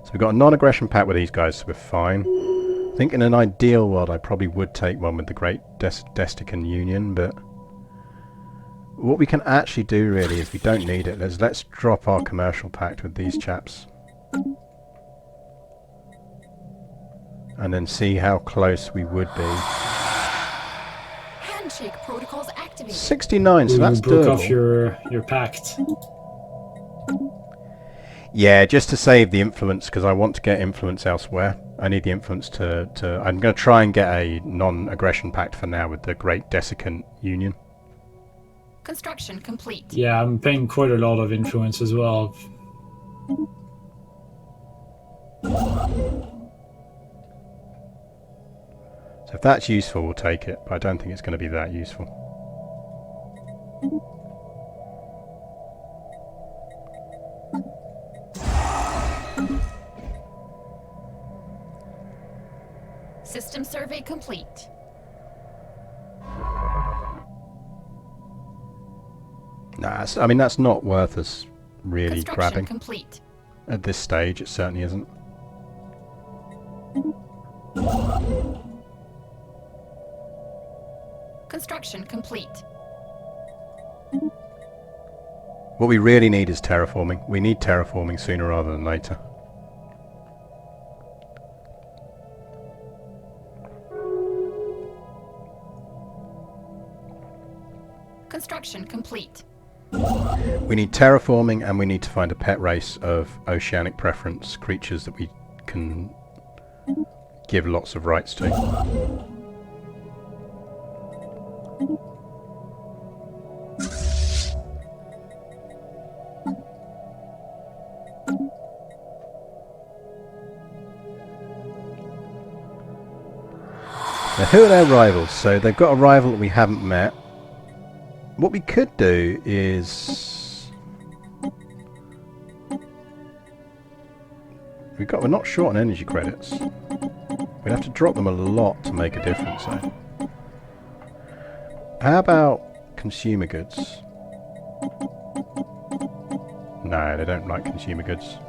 So we've got a non-aggression pact with these guys, so we're fine. I think in an ideal world I probably would take one with the Great Destican Union, but What we can actually do really is we don't need it. Let's drop our commercial pact with these chaps. And then see how close we would be. Handshake protocols activated. 69, so Ooh, that's you broke doable. off your pact. Yeah, just to save the influence, because I want to get influence elsewhere. I need the influence to I'm going to try and get a non-aggression pact for now with the Great Desiccant Union. Construction complete. Yeah, I'm paying quite a lot of influence as well. So if that's useful, we'll take it, but I don't think it's going to be that useful. System survey complete. Nah, I mean, that's not worth us really Construction grabbing. complete. At this stage, it certainly isn't. Construction complete. What we really need is terraforming. We need terraforming sooner rather than later. Construction complete. We need terraforming, and we need to find a pet race of oceanic preference creatures that we can give lots of rights to. Now, who are their rivals? So they've got a rival that we haven't met. What we could do is we're not short on energy credits. We'd have to drop them a lot to make a difference, though. How about consumer goods? No, they don't like consumer goods.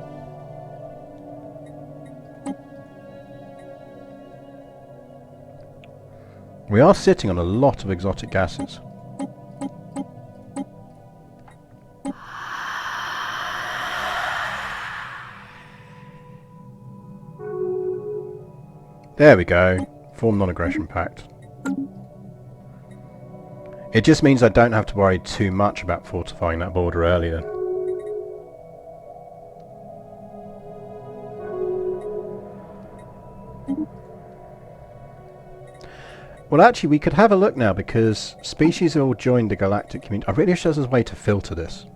We are sitting on a lot of exotic gases. There we go. Form non-aggression pact. It just means I don't have to worry too much about fortifying that border earlier. Well, actually, we could have a look now, because species have all joined the galactic community. I really wish there was a way to filter this.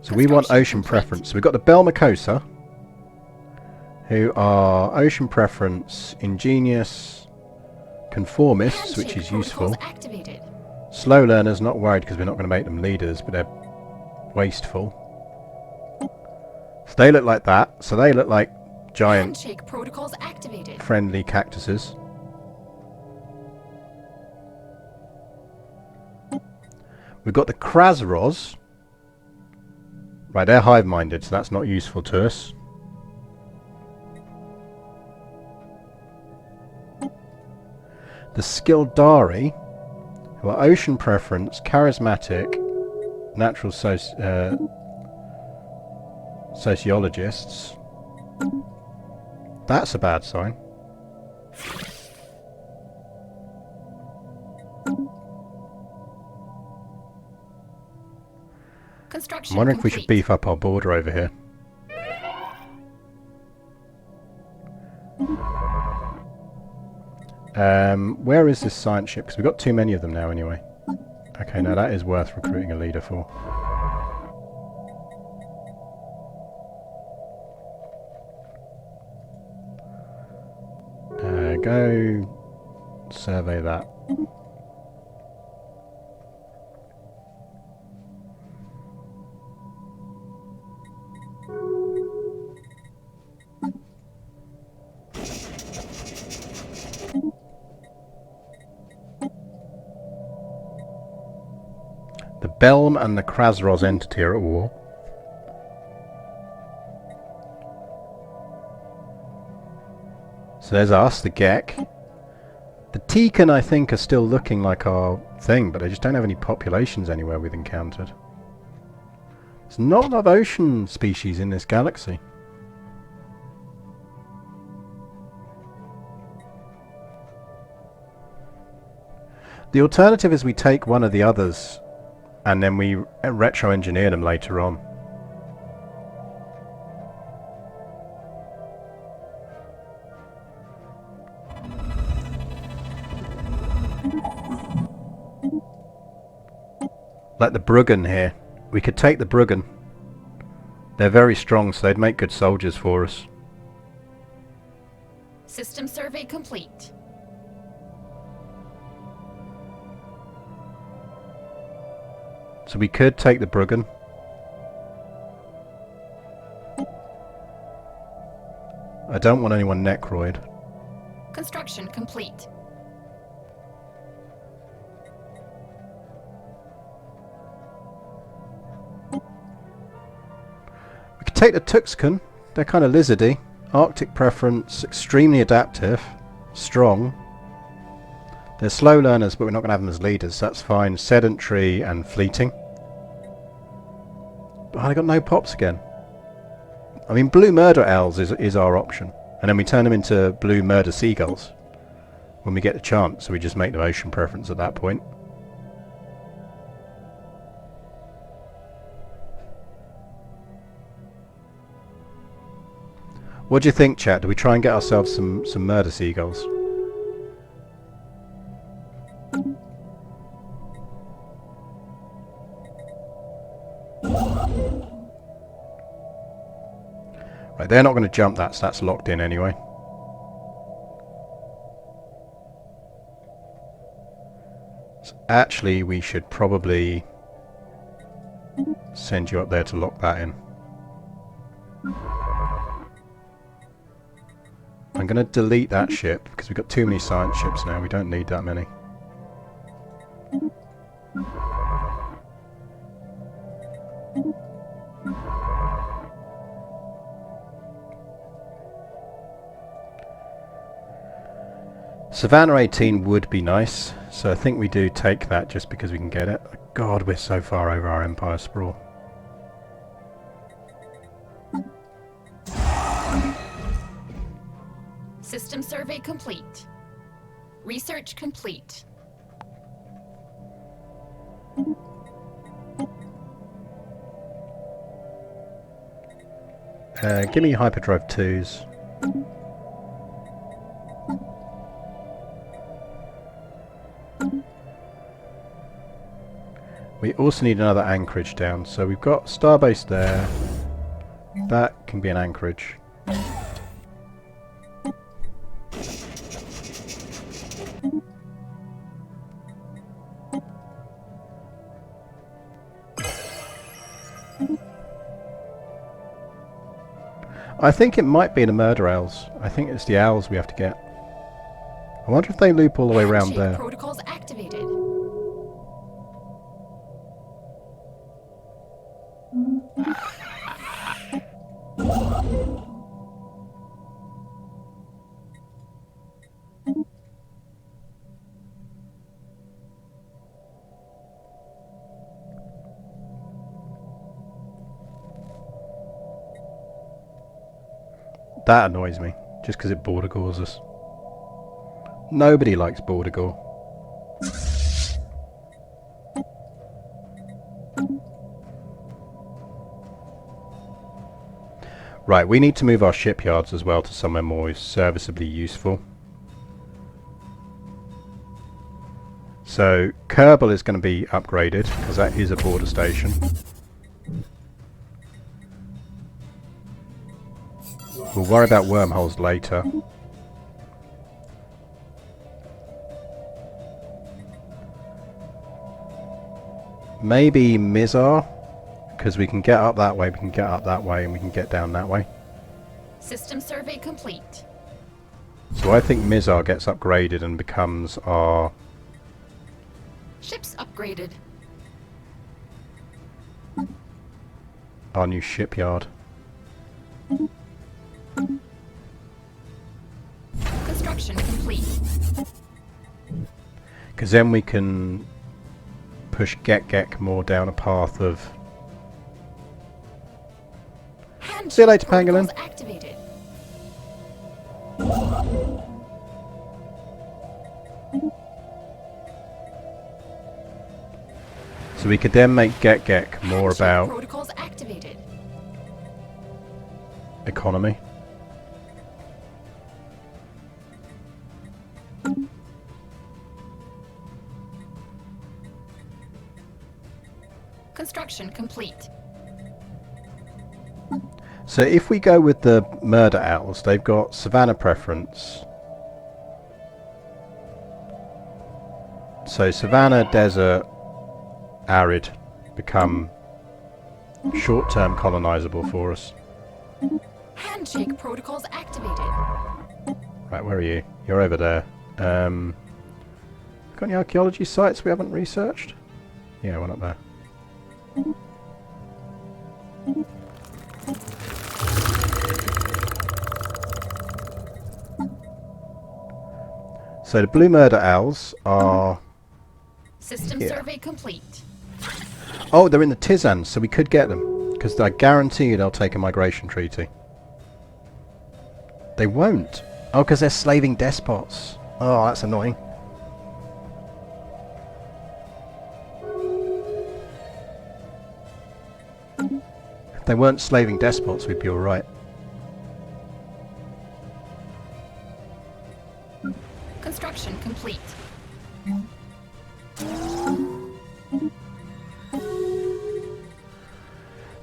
So we want ocean preference. So we've got the Belmacosa, who are ocean preference, ingenious, conformists, which is useful. Slow learners, not worried because we're not going to make them leaders, but they're wasteful. So they look like that. So they look like giant Handshake protocols activated. friendly cactuses. We've got the Krasros. Right, they're hive-minded, so that's not useful to us. The Skildari, who are ocean preference, charismatic, natural sociologists. That's a bad sign. I'm wondering if we should beef up our border over here. Where is this science ship? Because we've got too many of them now anyway. Okay, now that is worth recruiting a leader for. Go survey that. The Belm and the Krasros entity are at war. So there's us, the Gek. The Tekan, I think, are still looking like our thing, but they just don't have any populations anywhere we've encountered. There's not a lot of ocean species in this galaxy. The alternative is we take one of the others and then we retro-engineer them later on. Like the Bruggen here. We could take the Bruggen. They're very strong, so they'd make good soldiers for us. System survey complete. So we could take the Bruggen. I don't want anyone Necroid. Construction complete. We could take the Tuxcan. They're kind of lizardy. Arctic preference, extremely adaptive, strong. They're slow learners, but we're not going to have them as leaders, so that's fine. Sedentary and fleeting. But I got no pops again. I mean, blue murder owls is our option. And then we turn them into blue murder seagulls when we get the chance, so we just make the ocean preference at that point. What do you think, chat? Do we try and get ourselves some murder seagulls? Right, they're not going to jump that, so that's locked in anyway. So actually, we should probably send you up there to lock that in. I'm going to delete that ship because we've got too many science ships now. We don't need that many. Savannah 18 would be nice, so I think we do take that just because we can get it. God, we're so far over our Empire sprawl. System survey complete. Research complete. Give me hyperdrive 2s. We also need another anchorage down, so we've got Starbase there. That can be an anchorage. I think it might be the murder owls. I think it's the owls we have to get. I wonder if they loop all the way around Handshake there. protocols activated. That annoys me, just because it border gores us. Nobody likes border gore. Right, we need to move our shipyards as well to somewhere more serviceably useful. So, Kerbal is going to be upgraded, because that is a border station. We'll worry about wormholes later. Maybe Mizar, because we can get up that way, we can get up that way, and we can get down that way. System survey complete. So I think Mizar gets upgraded and becomes our... Ships upgraded. our new shipyard. Construction complete. Because then we can push Gek more down a path of... See you later, Pangolin. Activated. So we could then make Gek more Handshake about protocols activated. economy. Construction complete. So if we go with the murder owls, they've got savanna preference. So savanna, desert, arid become short-term colonizable for us. Handshake protocols activated. Right, where are you? You're over there. Got any archaeology sites we haven't researched? Yeah, one up there. So the blue murder owls are... System here. survey complete. Oh, they're in the Tizans, so we could get them. Because I guarantee you they'll take a migration treaty. They won't. Oh, because they're slaving despots. Oh, that's annoying. If they weren't slaving despots, we'd be alright. Construction complete.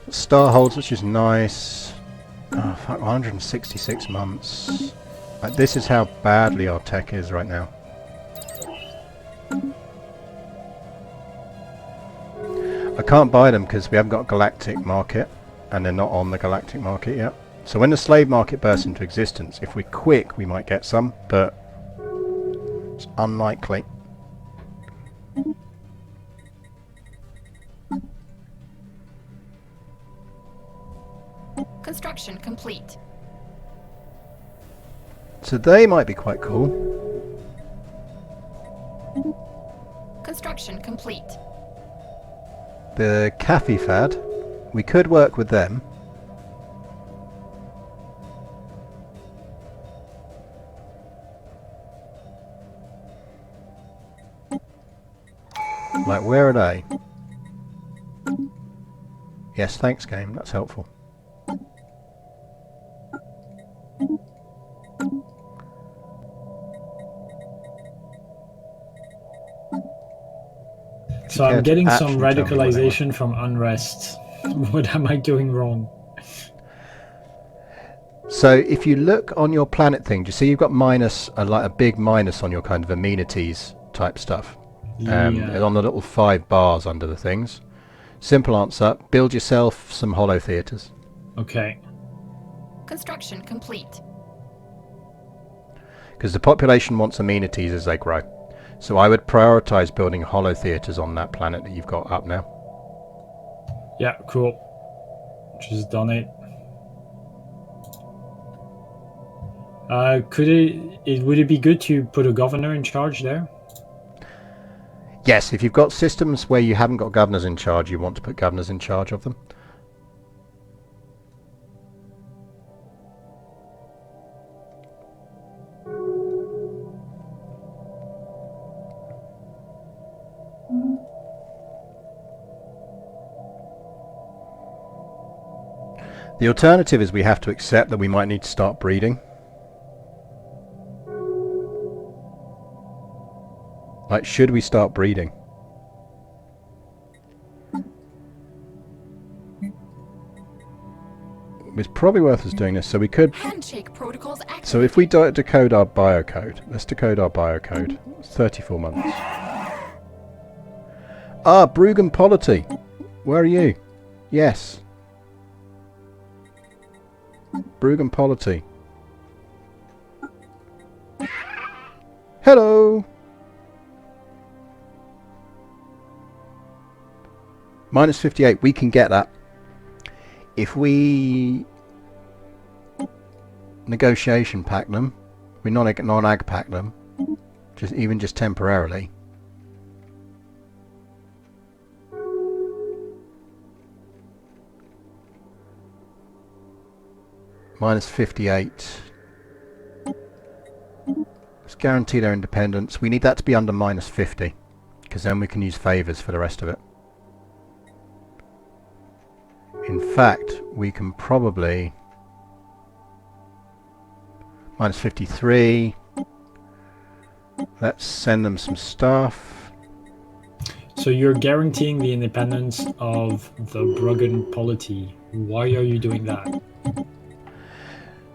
Star holds, which is nice. Oh, fuck, 166 months. Like, this is how badly our tech is right now. I can't buy them because we haven't got a galactic market, and they're not on the galactic market yet. So when the slave market bursts into existence, if we're quick, we might get some, but it's unlikely. Construction complete. So they might be quite cool. Construction complete. The Cafe Fad, we could work with them. Like, where are they? Yes, thanks game, that's helpful. So I'm getting some actually tell me what they want. radicalization from unrest. What am I doing wrong? So if you look on your planet thing, do you see you've got minus, like a big minus on your kind of amenities type stuff? Yeah. On the little 5 bars under the things. Simple answer, build yourself some hollow theatres. Okay. Construction complete. Because the population wants amenities as they grow. So I would prioritise building hollow theatres on that planet that you've got up now. Yeah, cool. Just done it. Would it be good to put a governor in charge there? Yes, if you've got systems where you haven't got governors in charge, you want to put governors in charge of them. The alternative is we have to accept that we might need to start breeding. Like, should we start breeding? It's probably worth us doing this, so we could... Handshake protocols activated. So if we decode our biocode, let's decode our biocode. It's 34 months. Ah, Brugan Polity. Where are you? Yes. Brugan Polity. Hello! Minus 58, we can get that. If we negotiation pack them, we non-ag pack them, just temporarily, Minus 58. Let's guarantee their independence. We need that to be under minus 50, because then we can use favours for the rest of it. In fact, we can probably... minus 53. Let's send them some stuff. So you're guaranteeing the independence of the Bruggen polity. Why are you doing that?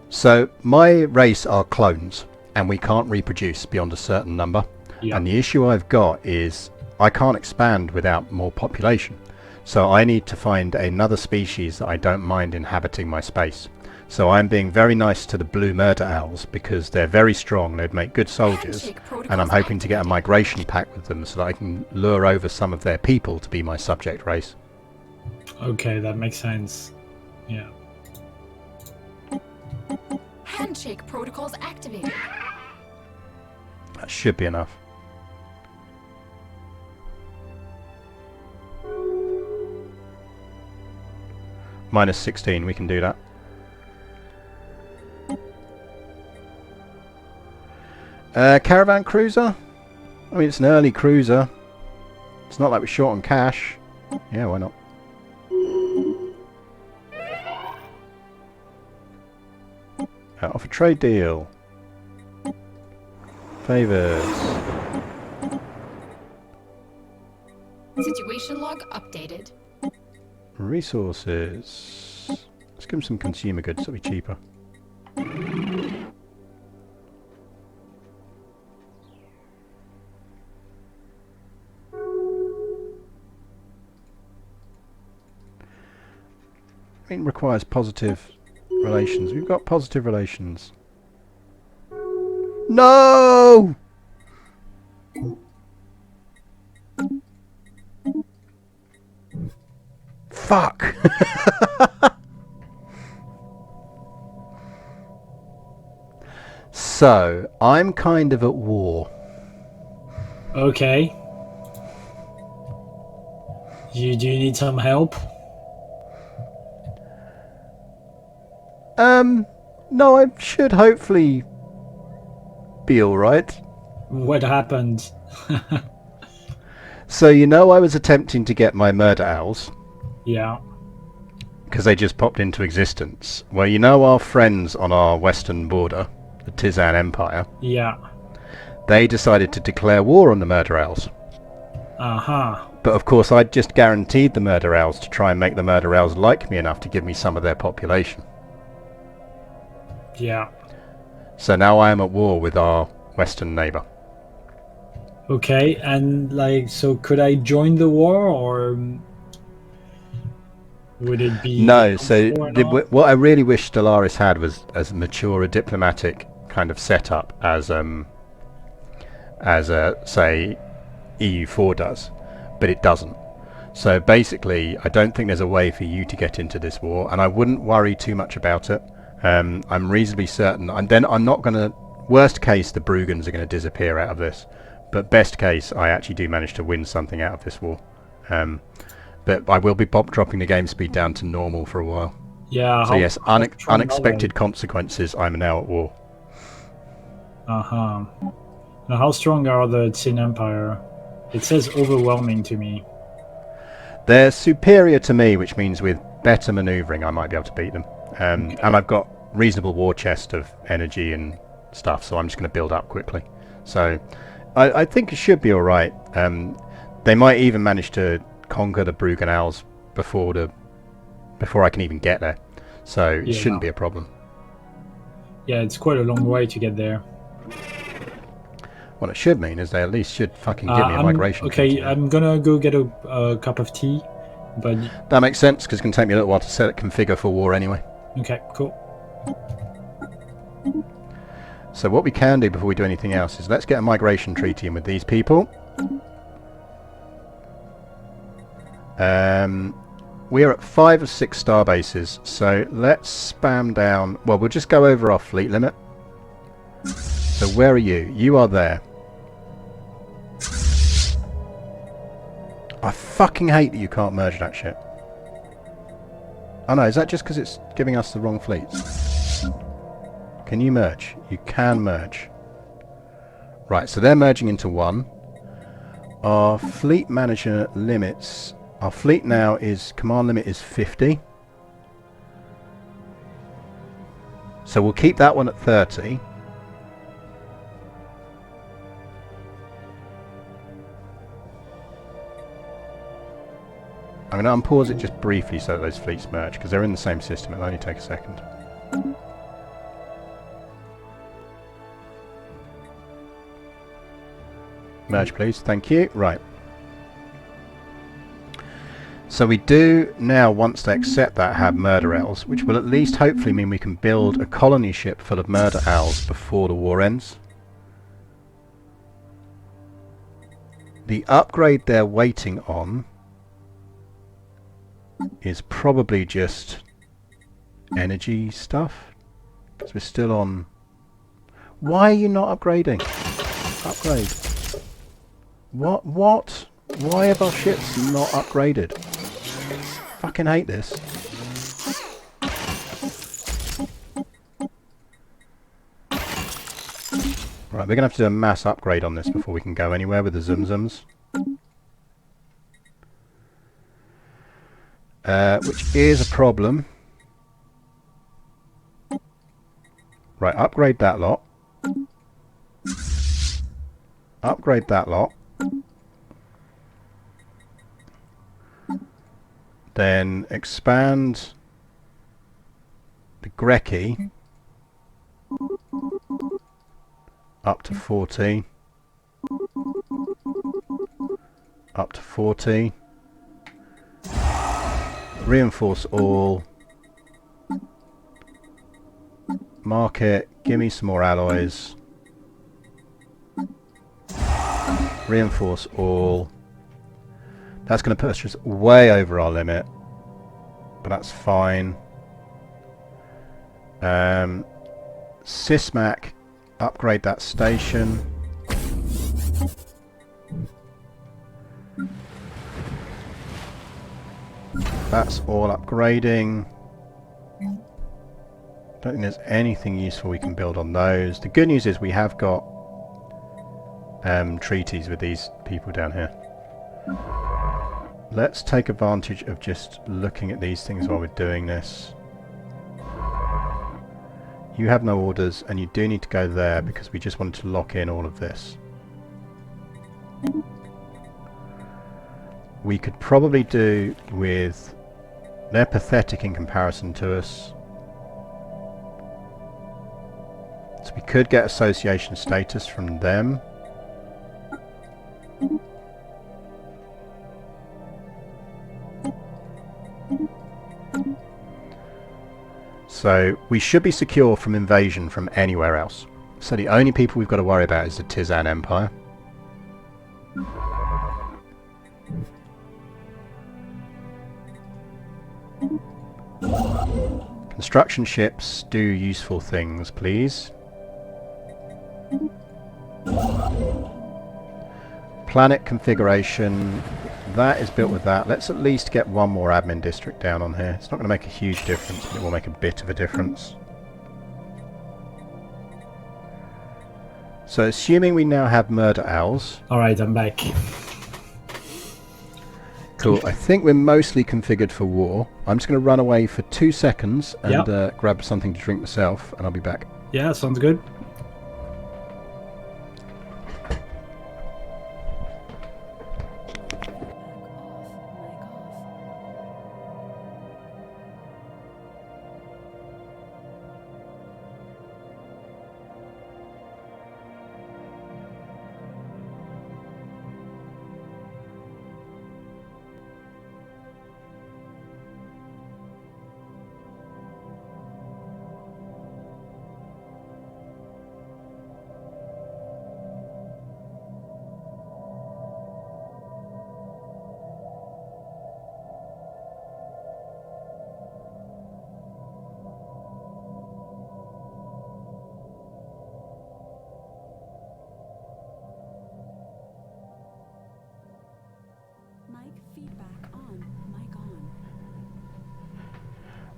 So my race are clones, and we can't reproduce beyond a certain number. Yeah. And the issue I've got is I can't expand without more population. So I need to find another species that I don't mind inhabiting my space. So I'm being very nice to the blue murder owls because they're very strong, they'd make good soldiers, and I'm hoping to get a migration pact with them so that I can lure over some of their people to be my subject race. Okay, that makes sense. Yeah. Handshake protocols activated. That should be enough. Minus 16, we can do that. Caravan cruiser? I mean, it's an early cruiser. It's not like we're short on cash. Yeah, why not? Off a trade deal. Favours. Situation log updated. Resources. Let's give them some consumer goods, that'll be cheaper. I mean, requires positive relations. We've got positive relations. No! Fuck! So, I'm kind of at war. Okay. Do you need some help? No, I should hopefully be alright. What happened? So, you know, I was attempting to get my murder owls. Yeah. Because they just popped into existence. Well, you know our friends on our western border, the Tizan Empire? Yeah. They decided to declare war on the murder owls. Uh-huh. But of course, I'd just guaranteed the murder owls to try and make the murder owls like me enough to give me some of their population. Yeah. So now I am at war with our western neighbour. Okay, and like, so could I join the war, or would it be... No, so not? what I really wish Stellaris had was as mature a diplomatic kind of setup as say EU4 does, but it doesn't. So basically, I don't think there's a way for you to get into this war, and I wouldn't worry too much about it. I'm reasonably certain, and then I'm not going to... Worst case, the Brugans are going to disappear out of this, but best case, I actually do manage to win something out of this war. But I will be dropping the game speed down to normal for a while. Yeah. So yes, unexpected consequences, I'm now at war. Uh-huh. Now, how strong are the Tsin Empire? It says overwhelming to me. They're superior to me, which means with better manoeuvring I might be able to beat them. Okay. And I've got reasonable war chest of energy and stuff, so I'm just going to build up quickly. So I think it should be alright. They might even manage to conquer the Bruggen Owls before I can even get there. So it shouldn't be a problem. Yeah, it's quite a long way to get there. What it should mean is they at least should fucking give me a migration. Okay, I'm gonna go get a cup of tea, but... That makes sense, because it's going to take me a little while to configure for war anyway. Okay, cool. So what we can do before we do anything else is let's get a migration treaty in with these people. We are at 5 of 6 star bases, so let's spam down... Well, we'll just go over our fleet limit. So where are you? You are there. I fucking hate that you can't merge that shit. Oh no, is that just because it's giving us the wrong fleets? Can you merge? You can merge. Right, so they're merging into one. Our fleet manager limits... Our fleet now is... Command limit is 50. So we'll keep that one at 30. I'm going to unpause it just briefly so that those fleets merge, because they're in the same system. It'll only take a second. Merge, please. Thank you. Right. So we do now, once they accept that, have murder owls, which will at least hopefully mean we can build a colony ship full of murder owls before the war ends. The upgrade they're waiting on is probably just energy stuff, because we're still on... Why are you not upgrading? Upgrade. What? Why are our ships not upgraded? Fucking hate this. Right, we're gonna have to do a mass upgrade on this before we can go anywhere with the Zumzums. Which is a problem. Right, upgrade that lot. Upgrade that lot. Then expand the Grecki up to 40. Up to 40. Reinforce all. Market. Give me some more alloys. Reinforce all. That's going to push us way over our limit, but that's fine. Sysmac, upgrade that station. That's all upgrading. Don't think there's anything useful we can build on those. The good news is we have got treaties with these people down here. Let's take advantage of just looking at these things while we're doing this. You have no orders, and you do need to go there because we just wanted to lock in all of this. We could probably do with... They're pathetic in comparison to us. So we could get association status from them. So we should be secure from invasion from anywhere else. So the only people we've got to worry about is the Tizan Empire. Construction ships, do useful things, please. Planet configuration, that is built with that. Let's at least get one more admin district down on here. It's not going to make a huge difference, but it will make a bit of a difference. So assuming we now have murder owls. Alright, I'm back. Cool, I think we're mostly configured for war. I'm just going to run away for 2 seconds and grab something to drink myself, and I'll be back. Yeah, sounds good.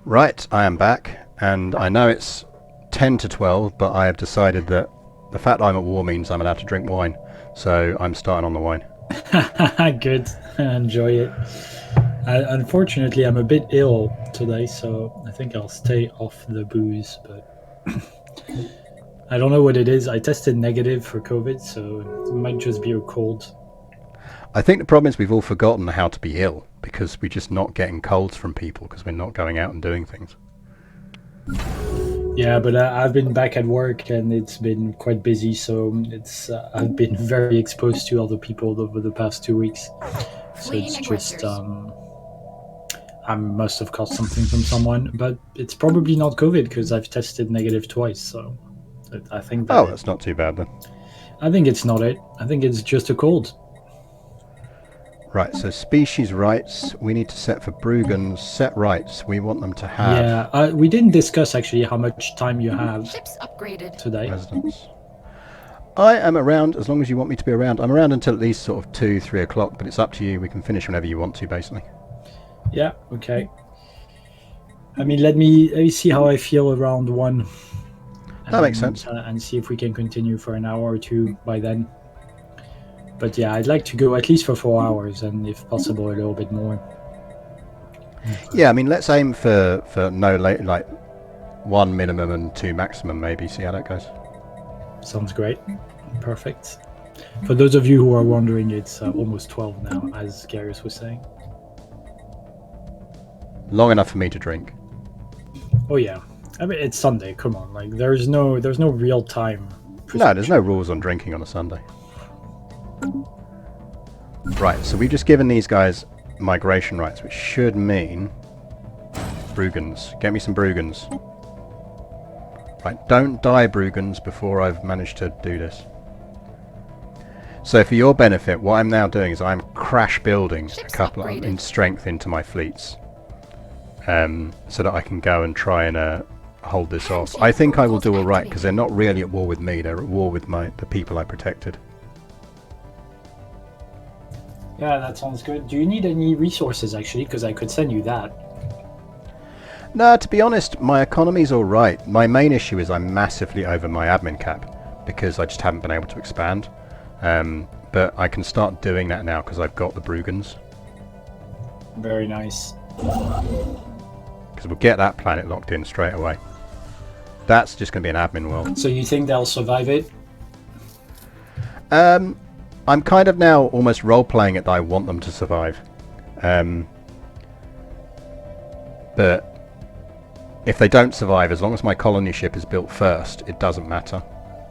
Right, I am back, and I know it's 10 to 12, but I have decided that the fact I'm at war means I'm allowed to drink wine. So I'm starting on the wine. Good. Enjoy it. Unfortunately, I'm a bit ill today, so I think I'll stay off the booze, but I don't know what it is. I tested negative for COVID, so it might just be a cold. I think the problem is we've all forgotten how to be ill because we're just not getting colds from people because we're not going out and doing things. Yeah, but I've been back at work and it's been quite busy, so it's I've been very exposed to other people over the past 2 weeks. So it's just I must have caught something from someone, but it's probably not COVID because I've tested negative twice. So I think that that's not too bad then. I think it's not it. I think it's just a cold. Right, so species rights, we need to set for Brugans, set rights, we want them to have... Yeah, we didn't discuss actually how much time you have Ships upgraded today. Residents. I am around as long as you want me to be around. I'm around until at least sort of 2, 3 o'clock, but it's up to you. We can finish whenever you want to, basically. Yeah, okay. I mean, let me see how I feel around 1. That makes sense. And see if we can continue for an hour or 2 by then. But yeah, I'd like to go at least for 4 hours, and if possible, a little bit more. Yeah, I mean, let's aim for no late, like 1 minimum and 2 maximum, maybe. See how that goes. Sounds great. Perfect. For those of you who are wondering, it's almost 12 now, as Garius was saying. Long enough for me to drink. Oh yeah, I mean it's Sunday. Come on, like there's no real time. No, there's no rules on drinking on a Sunday. Right, so we've just given these guys migration rights, which should mean Brugans. Get me some Brugans. Right, don't die Brugans before I've managed to do this. So for your benefit, what I'm now doing is I'm crash building a couple in strength into my fleets. So that I can go and try and hold this off. I think I will do alright, because they're not really at war with me, they're at war with the people I protected. Yeah, that sounds good. Do you need any resources, actually? Because I could send you that. No, to be honest, my economy's alright. My main issue is I'm massively over my admin cap, because I just haven't been able to expand. But I can start doing that now, because I've got the Brugans. Very nice. Because we'll get that planet locked in straight away. That's just going to be an admin world. So you think they'll survive it? I'm kind of now almost role-playing it that I want them to survive. But if they don't survive, as long as my colony ship is built first, it doesn't matter.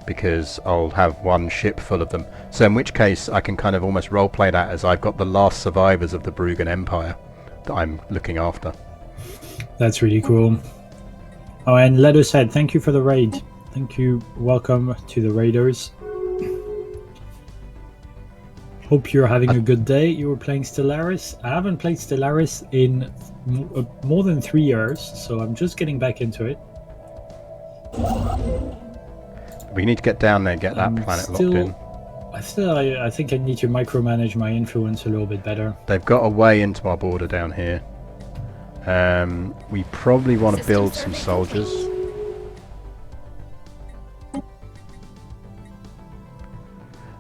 Because I'll have 1 ship full of them. So in which case, I can kind of almost role-play that as I've got the last survivors of the Brugan Empire that I'm looking after. That's really cool. Oh, and Leto said, thank you for the raid. Thank you. Welcome to the raiders. Hope you're having a good day. You were playing Stellaris. I haven't played Stellaris in more than 3 years, so I'm just getting back into it. We need to get down there and get that planet locked in. I think I need to micromanage my influence a little bit better. They've got a way into our border down here. We probably want to build some soldiers.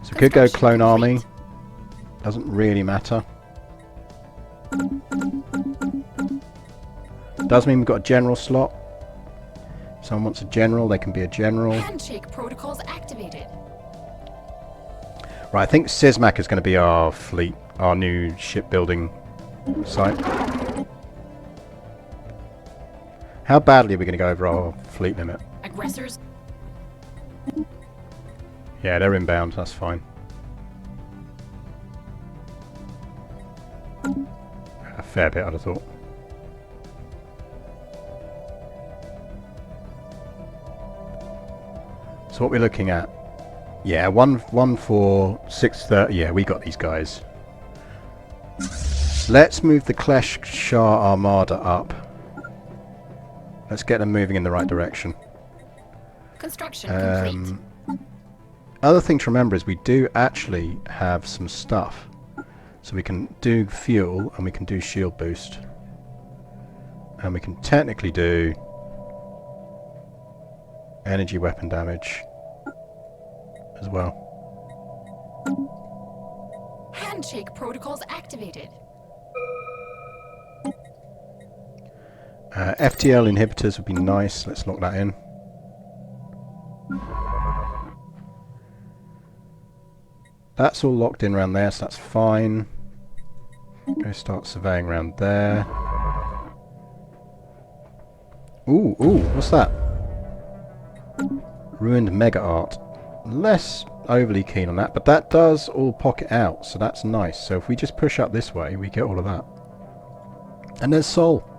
So we could go clone army. Doesn't really matter. Does mean we've got a general slot. If someone wants a general, they can be a general. Handshake protocols activated. Right, I think Sismac is going to be our fleet, our new shipbuilding site. How badly are we going to go over our fleet limit? Aggressors. Yeah, they're inbound, that's fine. A fair bit, I'd have thought. So what we're looking at? Yeah, 14630. Yeah, we got these guys. Let's move the Klesh Shah Armada up. Let's get them moving in the right direction. Construction complete. Other thing to remember is we do actually have some stuff. So we can do fuel and we can do shield boost. And we can technically do energy weapon damage as well. Handshake protocols activated. FTL inhibitors would be nice. Let's lock that in. That's all locked in around there, so that's fine. Go start surveying around there. Ooh, what's that? Ruined Mega Art. Less overly keen on that, but that does all pocket out, so that's nice. So if we just push up this way, we get all of that. And there's Sol.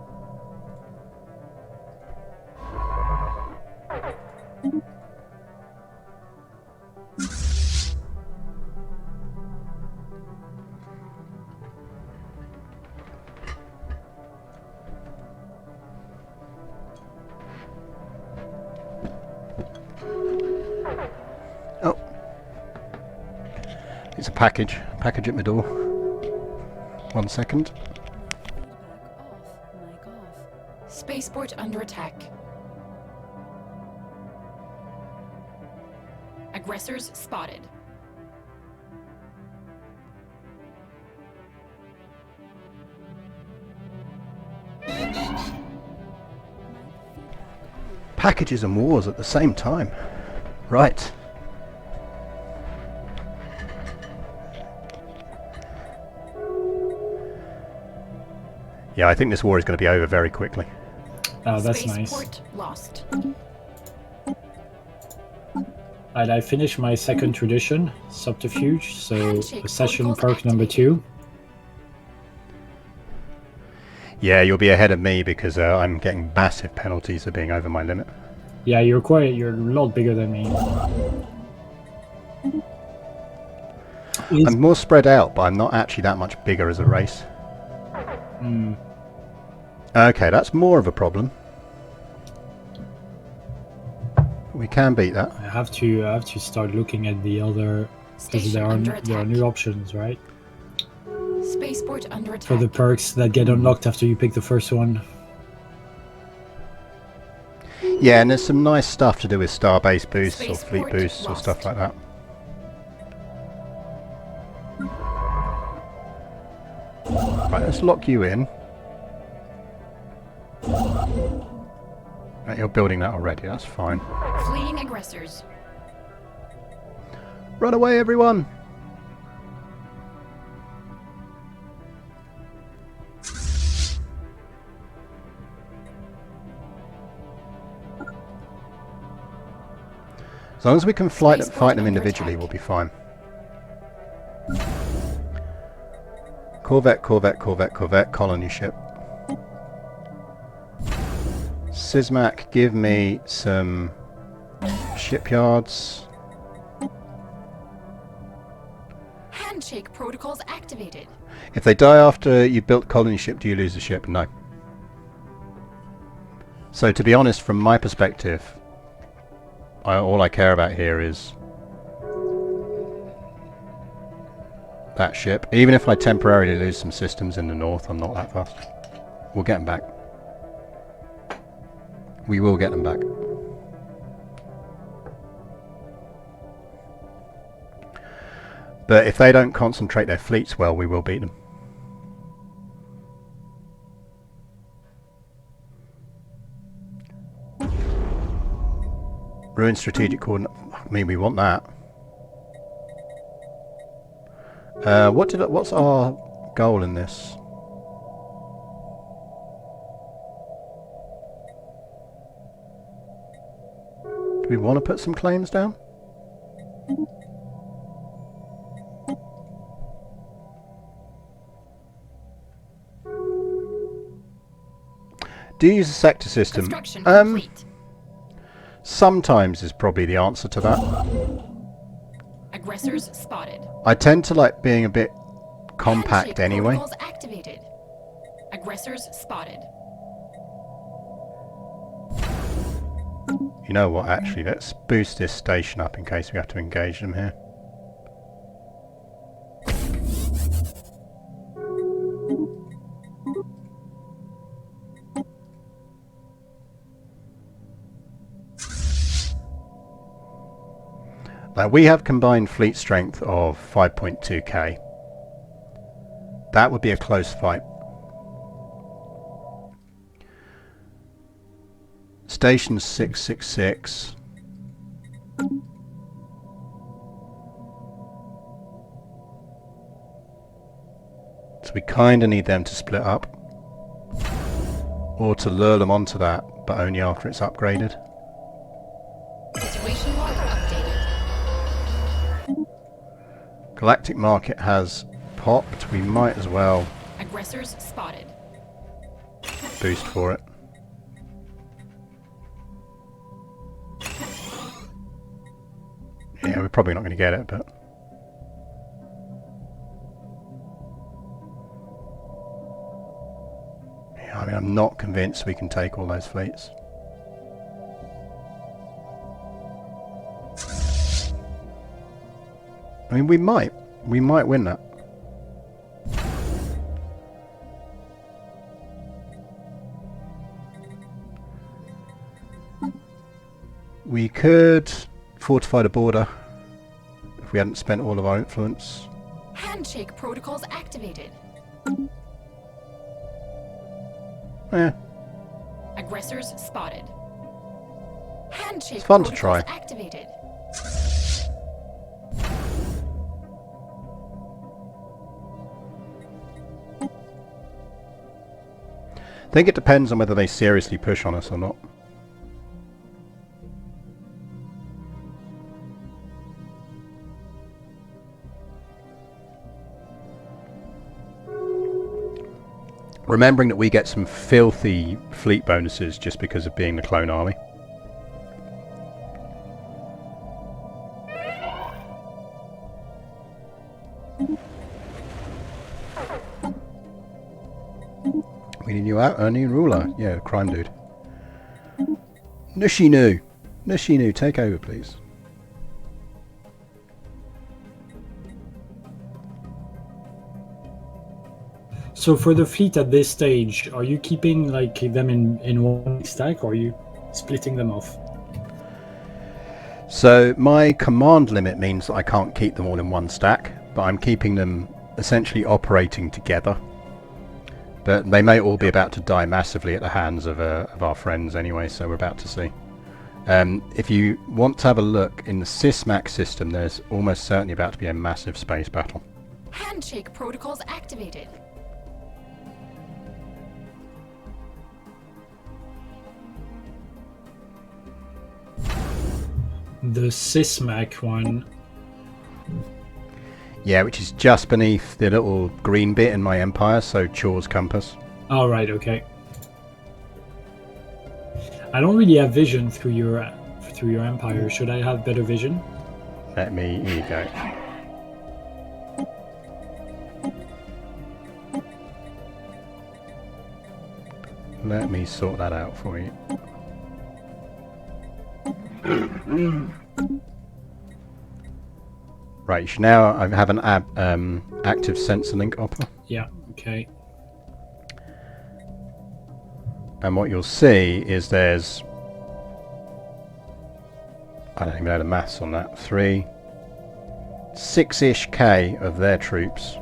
Oh. It's a package. Package at my door. 1 second. Spaceport under attack. Aggressors spotted. Packages and wars at the same time. Right. Yeah, I think this war is going to be over very quickly. Oh, that's nice. Spaceport lost. And I finished my second tradition, Subterfuge, so Handshake Possession protocols perk number activated. 2. Yeah, you'll be ahead of me because I'm getting massive penalties for being over my limit. Yeah, you're a lot bigger than me. I'm more spread out, but I'm not actually that much bigger as a race. Hmm. Okay, that's more of a problem. We can beat that. I have to start looking at the other, because Station under there are attack. new options, right? Spaceport under attack. For the perks that get unlocked after you pick the first one. Yeah, and there's some nice stuff to do with starbase boosts or fleet Spaceport boosts or lost. stuff like that. Right, let's lock you in. Right, you're building that already, that's fine. Fleeing aggressors. Run away, everyone! As long as we can fight them under individually, attack. we'll be fine. Corvette, Corvette, Corvette, Corvette, colony ship. Sysmac, give me some shipyards. Handshake protocols activated. If they die after you built the colony ship, do you lose the ship? No. So to be honest, from my perspective, all I care about here is that ship. Even if I temporarily lose some systems in the north, I'm not that fast. We'll get them back. We will get them back. But if they don't concentrate their fleets well, we will beat them. Ruined strategic coordinate. I mean, we want that. What's our goal in this? Do we want to put some claims down? Do you use a sector system? Construction complete. Sometimes is probably the answer to that. Aggressors spotted. I tend to like being a bit compact Handshake anyway. protocols activated. Aggressors spotted. You know what, actually, let's boost this station up in case we have to engage them here. Now we have combined fleet strength of 5.2k. That would be a close fight. Station 666. So we kind of need them to split up. Or to lure them onto that, but only after it's upgraded. Situation log updated. Galactic Market has popped. We might as well Aggressors spotted. boost for it. Yeah, we're probably not going to get it, but... yeah, I mean, I'm not convinced we can take all those fleets. I mean, we might. We might win that. We could fortify the border if we hadn't spent all of our influence. Handshake protocols activated. Yeah, Aggressors spotted. Handshake It's fun to protocols try. activated. I think it depends on whether they seriously push on us or not. Remembering that we get some filthy fleet bonuses just because of being the clone army. We need a new ruler. Yeah, crime dude. Nushinu! Nushinu, take over please. So for the fleet at this stage, are you keeping like them in one stack, or are you splitting them off? So my command limit means that I can't keep them all in one stack, but I'm keeping them essentially operating together. But they may all be about to die massively at the hands of our friends anyway, so we're about to see. If you want to have a look, in the Sysmac system there's almost certainly about to be a massive space battle. Handshake protocols activated. The Sysmac one. Yeah, which is just beneath the little green bit in my empire, so Chaw's compass. Oh, right, okay. I don't really have vision through your empire. Should I have better vision? Here you go. Let me sort that out for you. Right, you should now have an active sensor link upper. Yeah, okay. And what you'll see is there's... I don't even know the maths on that. 6-ish K of their troops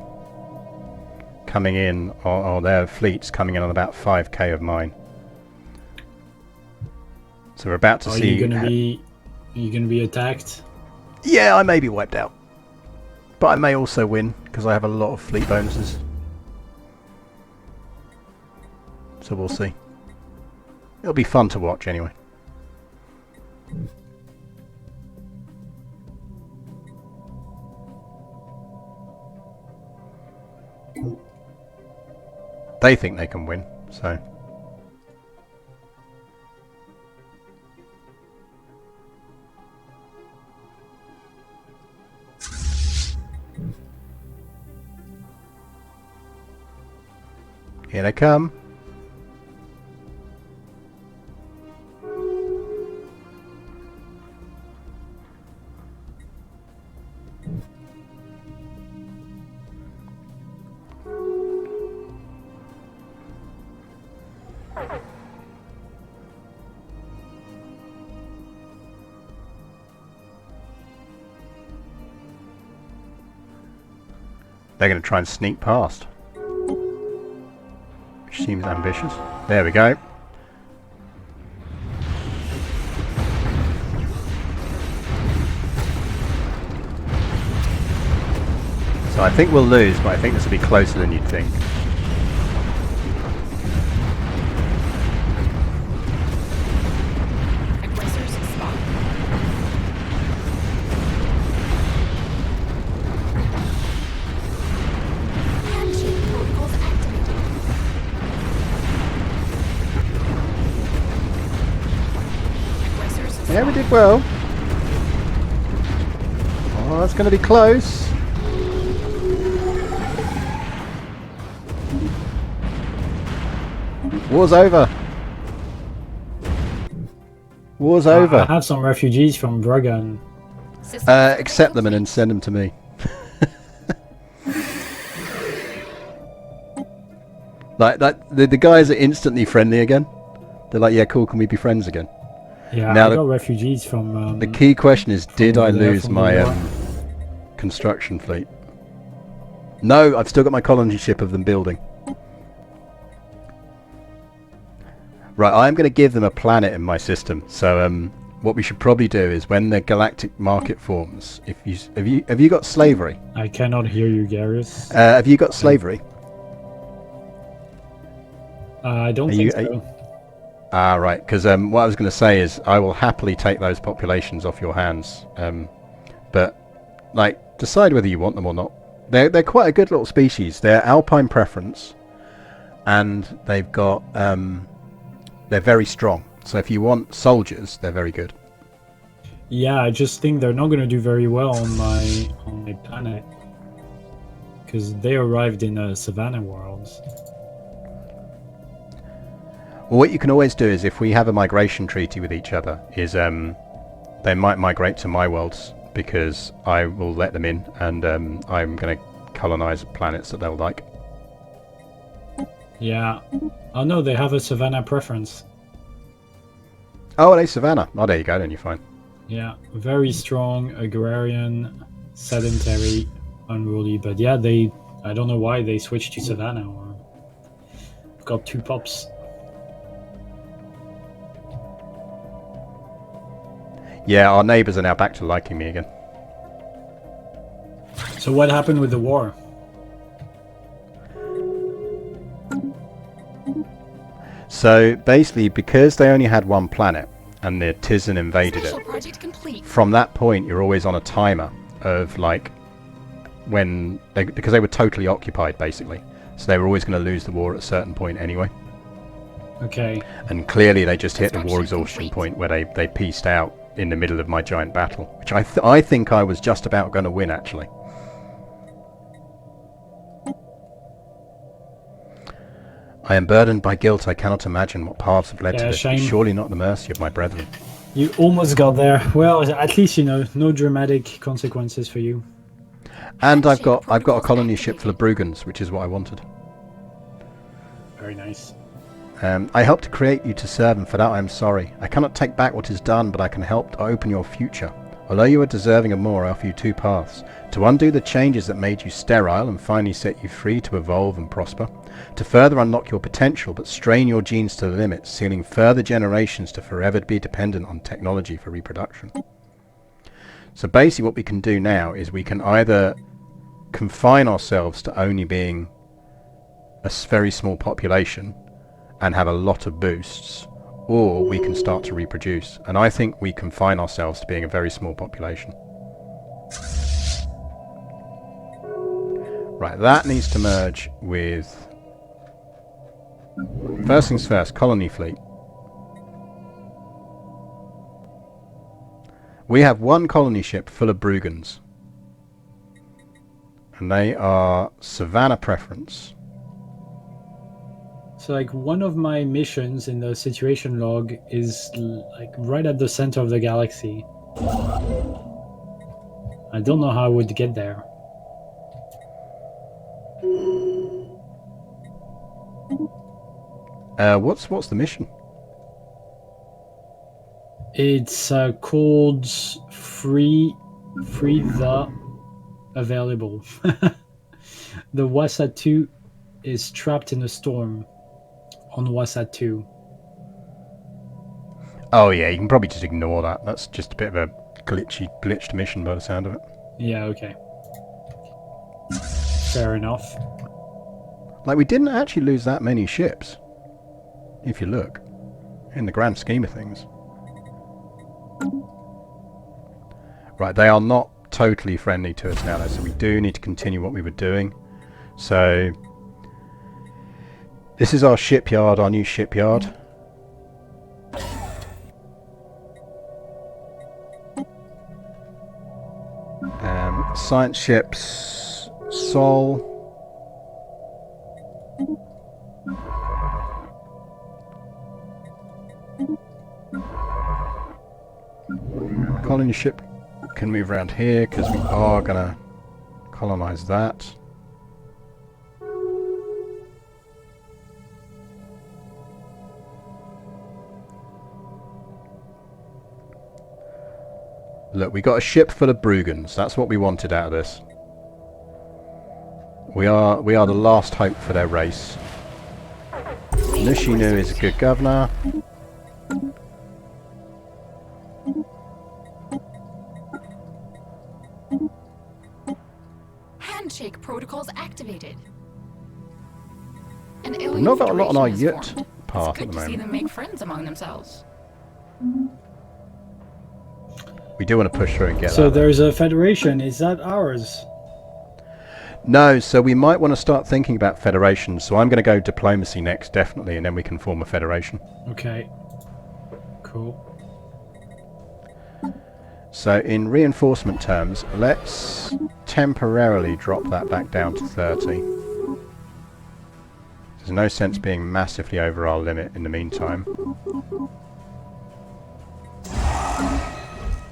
coming in, or their fleets coming in on about 5K of mine. So we're about to see... Are you gonna be attacked? Yeah, I may be wiped out. But I may also win, because I have a lot of fleet bonuses. So we'll see. It'll be fun to watch anyway. They think they can win, so... Here they come. They're going to try and sneak past. Which seems ambitious. There we go. So I think we'll lose, but I think this will be closer than you'd think. Aggressors spot. Handshake protocols activated. Aggressors Yeah, we did well. Oh, that's going to be close. War's over. War's over. I have some refugees from Bragan. Accept them and then send them to me. Like that, the guys are instantly friendly again. They're like, yeah, cool. Can we be friends again? Yeah, Now I got refugees from. The key question is, did I there, lose from my the war. construction fleet? No, I've still got my colony ship of them building. Right, I'm going to give them a planet in my system. So what we should probably do is, when the galactic market forms, if you have you got slavery? I cannot hear you, Garrus. Have you got slavery? I don't think so. Ah, right. Because what I was going to say is, I will happily take those populations off your hands. But like, decide whether you want them or not. They're quite a good little species. They're alpine preference, and they've got they're very strong. So if you want soldiers, they're very good. Yeah, I just think they're not going to do very well on my planet, because they arrived in a savannah world. Well, what you can always do is, if we have a migration treaty with each other, is they might migrate to my worlds, because I will let them in, and I'm going to colonize planets that they'll like. Yeah. Oh no, they have a savannah preference. Oh, are they savannah? Oh, there you go, then you're fine. Yeah, very strong, agrarian, sedentary, unruly. But yeah, I don't know why they switched to savannah. Or got 2 pops. Yeah, our neighbours are now back to liking me again. So what happened with the war? So basically, because they only had one planet and the Tizen invaded Special it, project complete. from that point you're always on a timer of like when because they were totally occupied basically, so they were always going to lose the war at a certain point anyway. Okay. And clearly they just hit the war Construction exhaustion complete. point where they pieced out in the middle of my giant battle, which I think I was just about going to win actually. I am burdened by guilt. I cannot imagine what paths have led to this. shame. Surely not the mercy of my brethren. You almost got there. Well, at least, no dramatic consequences for you. And I've got a colony ship full of Brugans, which is what I wanted. Very nice. I helped to create you to serve, and for that I am sorry. I cannot take back what is done, but I can help to open your future. Although you are deserving of more, I offer you 2 paths. To undo the changes that made you sterile and finally set you free to evolve and prosper. To further unlock your potential, but strain your genes to the limit, sealing further generations to forever be dependent on technology for reproduction. So basically what we can do now is we can either confine ourselves to only being a very small population and have a lot of boosts, or we can start to reproduce. And I think we confine ourselves to being a very small population. Right, that needs to merge with... First things first, colony fleet. We have 1 colony ship full of Brugans. And they are Savannah preference. So, like, one of my missions in the situation log is, like, right at the center of the galaxy. I don't know how I would get there. What's the mission? It's called Free the Available. The Wasat 2 is trapped in a storm on Wasat 2. Oh yeah, you can probably just ignore that. That's just a bit of a glitched mission by the sound of it. Yeah, okay. Fair enough. Like, we didn't actually lose that many ships, if you look, in the grand scheme of things. Right, they are not totally friendly to us now, though, so we do need to continue what we were doing. So, this is our shipyard, our new shipyard. Science ships, Sol. Colony ship can move around here because we are going to colonize that. Look, we got a ship full of Brugans. That's what we wanted out of this. We are the last hope for their race. Nushinu is a good governor. Handshake protocols activated. We've not got a lot on our yacht path at the It's good to see them moment. make friends among themselves. We do want to push through and get So that. there's a federation. Is that ours? No, so we might want to start thinking about federations. So I'm going to go diplomacy next, definitely, and then we can form a federation. Okay. Cool. So in reinforcement terms, let's temporarily drop that back down to 30. There's no sense being massively over our limit in the meantime.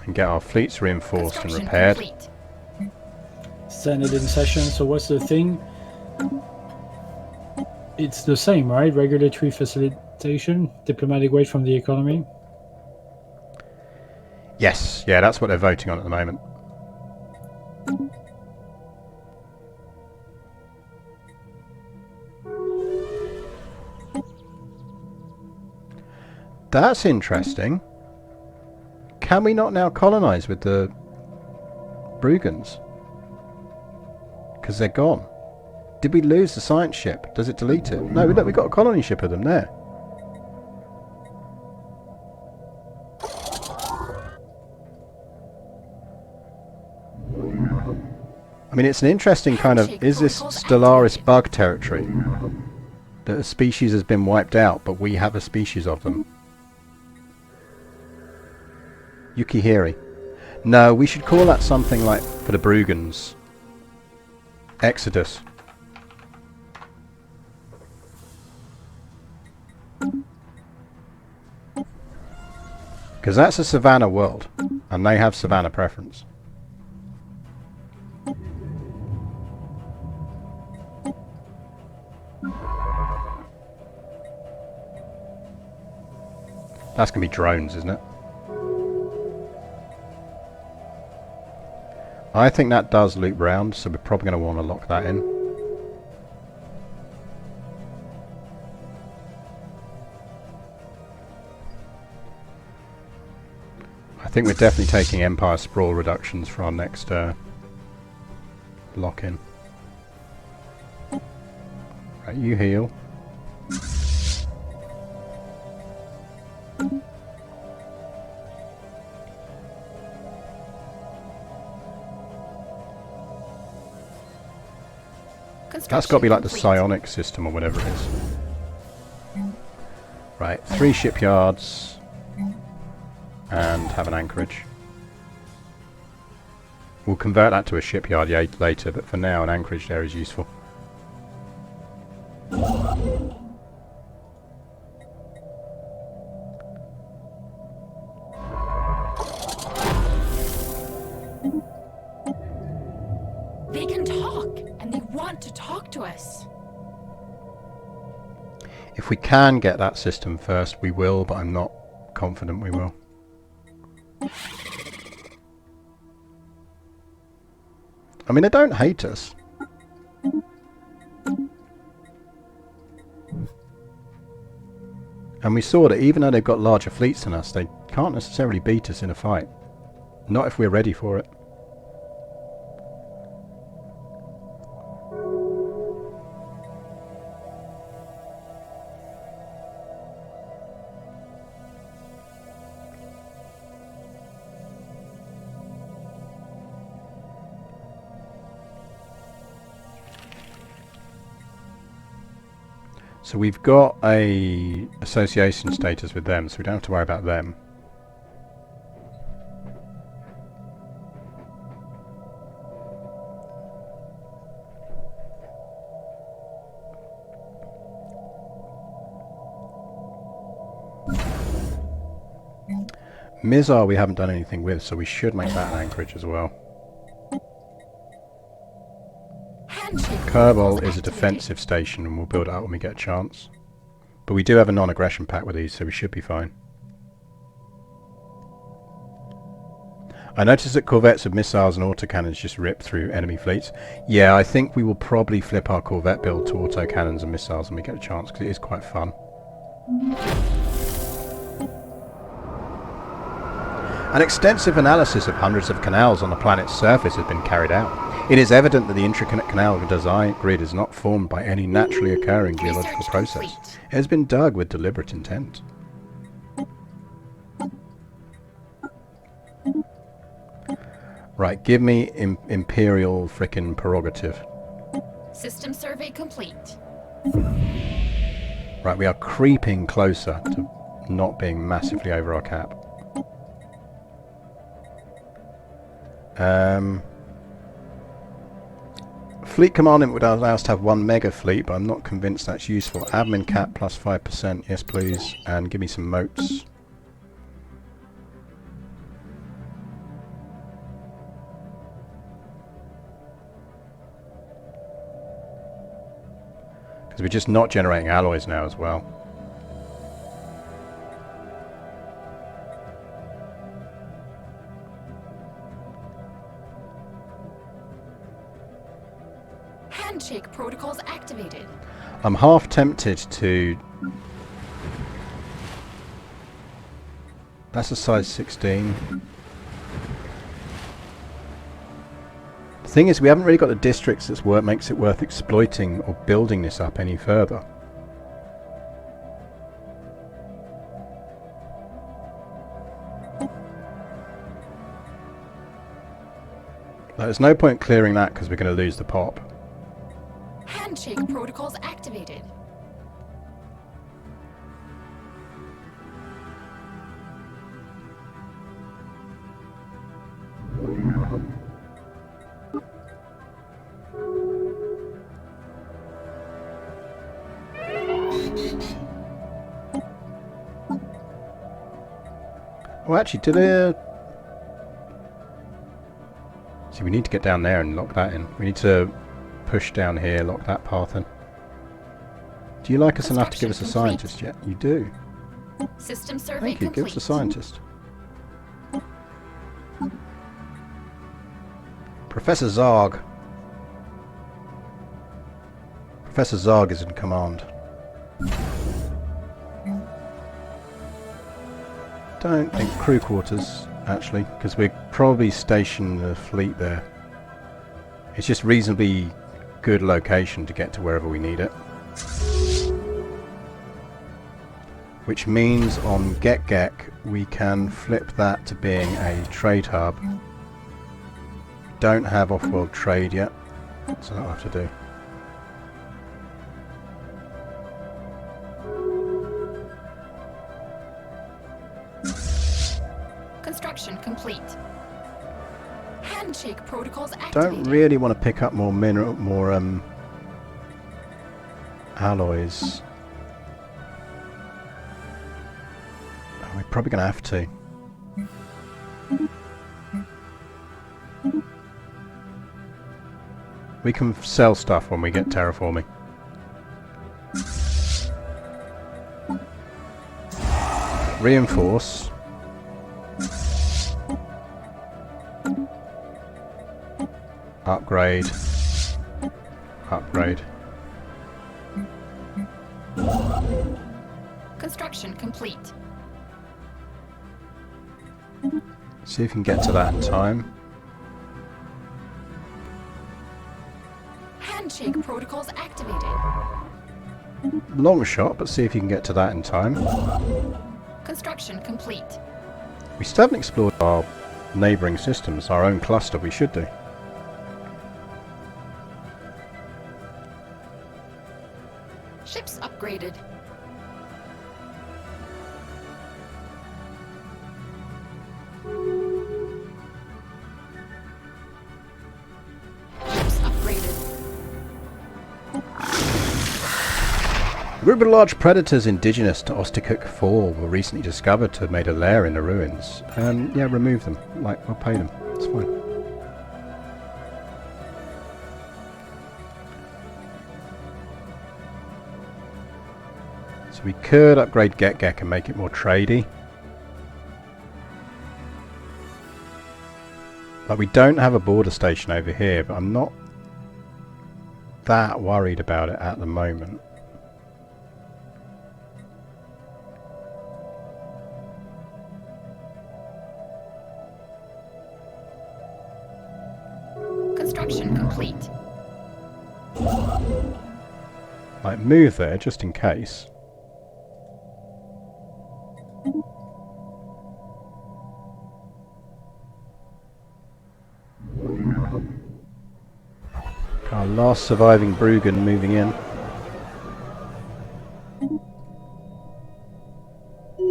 And get our fleets reinforced and Construction repaired. complete. Senate in session. So what's the thing? It's the same, right? Regulatory facilitation, diplomatic weight from the economy. Yes, yeah, that's what they're voting on at the moment. That's interesting. Can we not now colonize with the Brugans? Because they're gone. Did we lose the science ship? Does it delete it? No, look, we've got a colony ship of them there. I mean, it's an interesting kind of... Is this Stellaris bug territory? That a species has been wiped out, but we have a species of them. Yukihiri. No, we should call that something like, for the Brugans, Exodus. Because that's a savannah world, and they have savannah preference. That's going to be drones, isn't it? I think that does loop round, so we're probably going to want to lock that in. I think we're definitely taking Empire Sprawl reductions for our next lock-in. Right, you heal. That's got to be like the psionic system or whatever it is. Right, 3 shipyards and have an anchorage. We'll convert that to a shipyard later, but for now an anchorage there is useful. They can talk, and they want to talk to us. If we can get that system first, we will, but I'm not confident we will. I mean, they don't hate us. And we saw that even though they've got larger fleets than us, they can't necessarily beat us in a fight. Not if we're ready for it. So we've got a association status with them, so we don't have to worry about them. Mizar we haven't done anything with, so we should make that an anchorage as well. Kerbal is a defensive station and we'll build it out when we get a chance. But we do have a non-aggression pact with these, so we should be fine. I noticed that corvettes with missiles and autocannons just rip through enemy fleets. Yeah, I think we will probably flip our corvette build to autocannons and missiles when we get a chance, because it is quite fun. An extensive analysis of hundreds of canals on the planet's surface has been carried out. It is evident that the intricate canal design grid is not formed by any naturally occurring geological process. It has been dug with deliberate intent. Right, give me imperial frickin' prerogative. System survey complete. Right, we are creeping closer to not being massively over our cap. Fleet commandment would allow us to have one mega fleet, but I'm not convinced that's useful. Admin cap plus 5%, yes please, and give me some moats. Because we're just not generating alloys now as well. Handshake protocols activated. I'm half tempted to... That's a size 16. The thing is, we haven't really got the districts that's makes it worth exploiting or building this up any further. There's no point clearing that because we're going to lose the pop. Handshake protocols activated. Oh, actually, do they... See, we need to get down there and lock that in. We need to push down here, lock that path in. Do you like us enough to give us a scientist yet? You do. System survey Thank you, give us a scientist. Professor Zarg. Professor Zarg is in command. Don't think crew quarters, actually, because we're probably stationing the fleet there. It's just reasonably good location to get to wherever we need it. Which means on Gekgek we can flip that to being a trade hub. Don't have off-world trade yet, so that'll have to do. Construction complete. Handshake protocols activated. Don't really want to pick up more alloys. We're probably going to have to. We can sell stuff when we get terraforming. Reinforce. Upgrade. Upgrade. Construction complete. See if you can get to that in time. Handshake protocols activated. Long shot, but see if you can get to that in time. Construction complete. We still haven't explored our neighbouring systems, our own cluster. We should do. Ships upgraded. Ships upgraded. A group of large predators indigenous to Ostikuk 4 were recently discovered to have made a lair in the ruins. Yeah, remove them. Like, we'll pay them. It's fine. So we could upgrade Get and make it more tradey. But we don't have a border station over here, but I'm not that worried about it at the moment. Construction complete. Like, move there just in case. Our last surviving Bruggen moving in.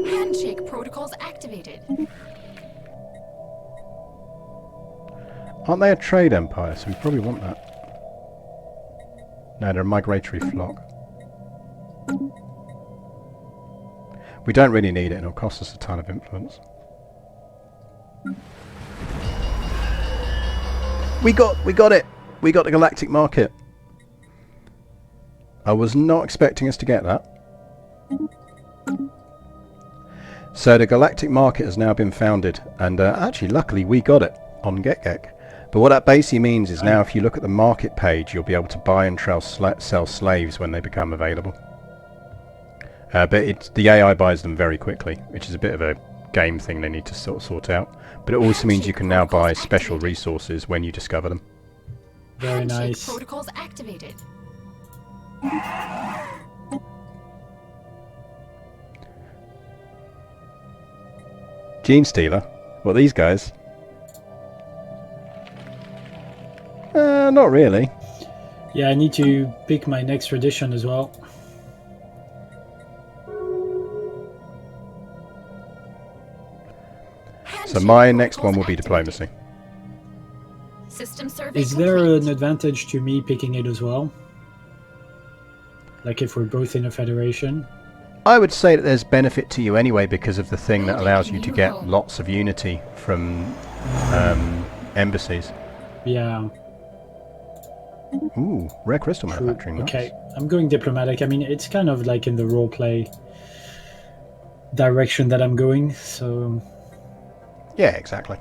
Handshake protocols activated. Aren't they a trade empire? So we probably want that. No, they're a migratory flock. We don't really need it, and it'll cost us a ton of influence. We got it! We got the galactic market. I was not expecting us to get that. So the galactic market has now been founded, and actually luckily we got it on Get. But what that basically means is now if you look at the market page, you'll be able to buy and sell slaves when they become available. But the AI buys them very quickly, which is a bit of a game thing they need to sort out. But it also means you can now buy special resources when you discover them. Very nice. Protocols activated. Gene Stealer? What, these guys? Not really. Yeah, I need to pick my next tradition as well. So my next one will be diplomacy. System survey Is there complete. an advantage to me picking it as well? Like if we're both in a federation? I would say that there's benefit to you anyway because of the thing that allows you to get lots of unity from embassies. Yeah. Ooh, rare crystal True. manufacturing. Okay, Nice. I'm going diplomatic. I mean, it's kind of like in the roleplay direction that I'm going, so... Yeah, exactly.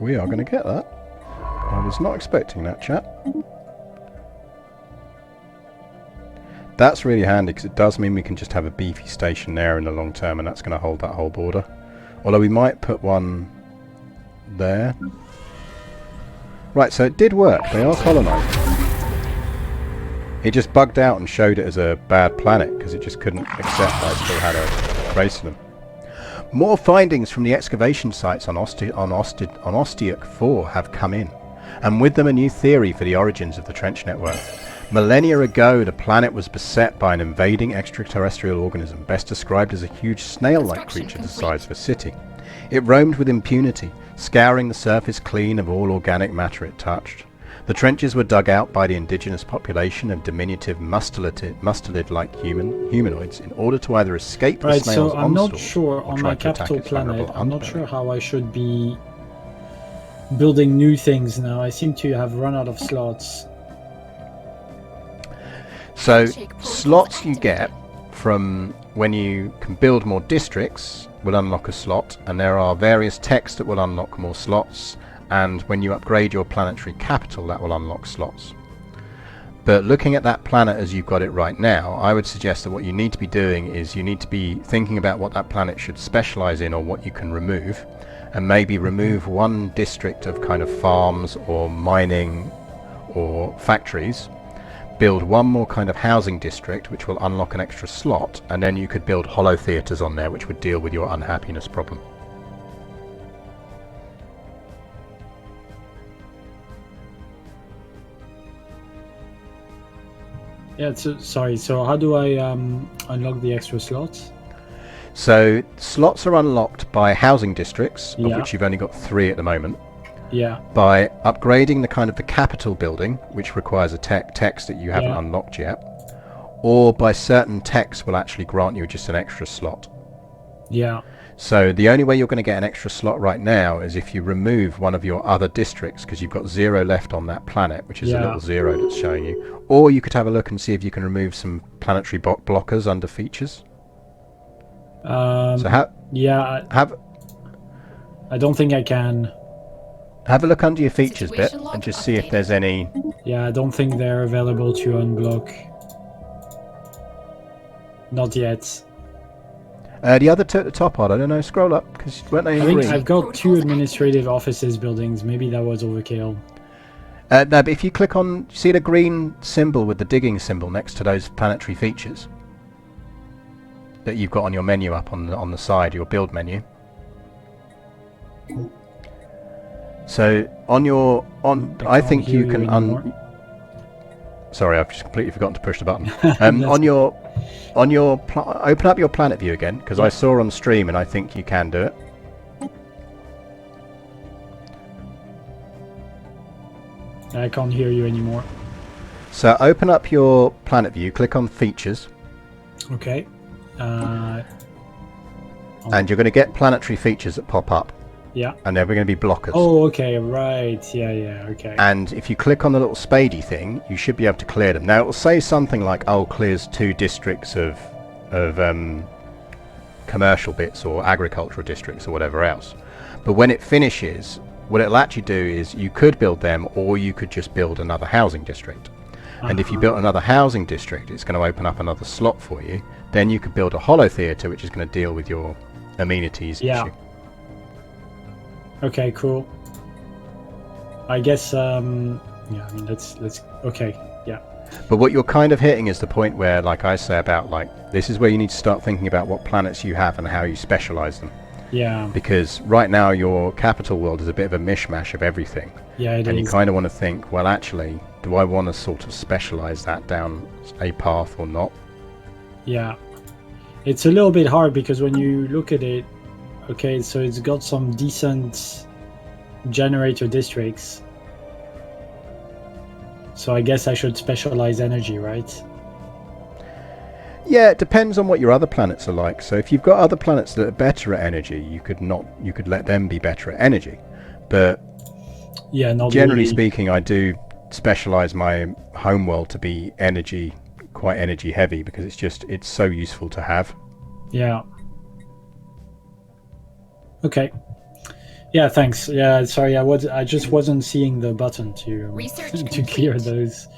We are going to get that. I was not expecting that, chat. That's really handy because it does mean we can just have a beefy station there in the long term, and that's going to hold that whole border. Although we might put one there. Right, so it did work. They are colonised. It just bugged out and showed it as a bad planet because it just couldn't accept that I still had a race to them. More findings from the excavation sites on Ostiuk 4 have come in, and with them a new theory for the origins of the trench network. Millennia ago, the planet was beset by an invading extraterrestrial organism, best described as a huge snail-like creature the size of a city. It roamed with impunity, scouring the surface clean of all organic matter it touched. The trenches were dug out by the indigenous population of diminutive mustelid-like humanoids in order to either escape the Right, snail's so I'm onslaught not sure or on try my to attack capital its planet, vulnerable I'm not underbelly. sure how I should be building new things now. I seem to have run out of slots. So slots you get from when you can build more districts will unlock a slot, and there are various techs that will unlock more slots, and when you upgrade your planetary capital that will unlock slots. But looking at that planet as you've got it right now, I would suggest that what you need to be doing is you need to be thinking about what that planet should specialize in or what you can remove, and maybe remove one district of kind of farms or mining or factories, build one more kind of housing district which will unlock an extra slot, and then you could build hollow theatres on there which would deal with your unhappiness problem. Yeah, sorry, so how do I unlock the extra slots? So slots are unlocked by housing districts, of Yeah. which you've only got 3 at the moment, Yeah, by upgrading the kind of the capital building, which requires a text that you haven't Yeah. unlocked yet, or by certain techs will actually grant you just an extra slot. yeah, So the only way you're going to get an extra slot right now is if you remove one of your other districts, because you've got 0 left on that planet, which is a Yeah. little 0 that's showing you. Or you could have a look and see if you can remove some planetary blockers under features. So yeah, I don't think I can. have a look under your features bit Situation log and just see if updated. there's any. Yeah, I don't think they're available to unblock. Not yet. The other two at the top are, I don't know, scroll up, because weren't they I in think green? I've got 2 administrative offices buildings. Maybe that was overkill. No, but if you click on, see the green symbol with the digging symbol next to those planetary features that you've got on your menu up on the side, your build menu. So I think can't you hear can you anymore. Sorry, I've just completely forgotten to push the button. That's Open up your planet view again, because I saw on stream and I think you can do it. I can't hear you anymore. So open up your planet view, click on features, Okay. and you're going to get planetary features that pop up, Yeah. and they're going to be blockers. Oh, okay, right. Yeah, okay. And if you click on the little spadey thing, you should be able to clear them. Now it will say something like, "Oh, clears 2 districts of commercial bits or agricultural districts or whatever else." But when it finishes, what it'll actually do is you could build them, or you could just build another housing district. And if you built another housing district, it's going to open up another slot for you. Then you could build a hollow theatre, which is going to deal with your amenities Yeah. issue. Okay, cool. I guess yeah, I mean let's okay, yeah. But what you're kind of hitting is the point where, like I say about, like, this is where you need to start thinking about what planets you have and how you specialize them. Yeah. Because right now your capital world is a bit of a mishmash of everything. Yeah, it And you is. kind of want to think, well, actually, do I want to sort of specialize that down a path or not? Yeah. It's a little bit hard because when you look at it, okay, so it's got some decent generator districts. So I guess I should specialize energy, right? Yeah, it depends on what your other planets are like. So if you've got other planets that are better at energy, you could let them be better at energy. But Yeah, not generally really. speaking, I do specialize my homeworld to be quite energy heavy, because it's so useful to have. Yeah. Okay. Yeah, thanks. Yeah, sorry, I just wasn't seeing the button to Research to clear complete. those.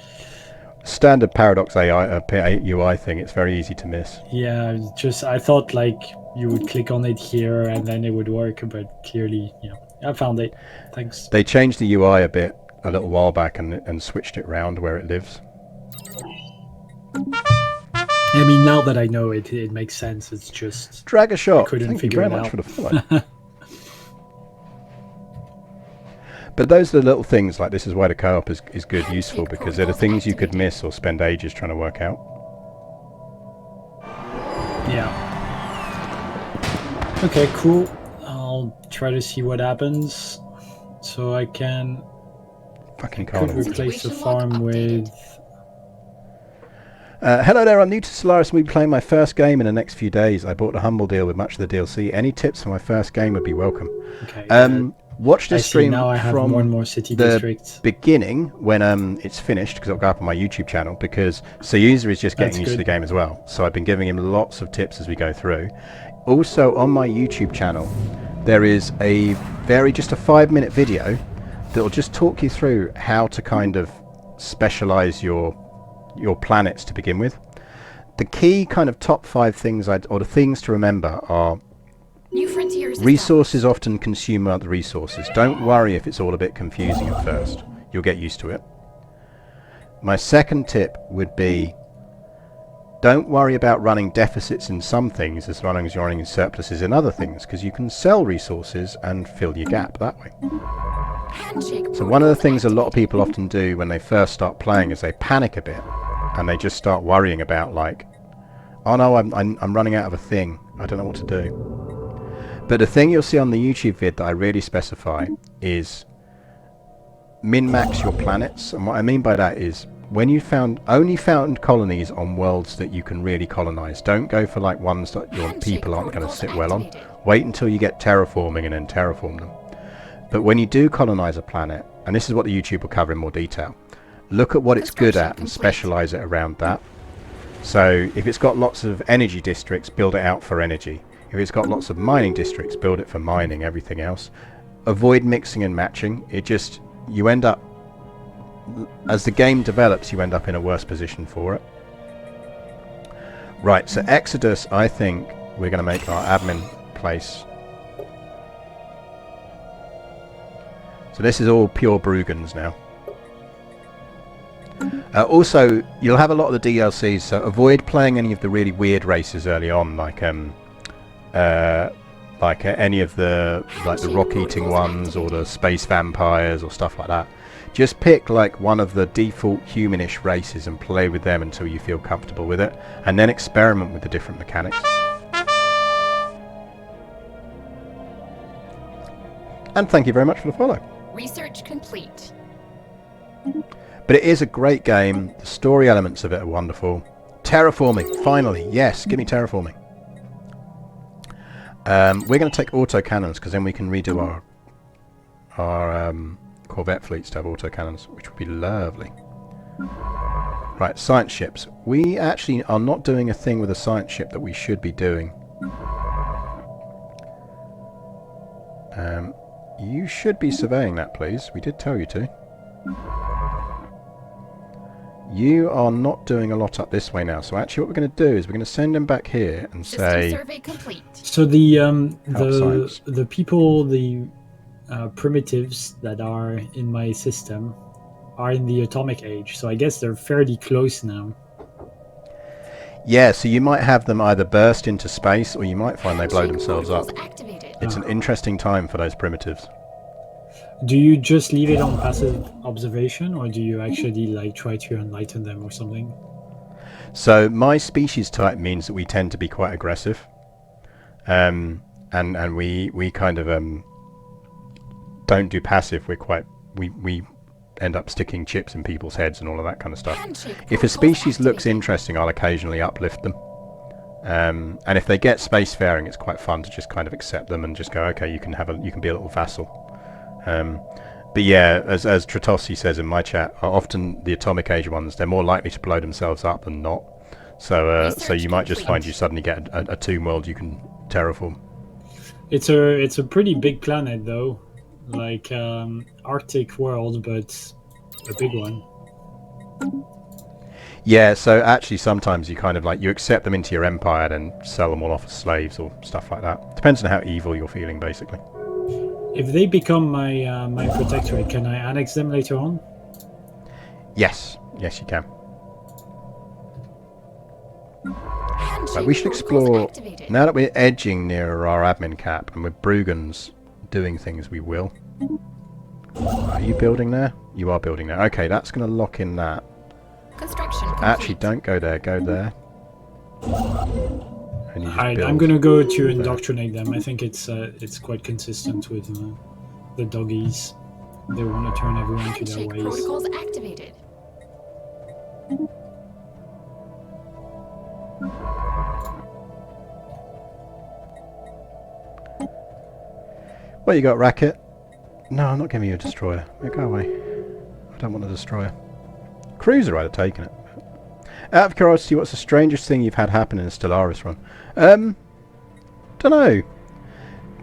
Standard Paradox UI thing, it's very easy to miss. Yeah, I thought like you would click on it here and then it would work, but clearly, yeah, I found it. Thanks. They changed the UI a bit a little while back and switched it round where it lives. I mean, now that I know it, it makes sense. It's just Drag a shot. couldn't Thank you figure very it much out. for the follow. But those are the little things, like this is why the co-op is good, useful, because they're the things you could miss or spend ages trying to work out. Yeah. Okay, cool. I'll try to see what happens. So I can Fucking could carnival. replace the Situation farm log with. Hello there, I'm new to Stellaris and we'll be playing my first game in the next few days. I bought a humble deal with much of the DLC. Any tips for my first game would be welcome. Okay. Watch I this see, stream now I have more from and more city the districts. beginning when it's finished, because it'll go up on my YouTube channel, because Sayuza is just getting That's used to the good. game as well. So I've been giving him lots of tips as we go through. Also on my YouTube channel, there is just a 5-minute video that will just talk you through how to kind of specialize your planets to begin with. The key kind of top 5 things or the things to remember are: New frontiers. resources often consume other resources. Don't worry if it's all a bit confusing at first. You'll get used to it. My second tip would be, don't worry about running deficits in some things as long as you're running surpluses in other things, because you can sell resources and fill your gap that way. Handshake. So one of the things a lot of people often do when they first start playing is they panic a bit and they just start worrying about, like, oh no, I'm running out of a thing, I don't know what to do. But the thing you'll see on the YouTube vid that I really specify is min-max your planets. And what I mean by that is, when you only found colonies on worlds that you can really colonize. Don't go for like ones that your people aren't going to sit well on. Wait until you get terraforming and then terraform them. But when you do colonize a planet, and this is what the YouTube will cover in more detail, look at what it's good at and specialize it around that. So if it's got lots of energy districts, build it out for energy. If it's got lots of mining districts, build it for mining. Everything else, avoid mixing and matching. You end up, as the game develops, you end up in a worse position for it. Right, so Exodus, I think we're going to make our admin place. So this is all pure Brugans now. Also, you'll have a lot of the DLCs, so avoid playing any of the really weird races early on, like any of the rock-eating ones or the space vampires or stuff like that. Just pick like one of the default humanish races and play with them until you feel comfortable with it, and then experiment with the different mechanics. And thank you very much for the follow. Research complete. But it is a great game. The story elements of it are wonderful. Terraforming, finally. Yes, give me terraforming. We're going to take autocannons because then we can redo our Corvette fleets to have autocannons, which would be lovely. Right, science ships. We actually are not doing a thing with a science ship that we should be doing. You should be surveying that, please. We did tell you to. You are not doing a lot up this way now, so actually what we're going to do is we're going to send them back here and say... System survey complete. So the people, the primitives that are in my system are in the atomic age, so I guess they're fairly close now. Yeah, so you might have them either burst into space or you might find they blow themselves up. Activated. It's an interesting time for those primitives. Do you just leave it on passive observation, or do you actually like try to enlighten them or something? So my species type means that we tend to be quite aggressive, and we kind of don't do passive. We end up sticking chips in people's heads and all of that kind of stuff. If a species looks interesting, I'll occasionally uplift them, and if they get spacefaring, it's quite fun to just kind of accept them and just go, okay, you can be a little vassal. But yeah, as Tratossi says in my chat, often the atomic age ones, they're more likely to blow themselves up than not. So you might just find you suddenly get a tomb world you can terraform. It's a pretty big planet though, like Arctic world, but a big one. Yeah, so actually sometimes you kind of like, you accept them into your empire and sell them all off as slaves or stuff like that. Depends on how evil you're feeling, basically. If they become my my protectorate, can I annex them later on? Yes, yes you can. Right, we should explore, now that we're edging near our admin cap and with Brugans doing things, we will. Are you building there? You are building there. Okay, that's going to lock in that. Construction complete. Actually, don't go there, go there. And you just I'm going to go to indoctrinate them. I think it's quite consistent with the doggies. They want to turn everyone to their ways. Protocols activated. What you got, Racket? No, I'm not giving you a destroyer. Go away. I don't want a destroyer. Cruiser, I'd have taken it. Out of curiosity, what's the strangest thing you've had happen in a Stellaris run? Don't know.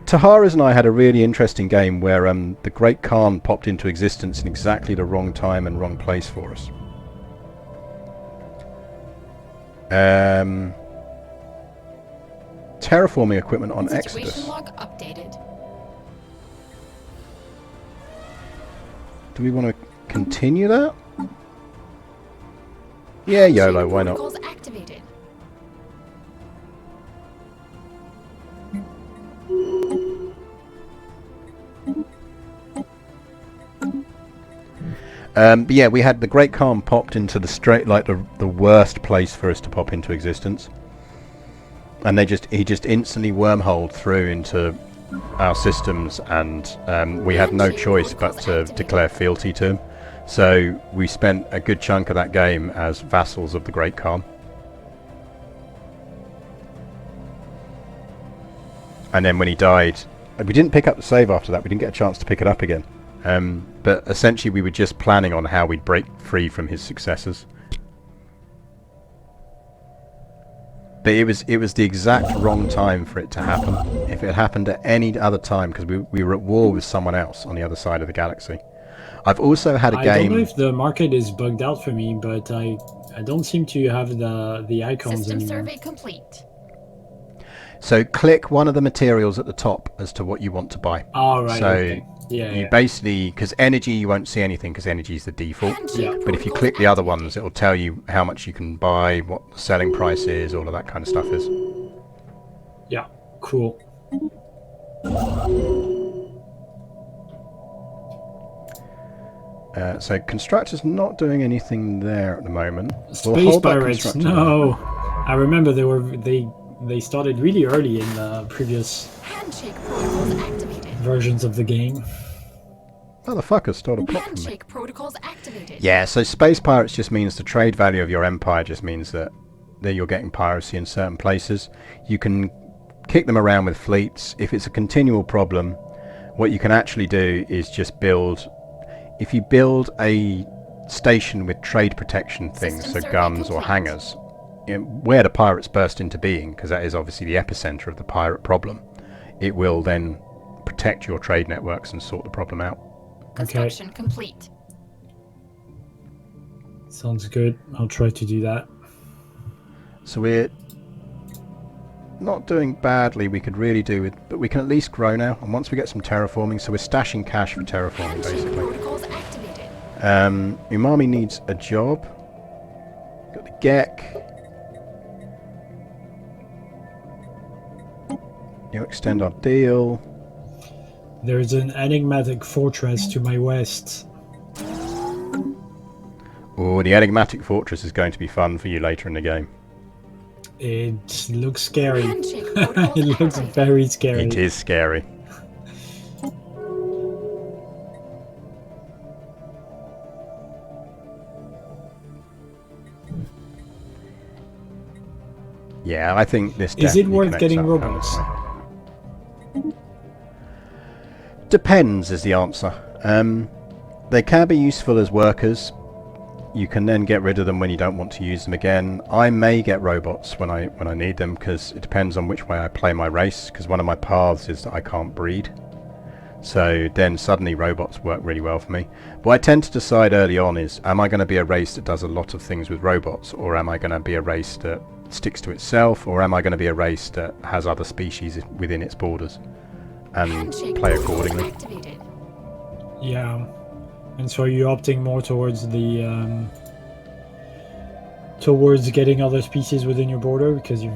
Taharas and I had a really interesting game where the Great Khan popped into existence in exactly the wrong time and wrong place for us. Terraforming equipment on Situation Exodus. log updated. Do we want to continue that? Yeah, YOLO, why not? Protocols activated. But yeah, we had the Great Khan popped into the the worst place for us to pop into existence, and he just instantly wormholed through into our systems, and we had no choice but to declare fealty to him. So we spent a good chunk of that game as vassals of the Great Khan. And then when he died, we didn't pick up the save after that. We didn't get a chance to pick it up again. But essentially we were just planning on how we'd break free from his successors. But it was the exact wrong time for it to happen. If it had happened at any other time, because we were at war with someone else on the other side of the galaxy. I've also had a game... I don't know if the market is bugged out for me, but I don't seem to have the icons System anymore. survey complete. So click one of the materials at the top as to what you want to buy. Oh, right. So okay. Yeah, you yeah. basically, because energy you won't see anything because energy is the default. Handshake But if you protocols click the other activated. ones, it'll tell you how much you can buy, what the selling price is, all of that kind of stuff is. Yeah, cool. So constructor's not doing anything there at the moment. We'll Space hold that Pirates, constructor no. I remember they started really early in the previous Handshake protocols activated. versions of the game. Motherfucker stole a plot from me. Handshake protocols activated. Yeah, so Space Pirates just means the trade value of your empire just means that you're getting piracy in certain places. You can kick them around with fleets. If it's a continual problem, what you can actually do is just build... If you build a station with trade protection things, so System guns survey or complete. hangars, where the pirates burst into being, because that is obviously the epicenter of the pirate problem, it will then protect your trade networks and sort the problem out. Construction complete. Sounds good. I'll try to do that. So we're not doing badly, we could really do with, but we can at least grow now, and once we get some terraforming, so we're stashing cash for terraforming Handshake basically. protocols activated. Umami needs a job. Got the Gek. You extend our deal. There's an enigmatic fortress to my west. Oh, the enigmatic fortress is going to be fun for you later in the game. It looks scary. Handshake protocols It looks activated. very scary. It is scary. Yeah, I think this Is it definitely worth connects getting up robots? permanently. Depends is the answer. They can be useful as workers. You can then get rid of them when you don't want to use them again. I may get robots when I need them, because it depends on which way I play my race, because one of my paths is that I can't breed. So then suddenly robots work really well for me. What I tend to decide early on is, am I going to be a race that does a lot of things with robots, or am I going to be a race that sticks to itself, or am I going to be a race that has other species within its borders, and Handshake play protocols accordingly. activated. Yeah. And so you're opting more towards the towards getting other species within your border because you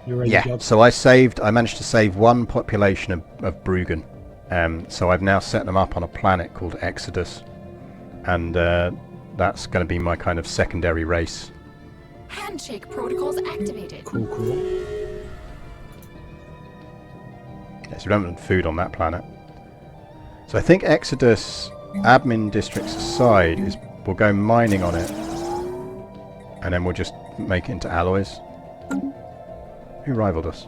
already Yeah, got. so I managed to save one population of Bruggen. So I've now set them up on a planet called Exodus, and that's going to be my kind of secondary race. Handshake protocols activated. Cool. Yes, we don't have food on that planet. So I think Exodus, admin districts aside, we'll go mining on it, and then we'll just make it into alloys. Who rivaled us?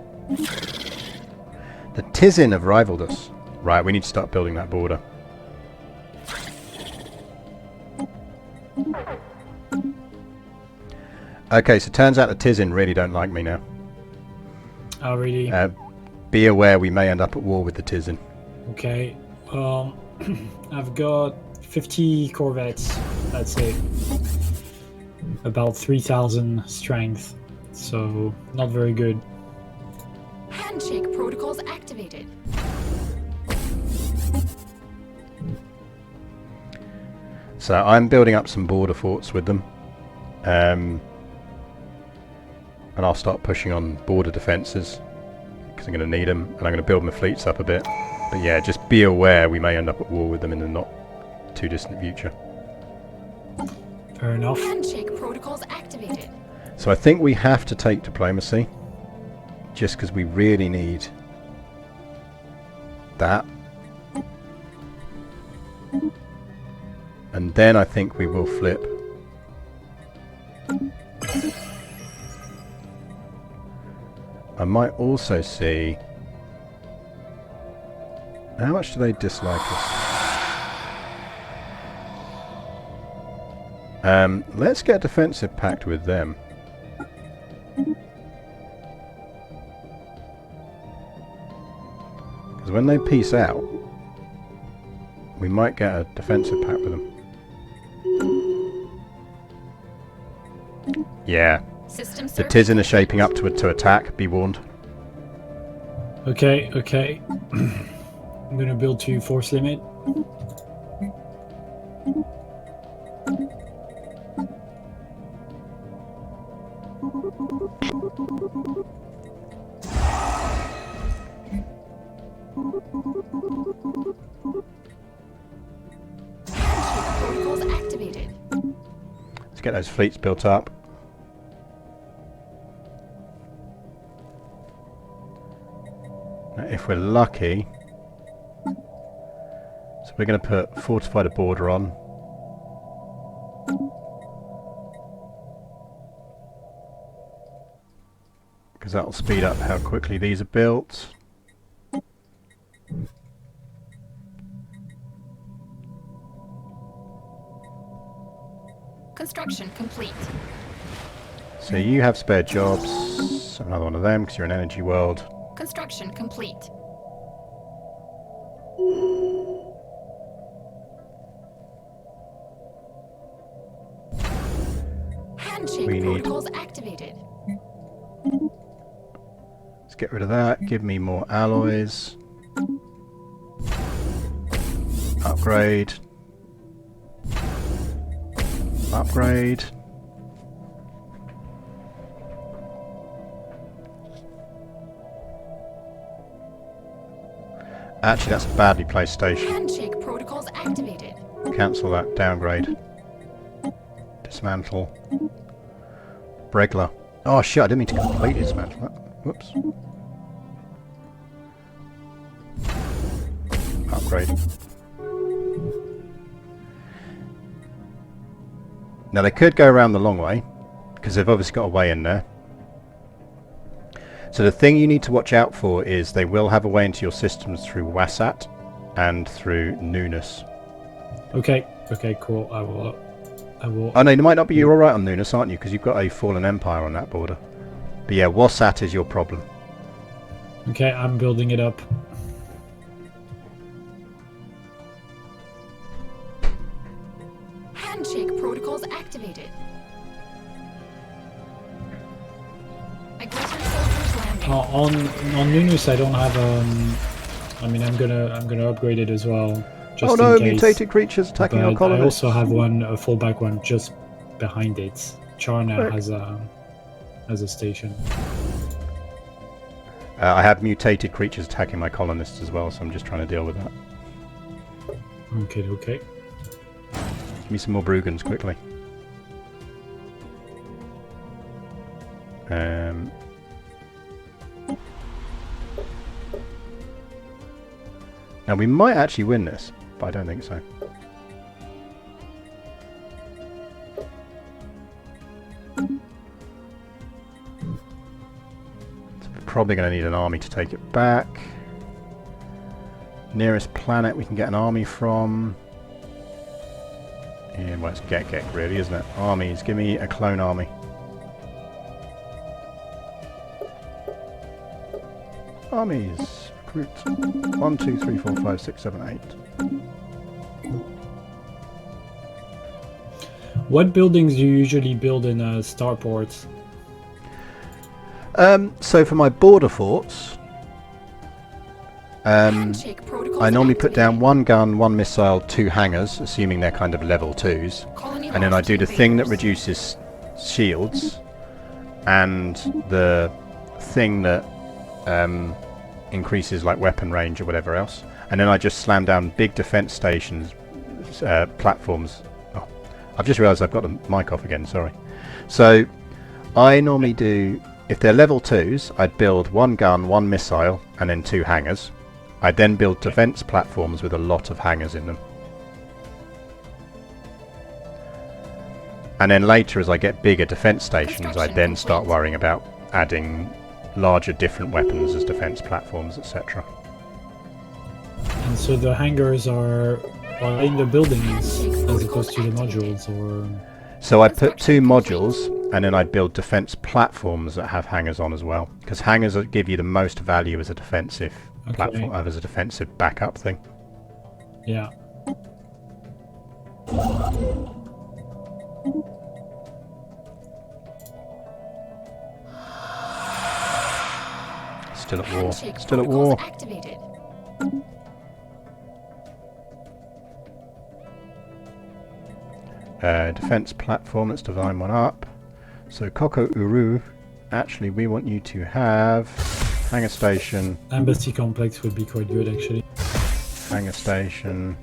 The Tizin have rivaled us. Right, we need to start building that border. Okay, so turns out the Tizin really don't like me now. Oh, really? Be aware we may end up at war with the Tizin. Okay. I've got 50 corvettes. That's it. About 3,000 strength. So, not very good. Handshake protocols activated. So I'm building up some border forts with them. And I'll start pushing on border defences. Because I'm going to need them. And I'm going to build my fleets up a bit. But yeah, just be aware we may end up at war with them in the not too distant future. Fair enough. Handshake protocols activated. So I think we have to take diplomacy. Just because we really need that. And then I think we will flip. I might also see... How much do they dislike us? Let's get a defensive pact with them. Because when they peace out, we might get a defensive pact with them. Yeah. The Tizin are shaping up to attack, be warned. Okay, okay. I'm gonna build to force limit. Protocols activated. Let's get those fleets built up. Now, if we're lucky, so we're going to put fortify the border on. Because that'll speed up how quickly these are built. Construction complete. So you have spare jobs. Another one of them because you're an energy world. Construction complete. Handshake protocols activated. Let's get rid of that. Give me more alloys. Upgrade. Upgrade. Actually, that's a badly placed station. Handshake protocols activated. Cancel that. Downgrade. Dismantle. Bregla. Oh shit, I didn't mean to completely dismantle that. Whoops. Upgrade. Now they could go around the long way, because they've obviously got a way in there. So the thing you need to watch out for is they will have a way into your systems through Wasat and through Nunes. Okay, okay, cool. I will. Oh no, you might not be. You're alright on Nunes, aren't you? Because you've got a fallen empire on that border. But yeah, Wasat is your problem. Okay, I'm building it up. Handshake protocols activated. Aggressive soldiers landing. On Nunes, I don't have I mean, I'm gonna upgrade it as well. Just Oh no, in case, mutated creatures attacking our but colonists. I also have one, a fallback one, just behind it. Charna Quick. has a station. I have mutated creatures attacking my colonists as well, so I'm just trying to deal with that. Okay, okay. Give me some more Brugans quickly. Now we might actually win this, but I don't think so. So we're probably going to need an army to take it back. Nearest planet we can get an army from. Yeah, well, it's Get really, isn't it? Armies, give me a clone army. Armies. Recruit. 1, 2, 3, 4, 5, 6, 7, 8. What buildings do you usually build in starports? So for my border forts, Handshake protocols I normally put activated. down 1 gun, 1 missile, 2 hangars, assuming they're kind of level 2s. Colony And then I lost do the thing that invaders. reduces shields, and the thing that increases like weapon range or whatever else. And then I just slam down big defense stations, platforms. Oh, I've just realised I've got the mic off again, sorry. So I normally do, if they're level 2s, I'd build 1 gun, 1 missile, and then 2 hangars. I'd then build defense platforms with a lot of hangars in them. And then later, as I get bigger defense stations, I then start worrying about adding larger different weapons as defense platforms, etc. And so the hangars are in the buildings as opposed to the modules, or So I'd put 2 modules, and then I'd build defense platforms that have hangars on as well, because hangars give you the most value as a defensive platform, as a defensive backup thing. yeah. Still at war. Handshake Still at protocols war. activated. Defense platform, let's divine one up. So Koko Uru, actually we want you to have hangar station, Embassy complex would be quite good, actually. hangar station,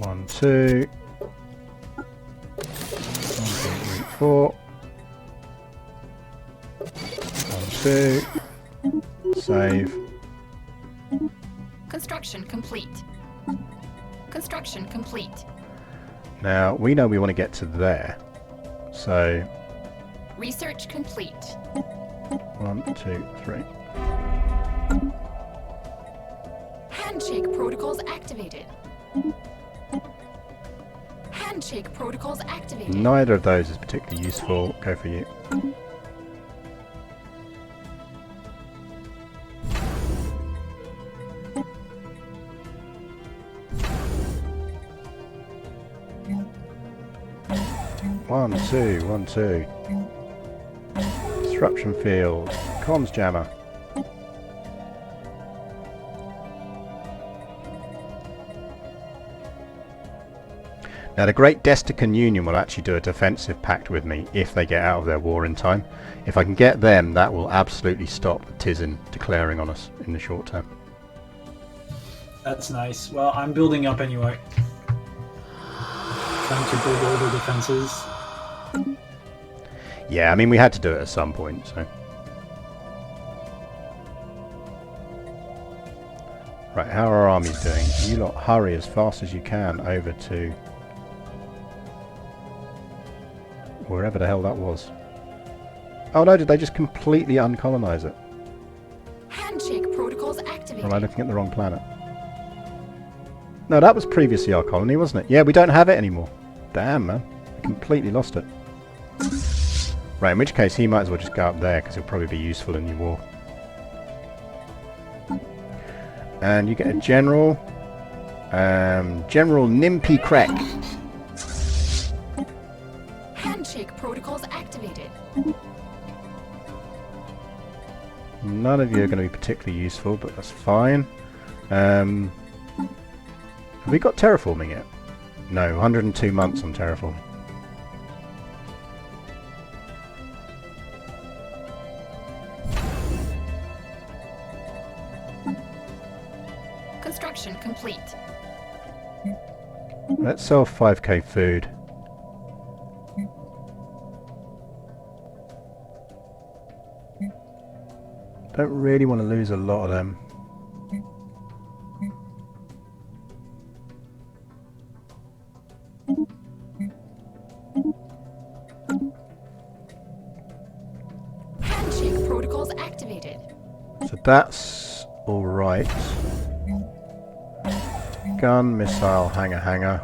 1, 2, 1, 2, 3, 4, 1, 2, save. Construction complete. Construction complete. Now we know we want to get to there, so Research complete. 1, 2, 3. Handshake protocols activated. Handshake protocols activated. Neither of those is particularly useful. Go for you. One, two, 1, 2. Disruption field. Comms jammer. Now the Great Destican Union will actually do a defensive pact with me if they get out of their war in time. If I can get them, that will absolutely stop Tizin declaring on us in the short term. That's nice. Well, I'm building up anyway. Trying to build all the defenses. Yeah, I mean we had to do it at some point, so. Right, how are our armies doing? You lot hurry as fast as you can over to wherever the hell that was. Oh no, did they just completely uncolonize it? Handshake protocols Or activated. am I looking at the wrong planet? No, that was previously our colony, wasn't it? Yeah, we don't have it anymore. Damn, man. We completely lost it. Right, in which case he might as well just go up there, because he'll probably be useful in your war. And you get a general. General Nimpy Crack. Handshake protocols activated. None of you are going to be particularly useful, but that's fine. Have we got terraforming yet? No, 102 months on terraforming. Construction complete. Let's sell 5k food. Don't really want to lose a lot of them. Handshake protocols activated. So that's alright. Gun, missile, hangar.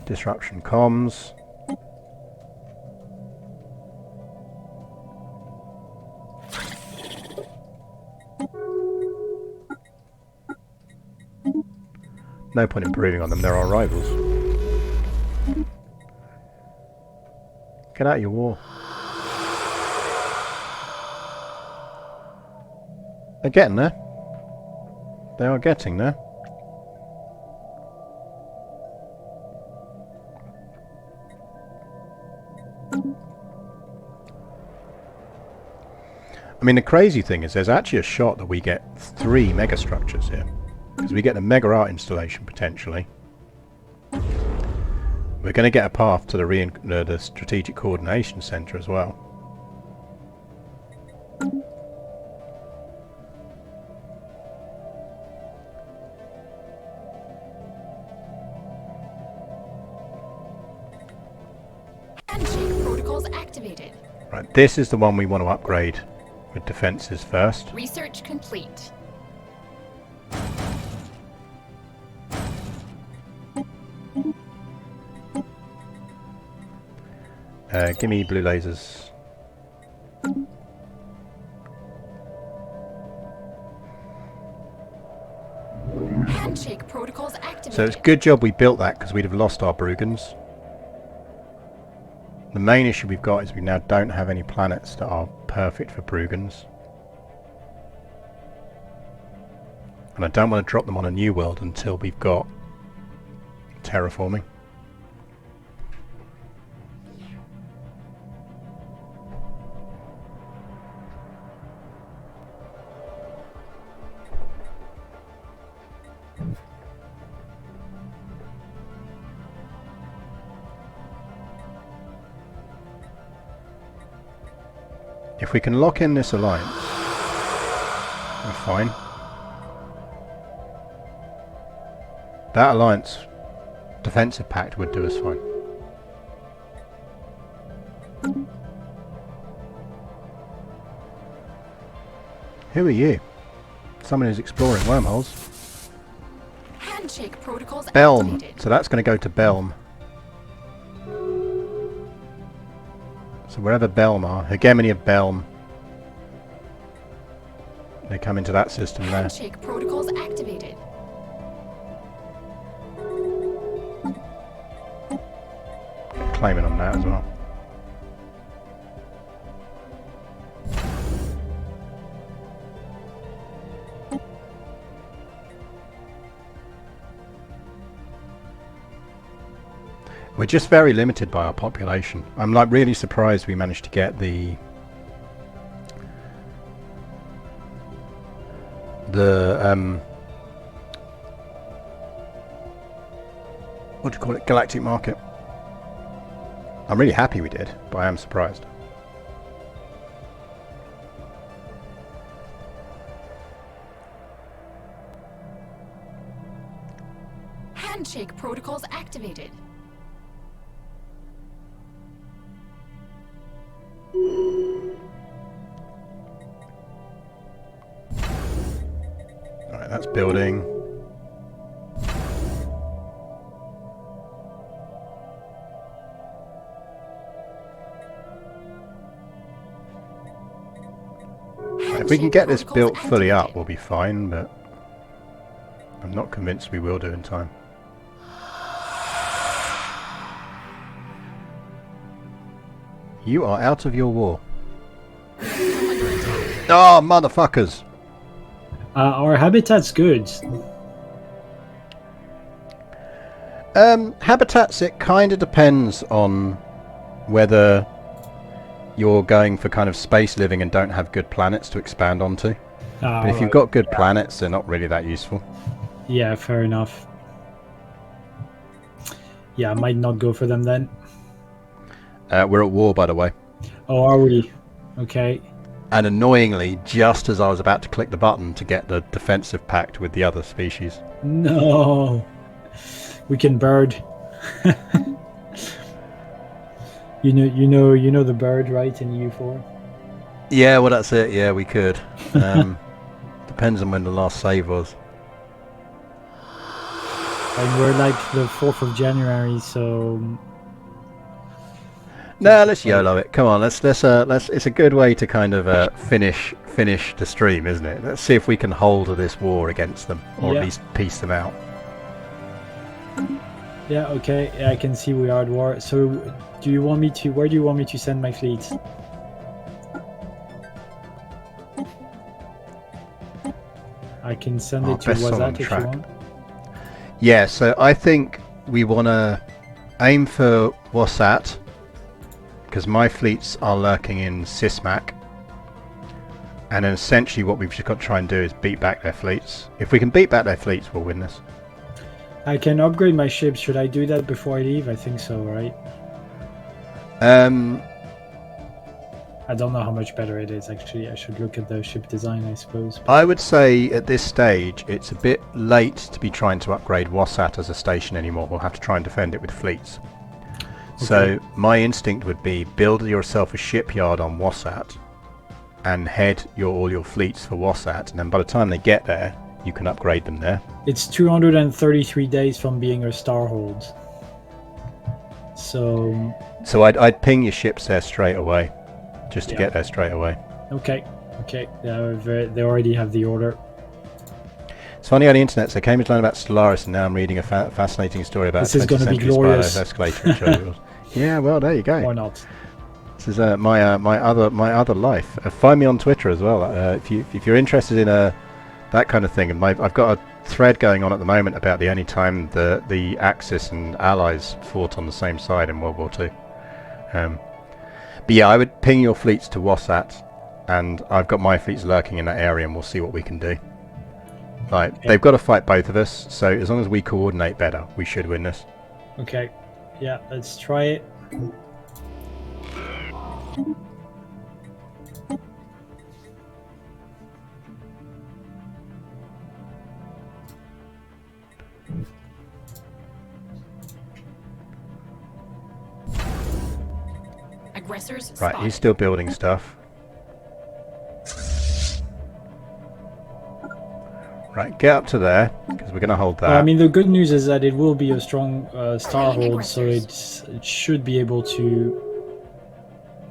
Disruption comms. no point improving on them. They're our rivals. Get out of your war. They're getting there. They are getting there. I mean, the crazy thing is there's actually a shot that we get 3 megastructures here. Because we get the mega art installation, potentially. We're going to get a path to the Strategic Coordination Centre as well. Handshake protocols activated. Right, this is the one we want to upgrade with defences first. Research complete. Give me blue lasers. Handshake protocols activated. So it's a good job we built that, because we'd have lost our Brugans. The main issue we've got is we now don't have any planets that are perfect for Brugans. And I don't want to drop them on a new world until we've got terraforming. If we can lock in this alliance, we're fine. That alliance defensive pact would do us fine. Who are you? Someone who's exploring wormholes. Handshake protocols Belm. activated. So that's going to go to Belm. So wherever Belm are, hegemony of Belm. They come into that system there. Handshake protocols activated. Claiming on that as well. We're just very limited by our population. I'm like really surprised we managed to get the what do you call it? Galactic market. I'm really happy we did, but I am surprised. Handshake protocols activated. Alright, that's building. If we can get this built fully up, we'll be fine, but I'm not convinced we will do in time. You are out of your war. Oh, motherfuckers! Our habitat's good. Habitats, it kind of depends on whether you're going for kind of space living and don't have good planets to expand onto. But if you've got good planets, they're not really that useful. Yeah, fair enough. Yeah, I might not go for them then. We're at war, by the way. Oh, are we? Okay. And annoyingly, just as I was about to click the button to get the defensive pact with the other species. No. We can bird. You know the bird, right, in U4? Yeah, well that's it. Yeah, we could. Depends on when the last save was. And we're like the 4th of January, so... No, let's YOLO it. Come on, let's. It's a good way to kind of finish the stream, isn't it? Let's see if we can hold this war against them, or Yeah. at least piece them out. Yeah, okay. Yeah, I can see we are at war. So, do you want me to? Where do you want me to send my fleets? I can send it to best on Wazat if track. you want. Yeah, so I think we want to aim for Wasat, because my fleets are lurking in Sismac. And then essentially what we've just got to try and do is beat back their fleets. If we can beat back their fleets, we'll win this. I can upgrade my ships. Should I do that before I leave? I think so, right? I don't know how much better it is, actually. I should look at the ship design, I suppose. I would say at this stage it's a bit late to be trying to upgrade Wasat as a station anymore. We'll have to try and defend it with fleets. Okay. So my instinct would be build yourself a shipyard on Wasat and head all your fleets for Wasat, and then by the time they get there, you can upgrade them there. It's 233 days from being a starhold. So I'd ping your ships there straight away, just to get there straight away. Okay. Yeah, they already have the order. It's funny on the internet. So I came to learn about Stellaris, and now I'm reading a fascinating story about this is going to be glorious escalator. Yeah, well, there you go. Or not. This is my other life. Find me on Twitter as well. If you're interested in that kind of thing. And I've got a thread going on at the moment about the only time the Axis and Allies fought on the same side in World War II. But yeah, I would ping your fleets to Wasat, and I've got my fleets lurking in that area, and we'll see what we can do. They've got to fight both of us, so as long as we coordinate better, we should win this. Okay. Yeah, let's try it. Aggressors Right, spotted. he's still building stuff. Right, get up to there, because we're going to hold that. I mean, the good news is that it will be a strong starhold, so it should be able to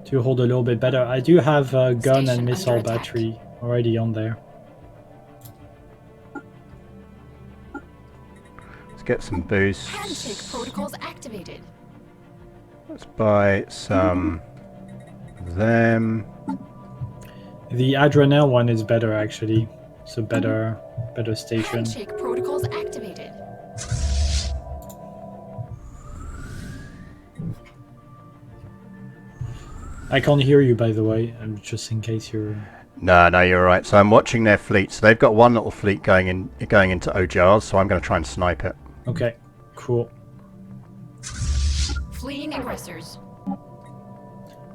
hold a little bit better. I do have a gun Station and missile under attack. battery already on there. Let's get some boosts. Handshake protocols activated. Let's buy some of them. The Adrenal one is better, actually. It's a better station. Handshake protocols activated. I can't hear you, by the way. Just in case you're... No, you're right. So I'm watching their fleet. So they've got one little fleet going into Ojars, so I'm going to try and snipe it. Okay, cool. Fleeing aggressors.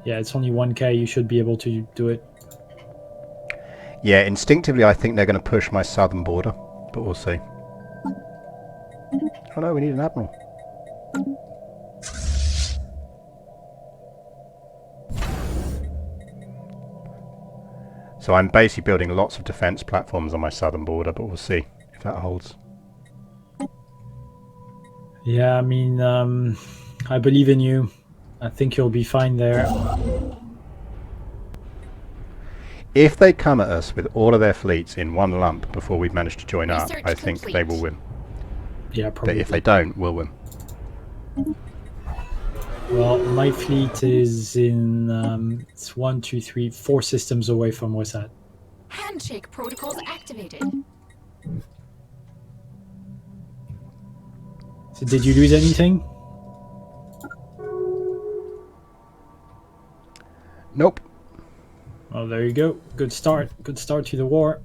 Yeah, it's only 1k. You should be able to do it. Yeah, instinctively I think they're going to push my southern border, but we'll see. Oh no, we need an admiral. So I'm basically building lots of defense platforms on my southern border, but we'll see if that holds. Yeah, I mean, I believe in you. I think you'll be fine there. If they come at us with all of their fleets in one lump before we've managed to join up, Research I think complete. they will win. Yeah, probably. But if they don't, we'll win. Well, my fleet is in... it's 1, 2, 3, 4 systems away from Wasat. Handshake protocols activated. So did you lose anything? Nope. Well, there you go. Good start. Good start to the war.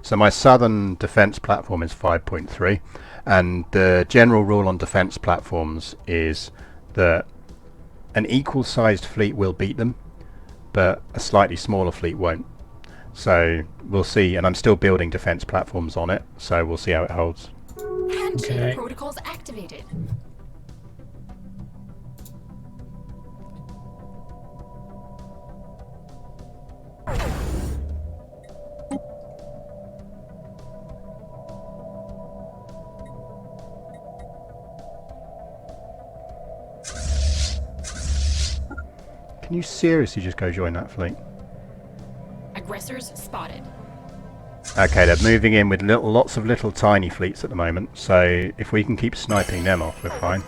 So my southern defense platform is 5.3, and the general rule on defense platforms is that an equal-sized fleet will beat them, but a slightly smaller fleet won't. So we'll see, and I'm still building defense platforms on it, so we'll see how it holds. Handshake Okay. protocols activated. Can you seriously just go join that fleet? Aggressors spotted. Okay, they're moving in with lots of little tiny fleets at the moment, so if we can keep sniping them off, we're fine.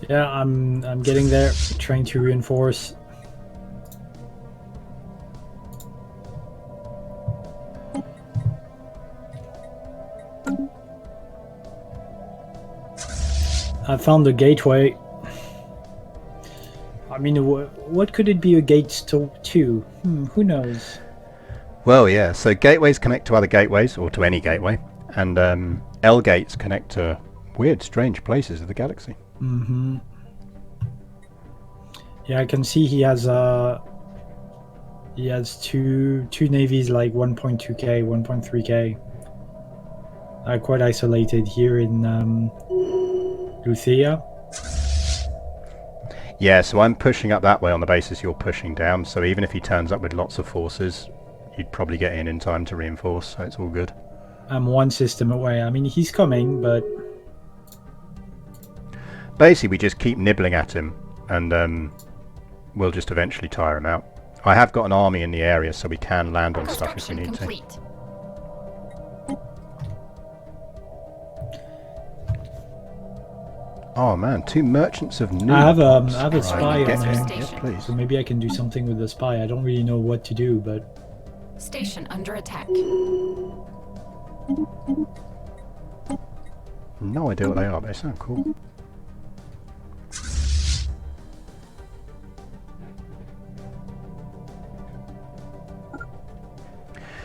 Yeah, I'm getting there, trying to reinforce. I found the gateway. I mean, what could it be a gate to? Who knows? Well, yeah, so gateways connect to other gateways, or to any gateway, and L gates connect to weird, strange places of the galaxy. Mm-hmm. Yeah, I can see he has two navies like 1.2k, 1.3k. Quite isolated here in Luthea. Yeah, so I'm pushing up that way on the basis you're pushing down, so even if he turns up with lots of forces, you'd probably get in time to reinforce, so it's all good. I'm one system away. I mean, he's coming, but... Basically, we just keep nibbling at him, and we'll just eventually tire him out. I have got an army in the area, so we can land on stuff if we need to. Oh man, 2 merchants of new. I have a spy Right, on him, yeah, please. so maybe I can do something with the spy. I don't really know what to do, but... Station under attack. No idea what they are, but they sound cool.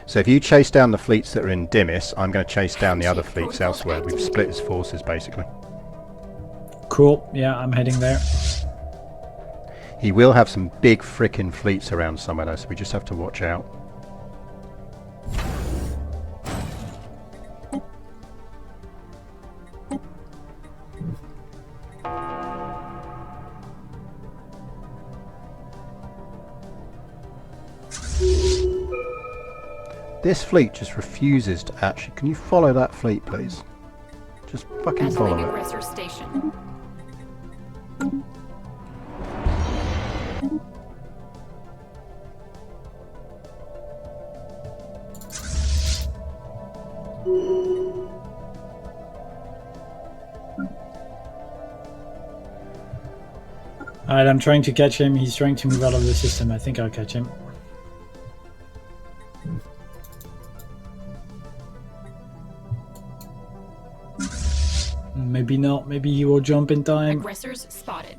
So if you chase down the fleets that are in Dimis, I'm going to chase down the other fleets elsewhere. We've split his forces, basically. Cool, yeah, I'm heading there. He will have some big frickin' fleets around somewhere though, so we just have to watch out. This fleet just refuses to actually... Can you follow that fleet, please? Just fucking follow it. Aggressor station. Alright, I'm trying to catch him. He's trying to move out of the system. I think I'll catch him. Maybe not. Maybe he will jump in time. Aggressors spotted.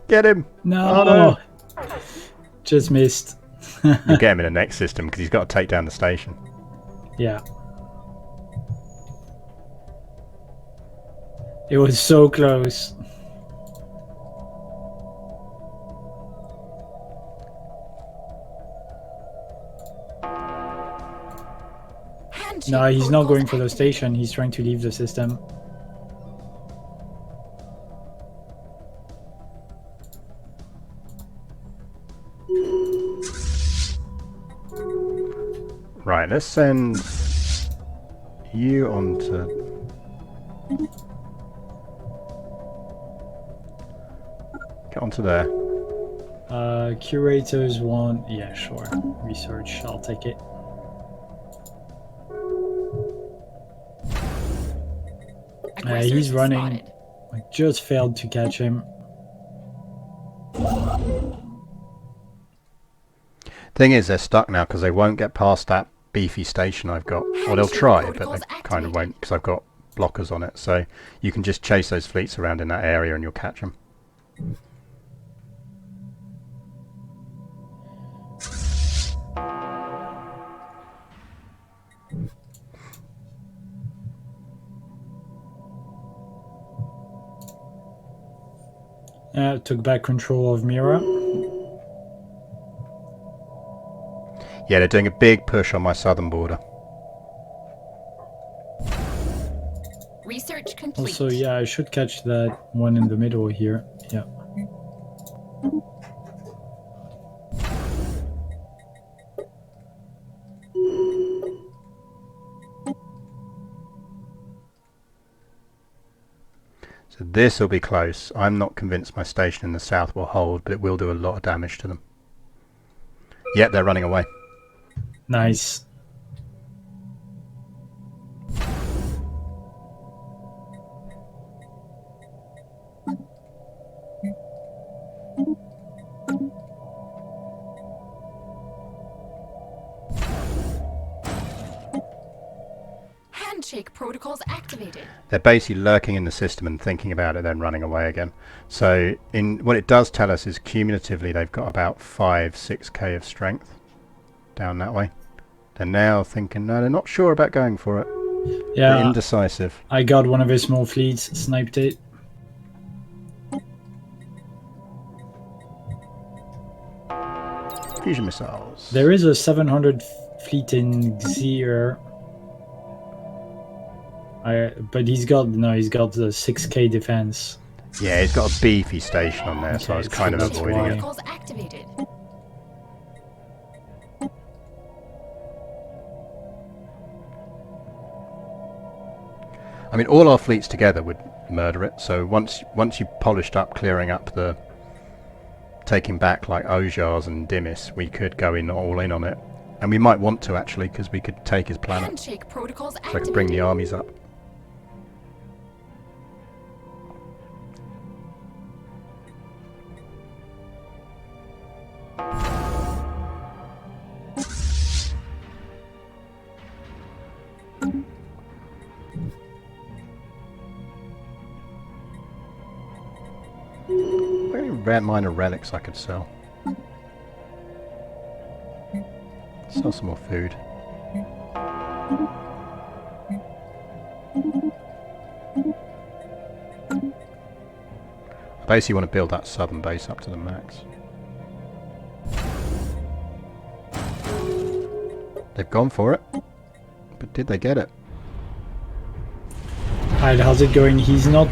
Get him! No! Oh, no. Just missed. You get him in the next system because he's got to take down the station. Yeah. It was so close. No, he's not going for the station. He's trying to leave the system. Right, let's send you on to... Get onto there. Curators want... Yeah, sure. Research, I'll take it. He's running. Spotted. I just failed to catch him. Thing is, they're stuck now because they won't get past that beefy station I've got. Well, they'll try, but they kind of won't because I've got blockers on it. So you can just chase those fleets around in that area and you'll catch them. Took back control of Mira. Yeah, they're doing a big push on my southern border. Research complete. Also, yeah, I should catch that one in the middle here. Yeah. So So this will be close. I'm not convinced my station in the south will hold, but it will do a lot of damage to them. Yep, they're running away. Nice. Handshake protocols activated. They're basically lurking in the system and thinking about it, then running away again. So what it does tell us is cumulatively they've got about 5-6k of strength down that way. They're now thinking, no, they're not sure about going for it. Yeah. They're indecisive. I got one of his small fleets, sniped it. Fusion missiles. There is a 700 fleet in Xir. But he's got the 6k defense. Yeah, he's got a beefy station on there, so I was kind of that's avoiding why. it. Protocols activated. I mean, all our fleets together would murder it. So once you polished up, clearing up the, taking back like Ojars and Dimis, we could go all in on it, and we might want to actually, because we could take his planet. Handshake protocols So I activated. could bring the armies up. Very rare minor relics I could sell. Sell some more food. I basically want to build that southern base up to the max. They've gone for it, but did they get it? Alright, how's it going? He's not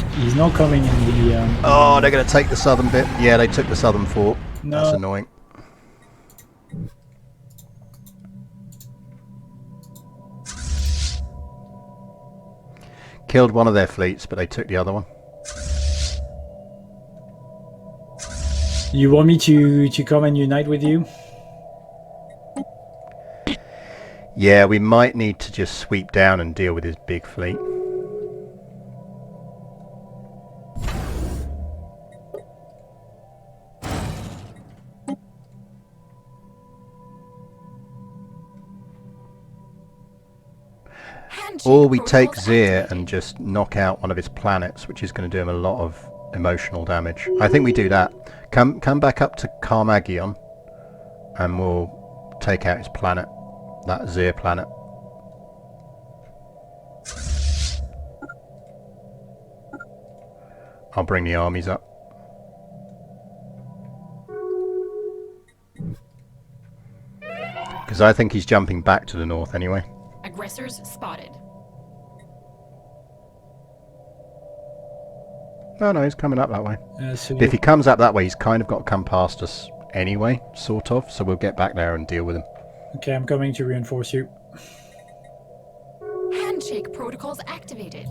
coming in the Oh, they're going to take the southern bit. Yeah, they took the southern fort. No. That's annoying. Killed one of their fleets, but they took the other one. You want me to come and unite with you? Yeah, we might need to just sweep down and deal with his big fleet. Handshake Or we take protocols Xir activated. and just knock out one of his planets, which is going to do him a lot of emotional damage. I think we do that. Come back up to Carmagion, and we'll take out his planet, that Xir planet. I'll bring the armies up. Because I think he's jumping back to the north anyway. Aggressors spotted. No, he's coming up that way. So But if he comes up that way, he's kind of got to come past us anyway, sort of. So we'll get back there and deal with him. okay, I'm coming to reinforce you. Handshake protocols activated.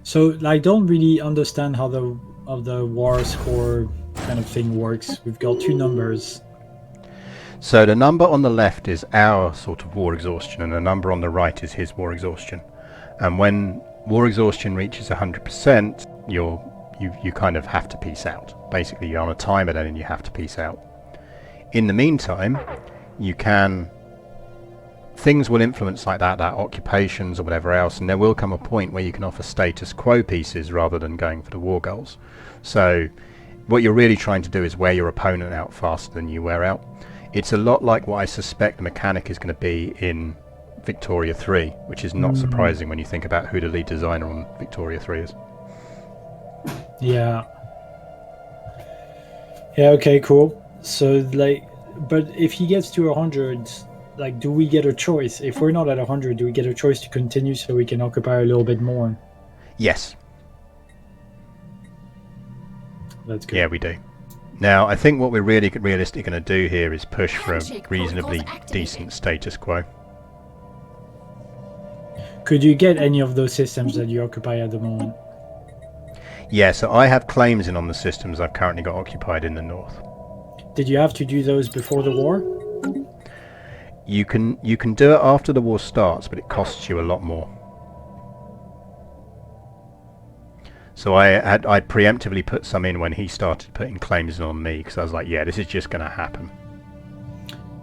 So I don't really understand how the war score kind of thing works. We've got two numbers. So the number on the left is our sort of war exhaustion, and the number on the right is his war exhaustion. And when war exhaustion reaches 100%, you kind of have to peace out. Basically, you're on a timer then, and you have to peace out. In the meantime, you can... Things will influence like that occupations or whatever else, and there will come a point where you can offer status quo pieces rather than going for the war goals. So what you're really trying to do is wear your opponent out faster than you wear out. It's a lot like what I suspect the mechanic is going to be in Victoria 3, which is not surprising when you think about who the lead designer on Victoria 3 is. Yeah. Yeah, okay, cool. So, like, but if he gets to 100, like, do we get a choice? If we're not at 100, do we get a choice to continue so we can occupy a little bit more? Yes. That's good. Yeah, we do. Now, I think what we're really realistically going to do here is push for a Handshake reasonably protocols activated. decent status quo. Could you get any of those systems that you occupy at the moment? Yeah, so I have claims in on the systems I've currently got occupied in the north. Did you have to do those before the war? You can do it after the war starts, but it costs you a lot more. So I preemptively put some in when he started putting claims in on me, because I was like, yeah, this is just going to happen.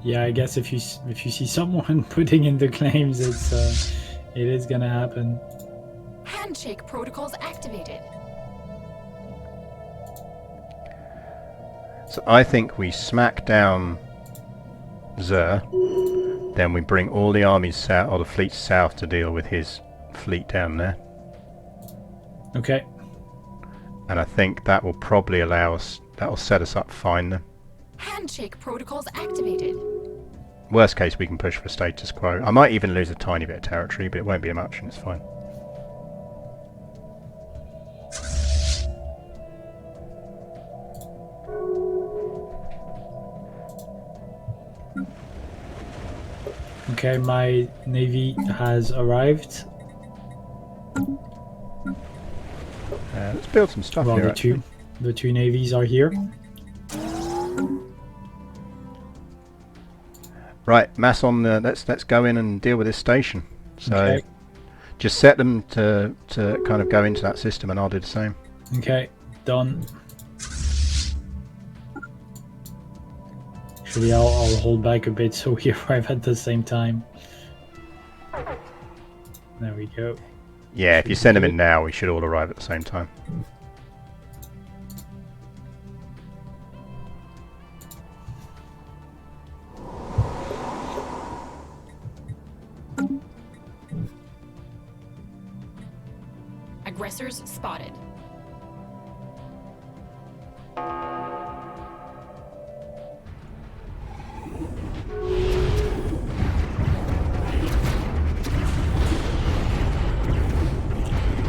Yeah, I guess if you see someone putting in the claims, it is gonna happen. Handshake protocols activated. So I think we smack down Zer, then we bring all the armies south, or the fleets south, to deal with his fleet down there. Okay. And I think that will probably allow us, that will set us up fine then. Handshake protocols activated. Worst case, we can push for status quo. I might even lose a tiny bit of territory, but it won't be much, and it's fine. Okay, my navy has arrived. Let's build some stuff Well, here. the two navies are here. Right, mass on the. Let's go in and deal with this station. So, Okay. just set them to kind of go into that system, and I'll do the same. Okay, done. Actually, I'll hold back a bit so we arrive at the same time. There we go. Yeah, if you send them in now, we should all arrive at the same time. Aggressors spotted.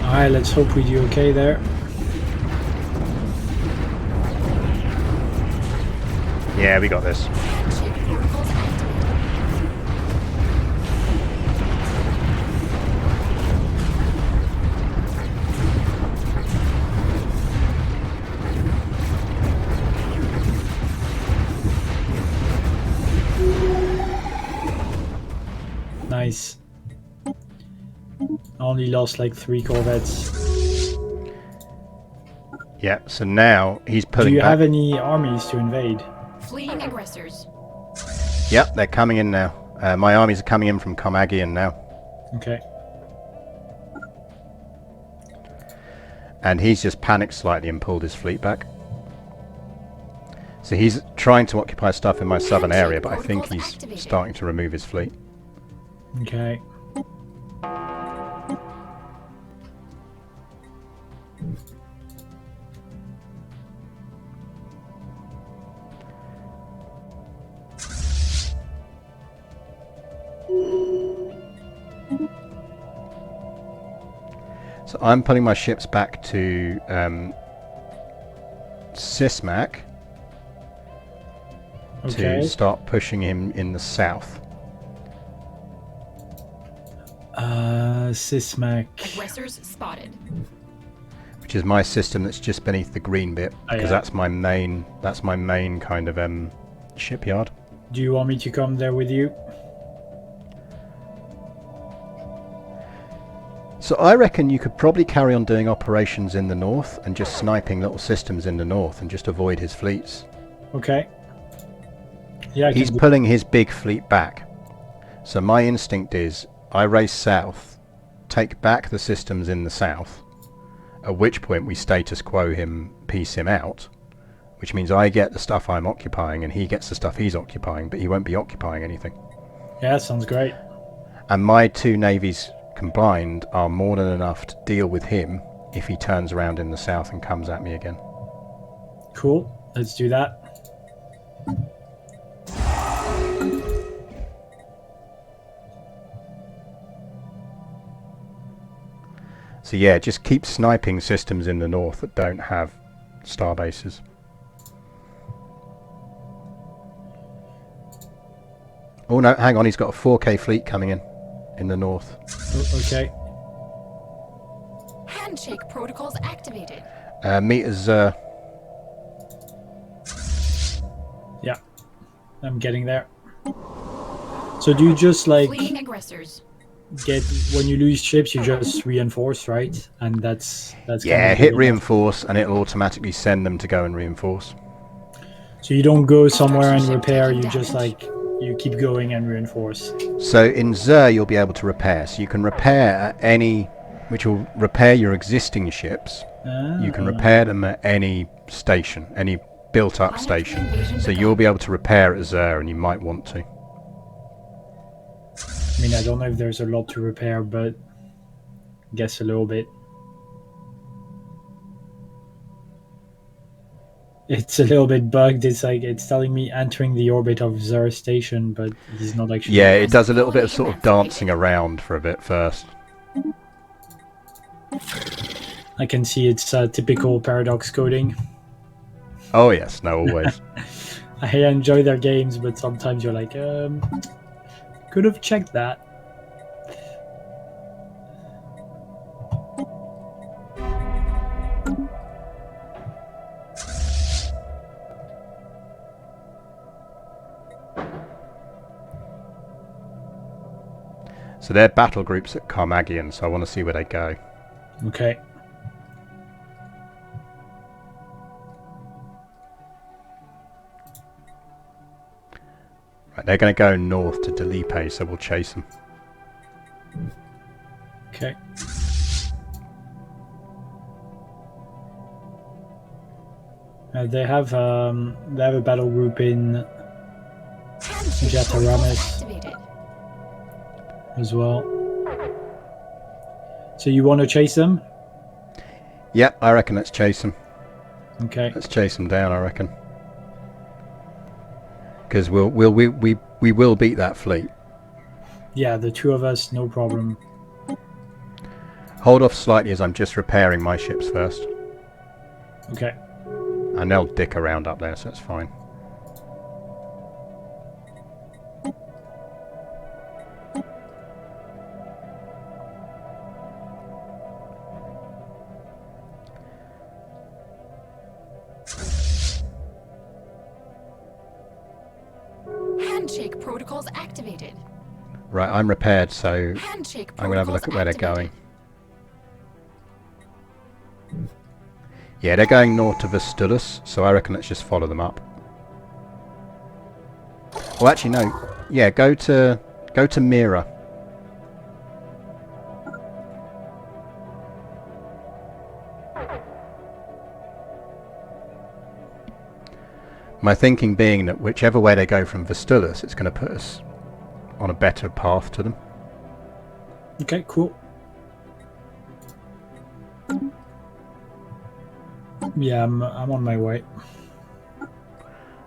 Alright, let's hope we do okay there. Yeah, we got this. Handshake protocols activated. Nice. Only lost like 3 corvettes. Yeah, so now he's Do pulling you back. have any armies to invade? Fleeing aggressors. Yep, they're coming in now. My armies are coming in from Carmaghian now. Okay. And he's just panicked slightly and pulled his fleet back. So he's trying to occupy stuff in my southern area, but I think he's starting to remove his fleet. Okay. So I'm putting my ships back to Sismac Okay. to start pushing him in the south. Sismac. Aggressors spotted. Which is my system that's just beneath the green bit, because yeah. that's my main kind of shipyard. Do you want me to come there with you? So I reckon you could probably carry on doing operations in the north and just sniping little systems in the north and just avoid his fleets. Okay. Yeah, I He's can pulling his big fleet back. So my instinct is I race south, take back the systems in the south, at which point we status quo him, piece him out, which means I get the stuff I'm occupying and he gets the stuff he's occupying, but he won't be occupying anything. Yeah, sounds great. And my two navies combined are more than enough to deal with him if he turns around in the south and comes at me again. Cool. Let's do that. So yeah, just keep sniping systems in the north that don't have star bases. Oh no, hang on, he's got a 4K fleet coming in. in the north. Okay. Handshake protocols activated. Meet us. Yeah, I'm getting there. So do you just like Fleeing aggressors. get when you lose ships, you just reinforce, right? And that's Yeah, kind of hit good enough. reinforce, and it'll automatically send them to go and reinforce. So you don't go somewhere and repair. You just like you keep going and reinforce. So in Zer, you'll be able to repair. So you can repair at any, which will repair your existing ships. You can repair them at any station, any built-up station. So you'll be able to repair at Zer, and you might want to. I mean, I don't know if there's a lot to repair, but I guess a little bit. It's a little bit bugged. It's like it's telling me entering the orbit of Zer station, but he's not actually. Yeah, it does a little bit of sort of dancing around for a bit first. I can see it's typical paradox coding. Oh yes, no, always. I enjoy their games, but sometimes you're like, could have checked that. So they're battle groups at Carmagian, so I want to see where they go. Okay. Right, they're going to go north to Delipe, so we'll chase them. Okay. They have a battle group in Jataramis as well. So you want to chase them? Yep, I reckon let's chase them. Okay. Let's chase them down, I reckon. Because we will beat that fleet. Yeah, the two of us, no problem. Hold off slightly as I'm just repairing my ships first. Okay. And they'll dick around up there, so that's fine. Handshake protocols activated. Right, I'm repaired, so Handshake I'm going to have a look at where they're going. Yeah, they're going north to Vestulus, so I reckon let's just follow them up. Well, actually, no. Yeah, go to Mira. My thinking being that whichever way they go from Vestulus, it's going to put us on a better path to them. Okay, cool. Yeah, I'm on my way.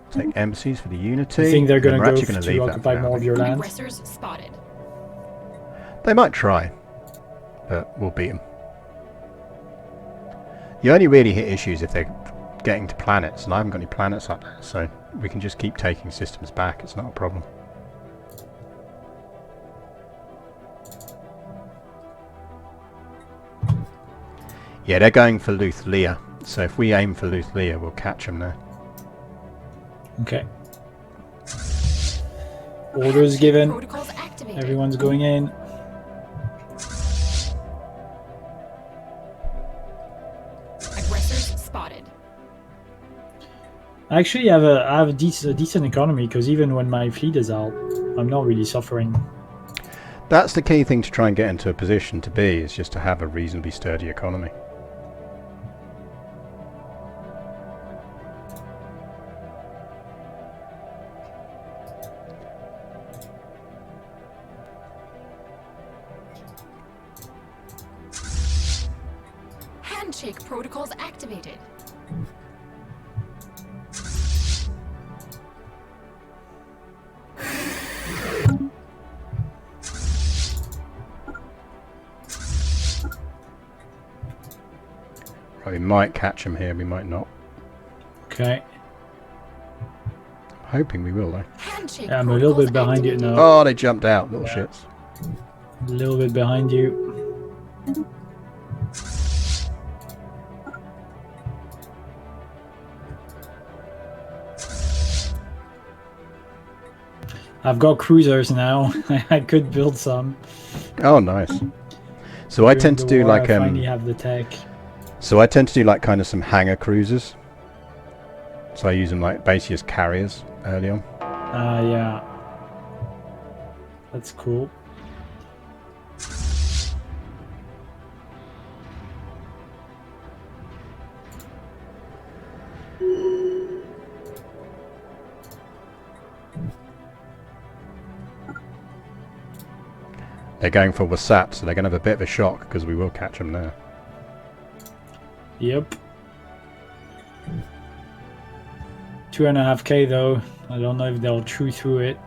Take embassies for the Unity. I think they're going Then to we're go actually gonna to leave occupy that for more now. of your land. Aggressors spotted. They might try, but we'll beat them. You only really hit issues if they're getting to planets, and I haven't got any planets up there, so we can just keep taking systems back. It's not a problem. Yeah, they're going for Luthlia, so if we aim for Luthlia, we'll catch them there. Okay. Orders given. Protocols activated. Everyone's going in. Aggressors spotted. Actually, I have a decent economy because even when my fleet is out, I'm not really suffering. That's the key thing to try and get into a position to be, is just to have a reasonably sturdy economy. Handshake protocols activated. Right, we might catch them here, we might not. Okay. Hoping we will though. Handshake Yeah, I'm a little bit protocols behind it activated. now. Oh, they jumped out, little Yeah. shits. A little bit behind you. I've got cruisers now. I could build some. Oh, nice. So I tend to do like I finally have the tech. So I tend to do like kind of some hangar cruisers. So I use them like basically as carriers early on. Yeah. That's cool. They're going for Wasat, so they're going to have a bit of a shock because we will catch them there. Yep. 2.5k though. I don't know if they'll chew through it.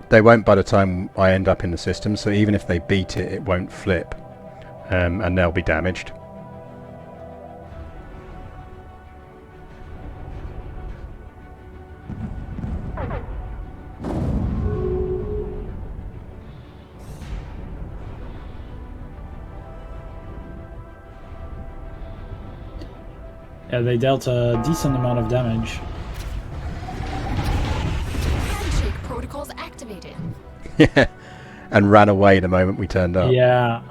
They won't by the time I end up in the system, so even if they beat it, it won't flip. And they'll be damaged. Yeah, they dealt a decent amount of damage. Handshake protocols activated. Yeah, and ran away the moment we turned up. Yeah.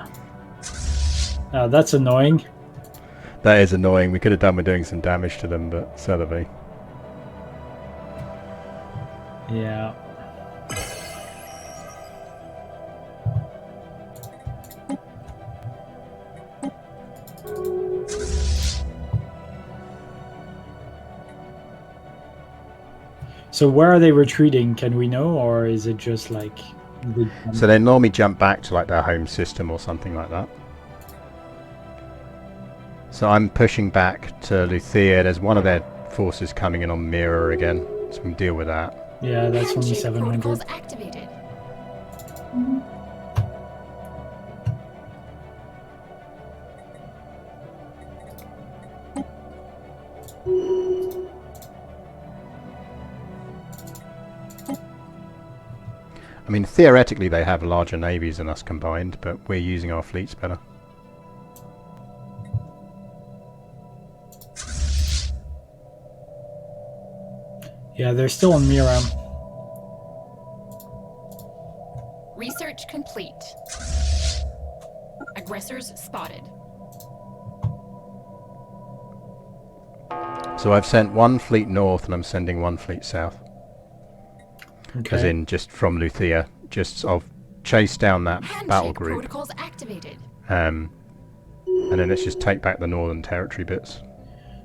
That's annoying. That is annoying. We could have done with doing some damage to them, but so do we. Yeah. So where are they retreating? Can we know, or is it just like? So they normally jump back to like their home system or something like that. So I'm pushing back to Luthea. There's one of their forces coming in on Mirror again, so we can deal with that. Yeah, that's only Handshake 700. protocols activated. I mean, theoretically they have larger navies than us combined, but we're using our fleets better. Yeah, they're still on Miram. Research complete. Aggressors spotted. So I've sent one fleet north and I'm sending one fleet south. Okay. As in just from Luthea. Just I'll chase down that battle Handshake group. protocols activated. And then let's just take back the Northern Territory bits.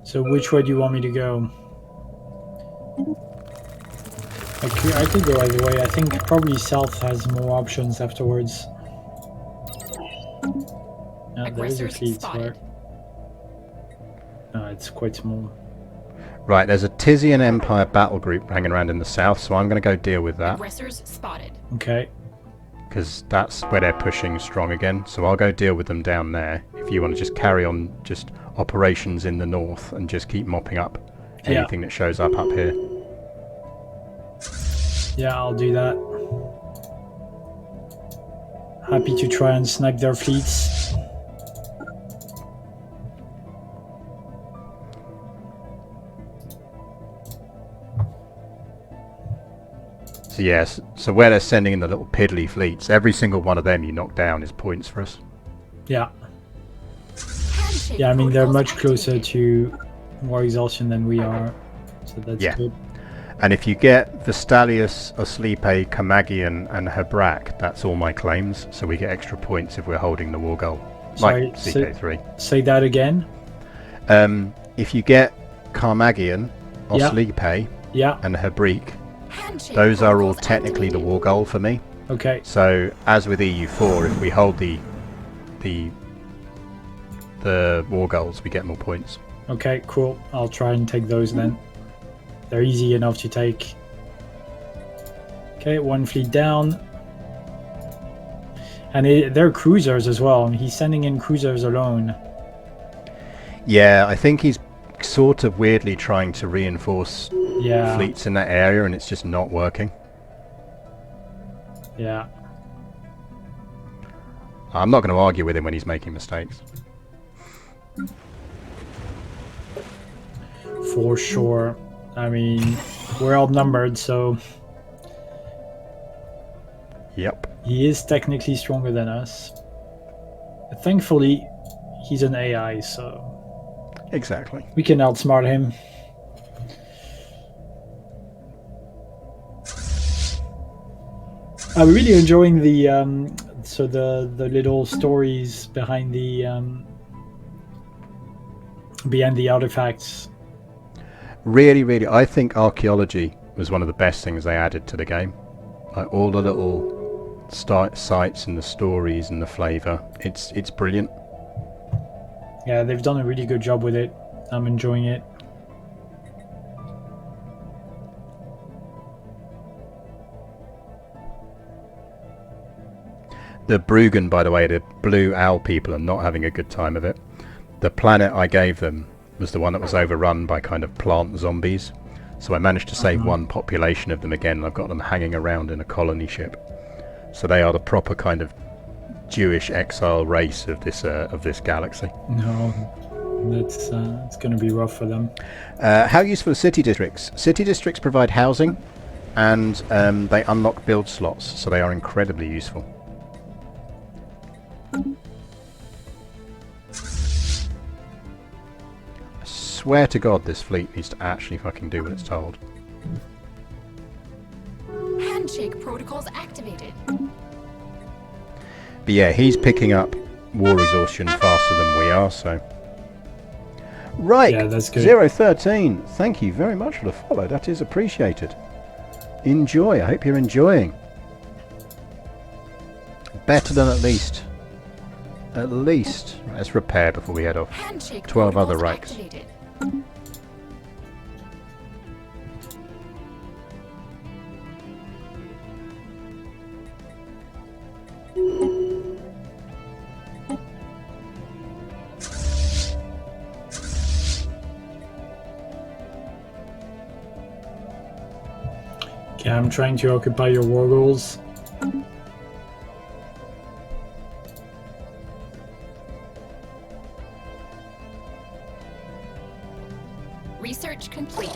So which way do you want me to go? I could go either way. I think probably south has more options afterwards. There is a Aggressors fleet spotted. where... No, it's quite small. Right, there's a Tizian Empire battle group hanging around in the south, so I'm going to go deal with that. Aggressors spotted. Okay. Because that's where they're pushing strong again, so I'll go deal with them down there. If you want to just carry on just operations in the north and just keep mopping up anything that shows up here. Yeah, I'll do that. Happy to try and snag their fleets. So yes, so where they're sending in the little piddly fleets, every single one of them you knock down is points for us. Yeah. Handshake Yeah, I mean, they're protocols much closer activated. to war exhaustion than we are. So that's Yeah. good. And if you get Vestalius, Oslipe, Kamagian and Hebrak, that's all my claims, so we get extra points if we're holding the war goal. Sorry, Like CK3. Say that again. If you get Carmagian, Yeah. Oslipe Yeah. and Hebrik, Handshake those are all protocols technically the activated. war goal for me. Okay. So as with EU4, if we hold the war goals, we get more points. Okay, cool. I'll try and take those then. They're easy enough to take. Okay, one fleet down. And they're cruisers as well. He's sending in cruisers alone. Yeah, I think he's sort of weirdly trying to reinforce Yeah. fleets in that area, and it's just not working. Yeah. I'm not going to argue with him when he's making mistakes. For sure. I mean, we're outnumbered, so Yep. he is technically stronger than us. Thankfully, he's an AI, so Exactly. we can outsmart him. I'm really enjoying the the little stories behind the artifacts. Really, really, I think archaeology was one of the best things they added to the game. Like all the little sites and the stories and the flavour. It's brilliant. Yeah, they've done a really good job with it. I'm enjoying it. The Bruggen, by the way, the blue owl people are not having a good time of it. The planet I gave them was the one that was overrun by kind of plant zombies. So I managed to save one population of them again, and I've got them hanging around in a colony ship. So they are the proper kind of Jewish exile race of this galaxy. No, that's it's going to be rough for them. How useful are city districts? City districts provide housing, and they unlock build slots, so they are incredibly useful. I swear to God, this fleet needs to actually fucking do what it's told. Handshake protocols activated. But yeah, he's picking up war exhaustion faster than we are, so... Right, Yeah, that's good. 013, thank you very much for the follow, that is appreciated. Enjoy, I hope you're enjoying. Better than at least. At least. Right, let's repair before we head off. Handshake 12 other protocols rakes. activated. Okay, I'm trying to occupy your war goals. Research complete.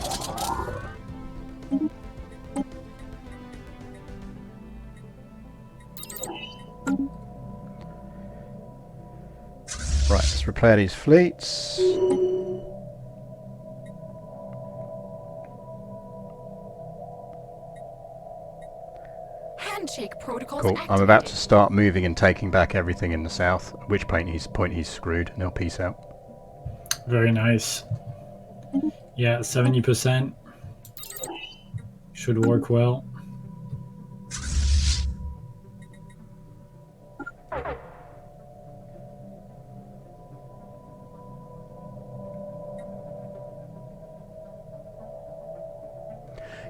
Right, let's repair these fleets. Handshake protocols Cool. activated. I'm about to start moving and taking back everything in the south, at which point he's screwed, and he'll peace out. Very nice. Yeah, 70%. Should work well.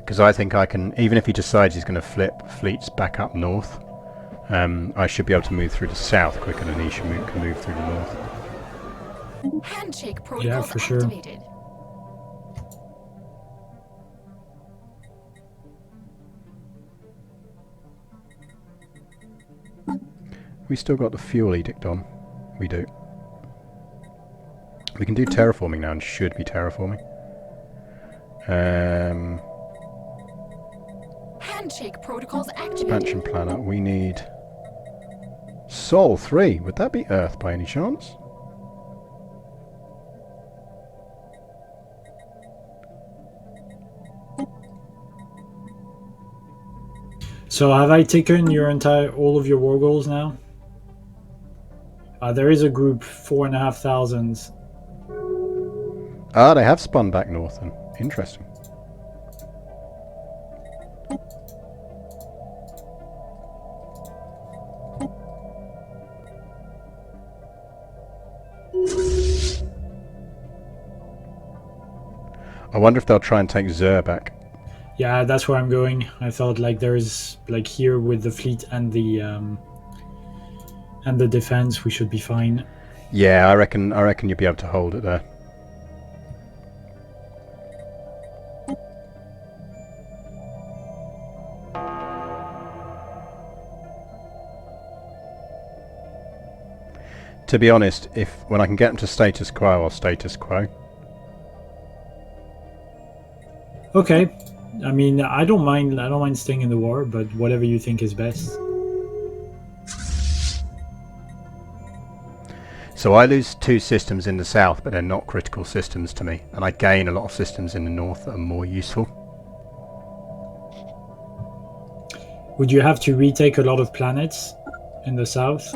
Because I think I can, even if he decides he's going to flip fleets back up north, I should be able to move through the south quicker than he can move through the north. Handshake protocols for sure. activated. We still got the fuel edict on. We do. We can do terraforming now and should be terraforming. Handshake protocols activated. Expansion planet. We need Sol 3. Would that be Earth by any chance? So have I taken all of your war goals now? There is a group 4,500. Ah, they have spun back north then. Interesting. I wonder if they'll try and take Zur back. Yeah, that's where I'm going. I thought like there's like here with the fleet and the defense, we should be fine. Yeah, I reckon you'll be able to hold it there. To be honest, when I can get them to status quo, I'll status quo. Okay. I mean, I don't mind. I don't mind staying in the war, but whatever you think is best. So I lose 2 systems in the south, but they're not critical systems to me, and I gain a lot of systems in the north that are more useful. Would you have to retake a lot of planets in the south?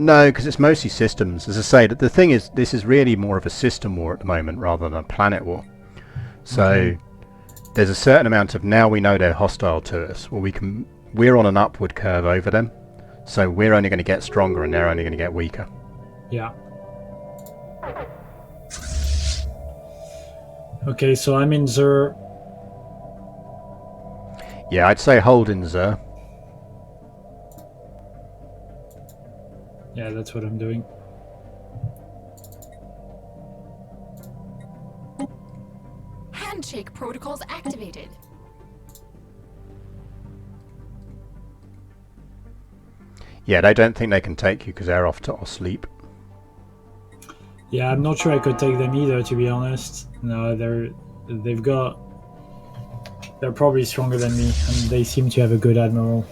No, because it's mostly systems. As I say, the thing is, this is really more of a system war at the moment rather than a planet war. So there's a certain amount of, now we know they're hostile to us, well, we're on an upward curve over them, so we're only going to get stronger and they're only going to get weaker. Yeah. Okay, so I'm in Zur. Yeah, I'd say hold in Zur. Yeah, that's what I'm doing. Handshake protocols activated. Yeah, they don't think they can take you because they're off to sleep. Yeah, I'm not sure I could take them either, to be honest. No, they're probably stronger than me, and they seem to have a good admiral.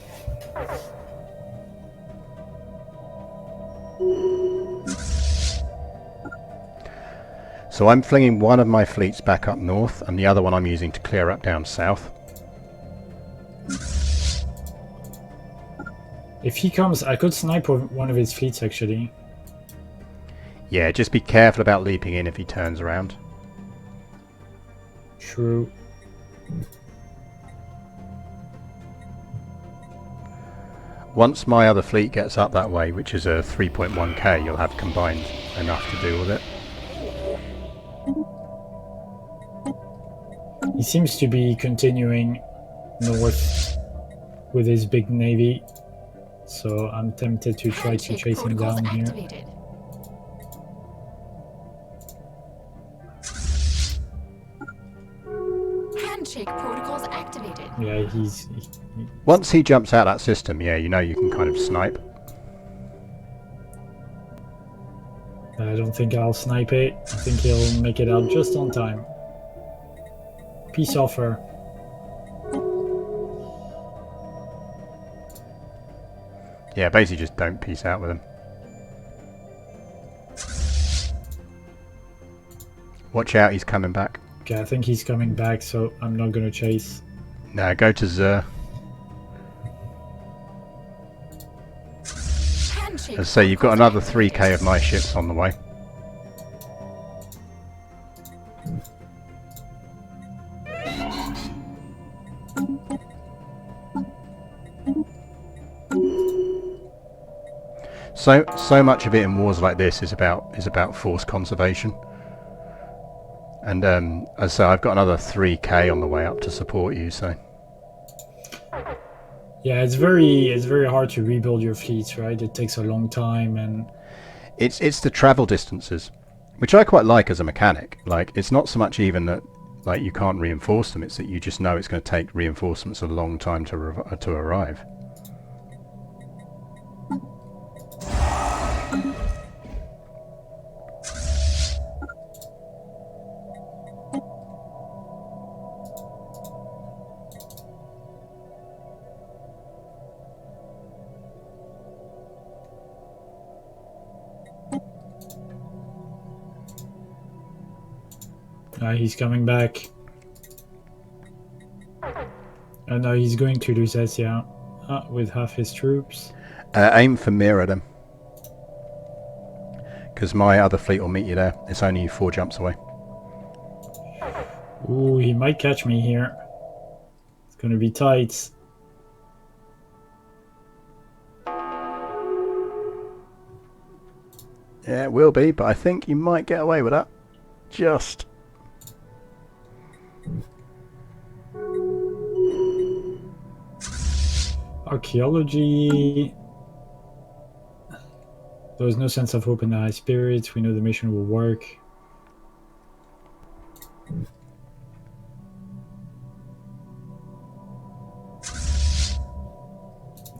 So I'm flinging one of my fleets back up north, and the other one I'm using to clear up down south. If he comes, I could snipe one of his fleets, actually. Yeah, just be careful about leaping in if he turns around. True. Once my other fleet gets up that way, which is a 3.1k, you'll have combined enough to deal with it. He seems to be continuing north with his big navy, so I'm tempted to try to chase him down here. Handshake protocols activated. Yeah, Once he jumps out that system, yeah, you know you can kind of snipe. I don't think I'll snipe it. I think he'll make it out just on time. Peace offer. Yeah, basically just don't peace out with him. Watch out, he's coming back. Okay, I think he's coming back, so I'm not gonna chase. No, go to Zur. As I say, you've got another 3k of my ships on the way. So much of it in wars like this is about force conservation. And as I say, I've got another 3k on the way up to support you. So yeah, it's very hard to rebuild your fleets, right? It takes a long time, and it's the travel distances, which I quite like as a mechanic. Like, it's not so much even that like you can't reinforce them; it's that you just know it's going to take reinforcements a long time to arrive. he's coming back. Oh no, he's going to Lusatia with half his troops. Aim for mirror them, because my other fleet will meet you there. It's only 4 jumps away. Ooh, he might catch me here. It's gonna be tight. Yeah, it will be, but I think you might get away with that. Just. Archaeology. There is no sense of hope in the high spirits. We know the mission will work.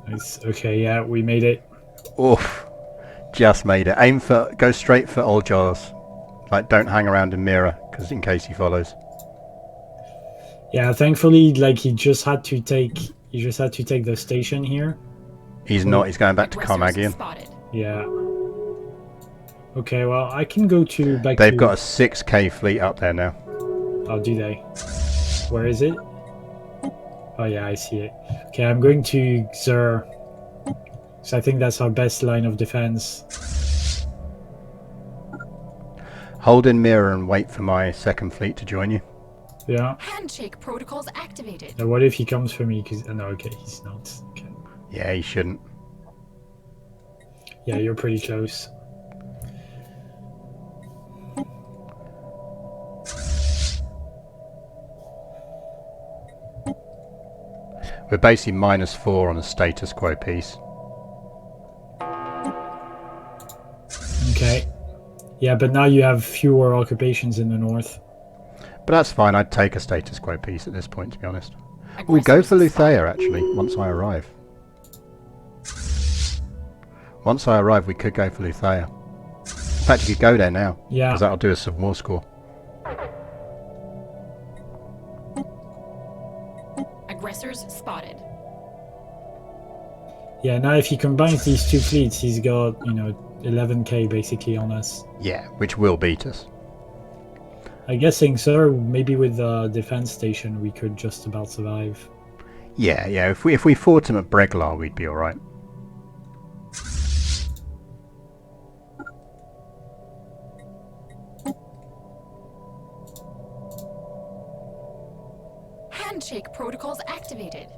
Nice. Okay, yeah, we made it. Oof. Just made it. Go straight for old Jaws. Like, don't hang around in mirror, because in case he follows. Yeah, thankfully, like he just had to take the station here. He's not. He's going back to Aggressors Carmagian. spotted. Yeah. Okay, well, I can go to back They've to... got a 6k fleet up there now. Oh, do they? Where is it? Oh, yeah, I see it. Okay, I'm going to Xur. So I think that's our best line of defense. Hold in mirror and wait for my second fleet to join you. Yeah. Handshake protocols activated. Now, what if he comes for me? Because no, okay, he's not. Okay. Yeah, he shouldn't. Yeah, you're pretty close. We're basically -4 on a status quo piece. Okay. Yeah, but now you have fewer occupations in the north. But that's fine. I'd take a status quo piece at this point, to be honest. We'll go for Luthea, actually, once I arrive. Once I arrive, we could go for Luthea. In fact, you could go there now. Yeah. Because that'll do us some more score. Aggressors spotted. Yeah, now if he combines these two fleets, he's got, 11k basically on us. Yeah, which will beat us. I'm guessing, sir, maybe with the defense station we could just about survive. Yeah. If we fought him at Breglar, we'd be alright. Handshake protocols activated.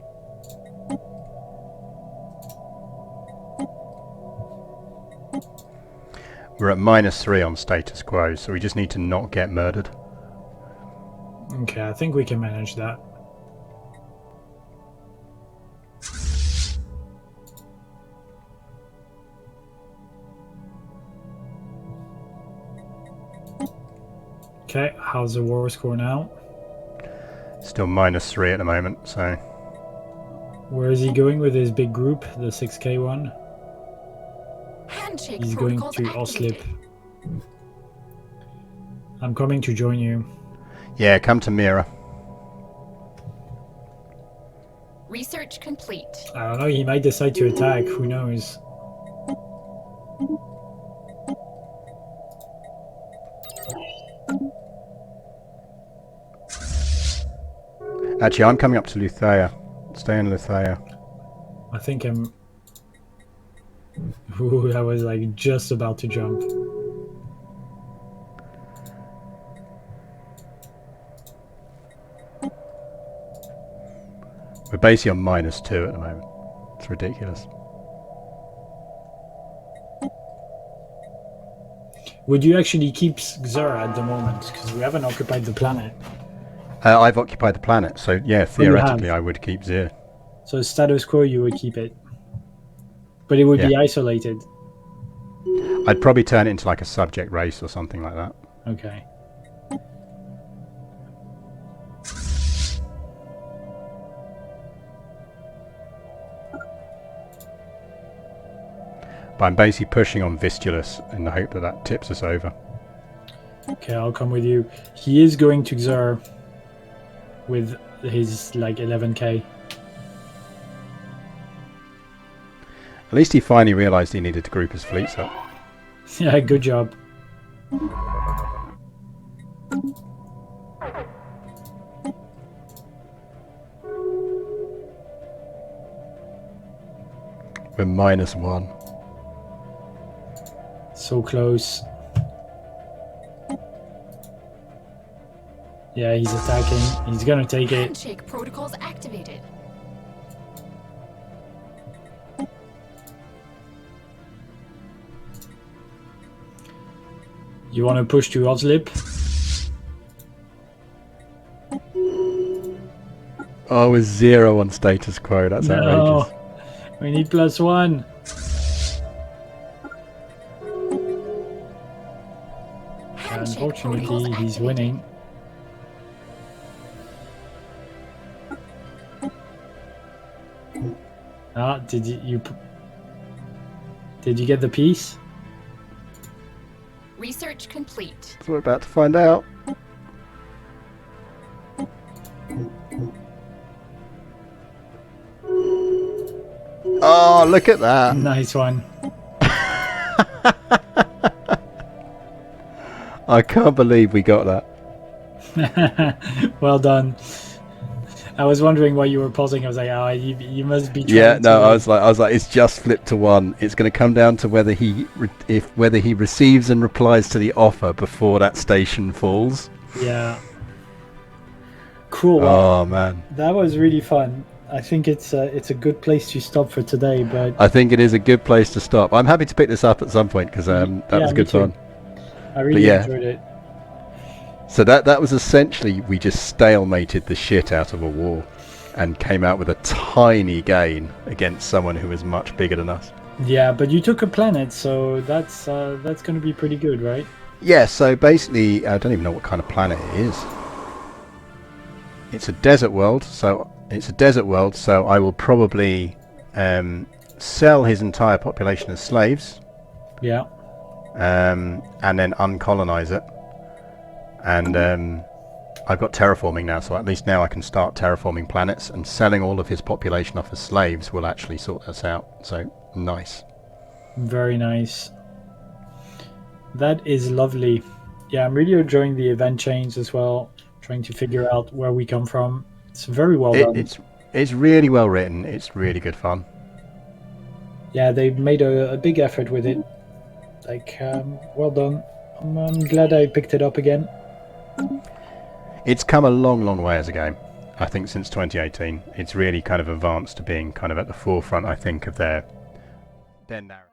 We're at -3 on status quo, so we just need to not get murdered. Okay, I think we can manage that. Okay, how's the war score now? Still -3 at the moment, so... Where is he going with his big group, the 6k one? Handshake He's going protocols to activated. Oslip. I'm coming to join you. Yeah, come to Mira. Research complete. I don't know, he might decide to attack, who knows? Actually, I'm coming up to Luthea. Stay in Luthea. I think I'm... Ooh, I was like just about to jump. We're basically on -2 at the moment. It's ridiculous. Would you actually keep Xur at the moment? Because we haven't occupied the planet. I've occupied the planet, so yeah, theoretically I would keep Zir. So status quo, you would keep it. But it would be isolated. I'd probably turn it into like a subject race or something like that. Okay. But I'm basically pushing on Vistulus in the hope that that tips us over. Okay, I'll come with you. He is going to Xur with his like 11k. At least he finally realised he needed to group his fleets up. Yeah, good job. We're -1. So close. Yeah, he's attacking. He's gonna take it. Handshake protocols activated. You want to push to Oslip? Oh, we're 0 on status quo. That's outrageous. We need +1. Unfortunately, he's winning. Did did you get the piece? Research complete. So we're about to find out. Oh, look at that. Nice one. I can't believe we got that. Well done. I was wondering why you were pausing. I was like, oh, you must be. Yeah, no, I was like, it's just flipped to 1. It's going to come down to whether he receives and replies to the offer before that station falls. Yeah. Cool. Oh man, that was really fun. I think it's a good place to stop for today. But I think it is a good place to stop. I'm happy to pick this up at some point because that was good fun. I really enjoyed it. So that was essentially, we just stalemated the shit out of a war and came out with a tiny gain against someone who was much bigger than us. Yeah, but you took a planet, so that's going to be pretty good, right? Yeah, so basically, I don't even know what kind of planet it is. It's a desert world, so I will probably sell his entire population as slaves. Yeah. And then uncolonize it. And I've got terraforming now, so at least now I can start terraforming planets, and selling all of his population off as slaves will actually sort us out. So nice. Very nice. That is lovely. Yeah, I'm really enjoying the event change as well, trying to figure out where we come from. It's very well done. It's really well written. It's really good fun. Yeah, they've made a big effort with it. Like, well done. I'm glad I picked it up again. It's come a long, long way as a game. I think since 2018, it's really kind of advanced to being kind of at the forefront, I think, of their narrative.